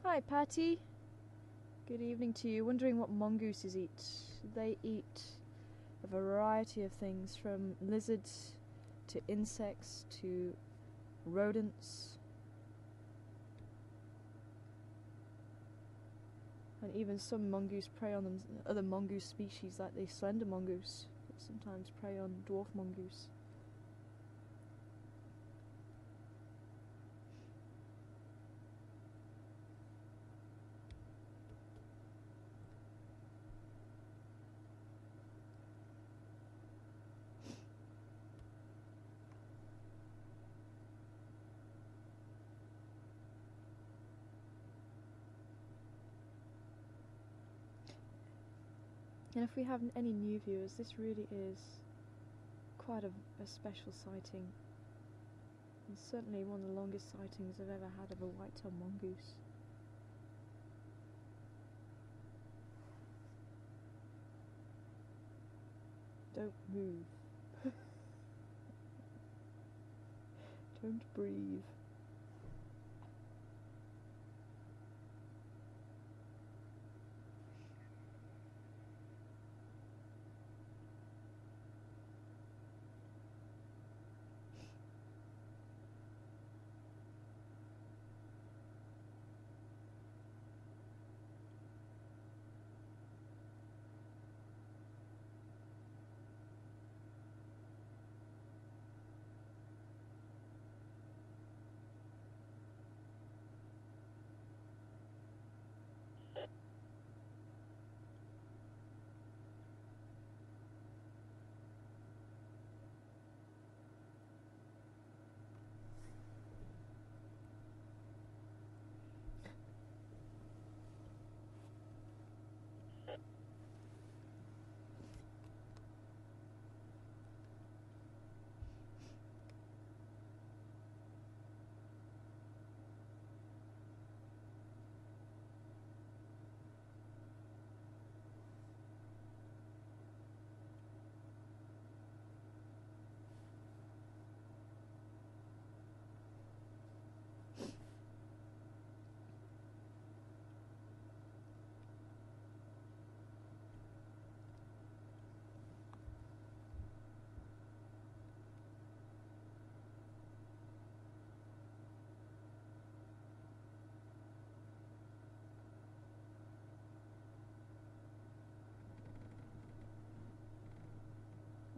Hi Patty, good evening to you. Wondering what mongooses eat. They eat a variety of things, from lizards to insects to rodents, and even some mongoose prey on them, other mongoose species like the slender mongoose that sometimes prey on dwarf mongoose. And if we have any new viewers, this really is quite a special sighting. And certainly one of the longest sightings I've ever had of a white-tailed mongoose. Don't move. Don't breathe.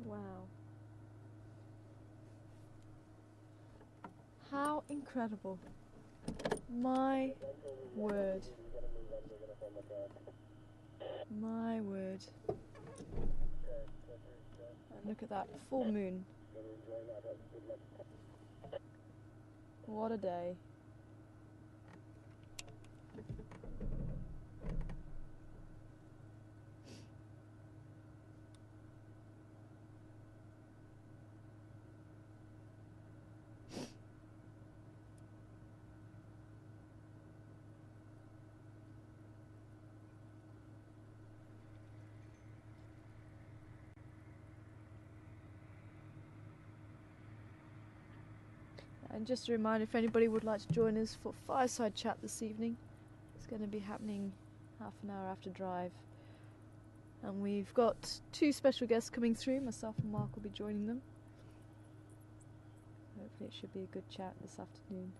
Wow. How incredible. My word. My word. And look at that, full moon. What a day. And just a reminder, if anybody would like to join us for fireside chat this evening, it's going to be happening half an hour after drive. And we've got 2 special guests coming through. Myself and Mark will be joining them. Hopefully it should be a good chat this afternoon.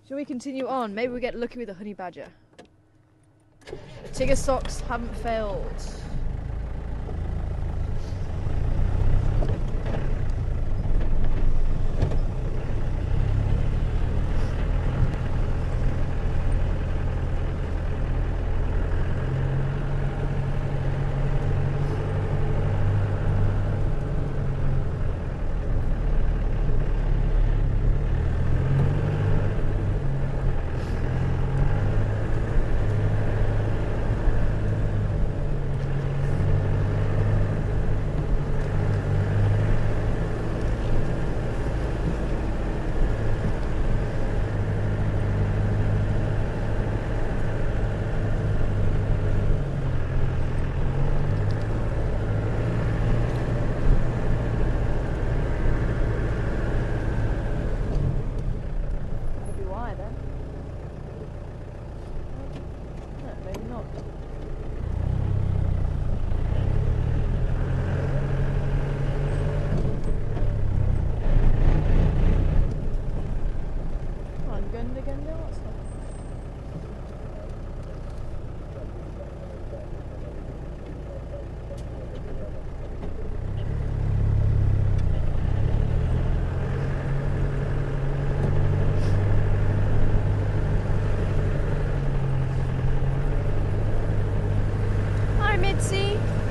Shall we continue on? Maybe we get lucky with a honey badger. The Tigger socks haven't failed.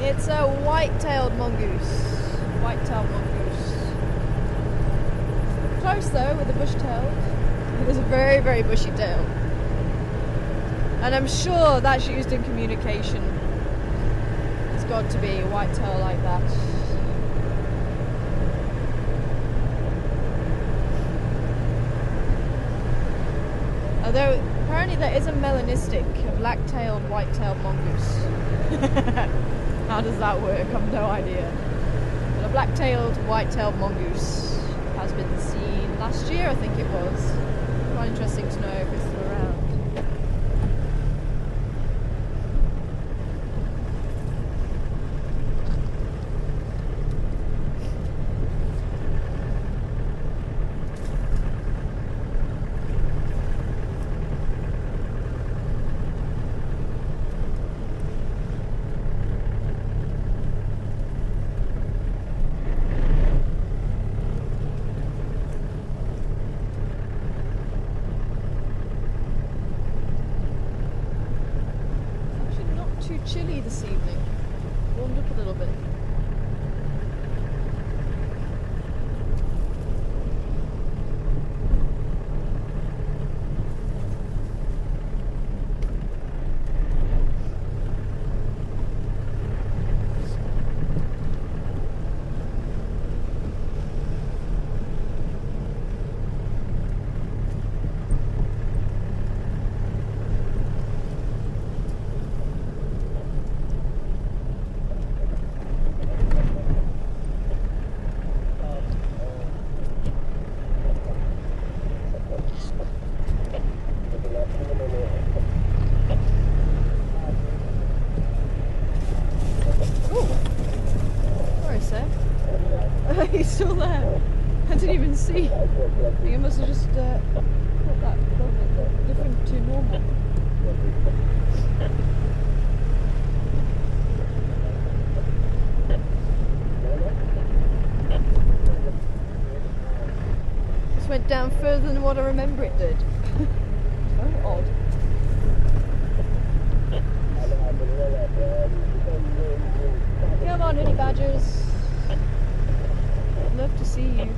It's a white-tailed mongoose. White-tailed mongoose. Close though with the bush-tailed. It is a very, very bushy tail. And I'm sure that's used in communication. It's got to be a whitetail like that. Although apparently there is a melanistic, a black-tailed, white-tailed mongoose. How does that work? I've no idea. But a black-tailed, white-tailed mongoose has been seen last year, I think it was. Quite interesting to know if it's still around. Too chilly this evening. Warmed up a little bit. He's still there. I didn't even see. I think I must have just put that different to normal. This went down further than what I remember it did. So odd. Come on, honey badgers. I'd love to see you.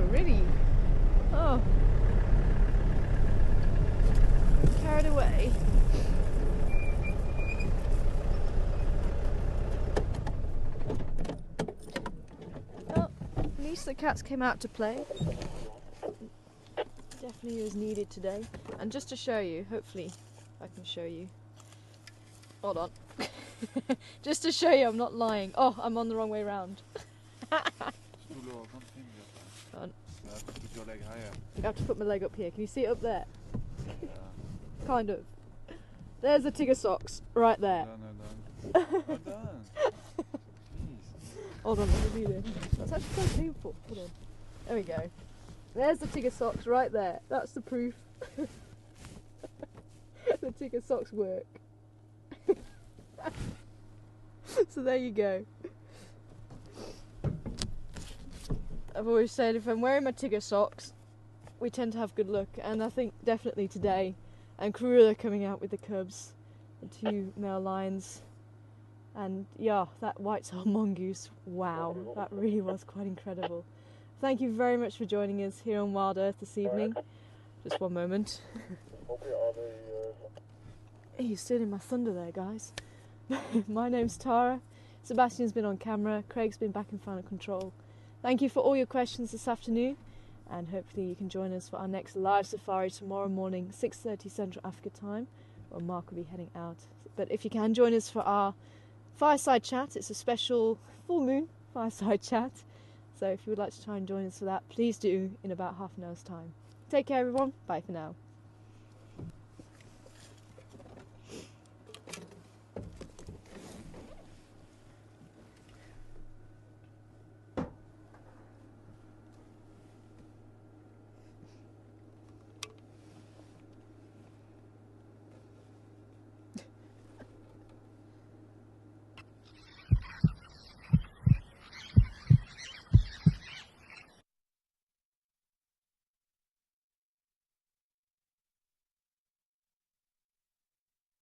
Really? Oh. Carried away. Well, at least the cats came out to play. Definitely was needed today. And just to show you, hopefully I can show you. Hold on. Just to show you I'm not lying. Oh, I'm on the wrong way round. Put your leg higher. I have to put my leg up here. Can you see it up there? Yeah. Kind of. There's the tiger socks right there. Done. Hold on, let me do this. That's actually quite painful. Hold on. There we go. There's the Tigger socks right there. That's the proof. The Tigger socks work. So there you go. I've always said if I'm wearing my Tigger socks, we tend to have good luck, and I think definitely today. And Karula coming out with the cubs, the 2 male lions, and yeah, that white-tailed mongoose. Wow, that really was quite incredible. Thank you very much for joining us here on Wild Earth this evening. Just one moment. You're stealing my thunder there, guys. My name's Tara. Sebastian's been on camera. Craig's been back in final control. Thank you for all your questions this afternoon, and hopefully you can join us for our next live safari tomorrow morning, 6:30 Central Africa time, where Mark will be heading out. But if you can join us for our fireside chat, it's a special full moon fireside chat. So if you would like to try and join us for that, please do in about half an hour's time. Take care, everyone. Bye for now.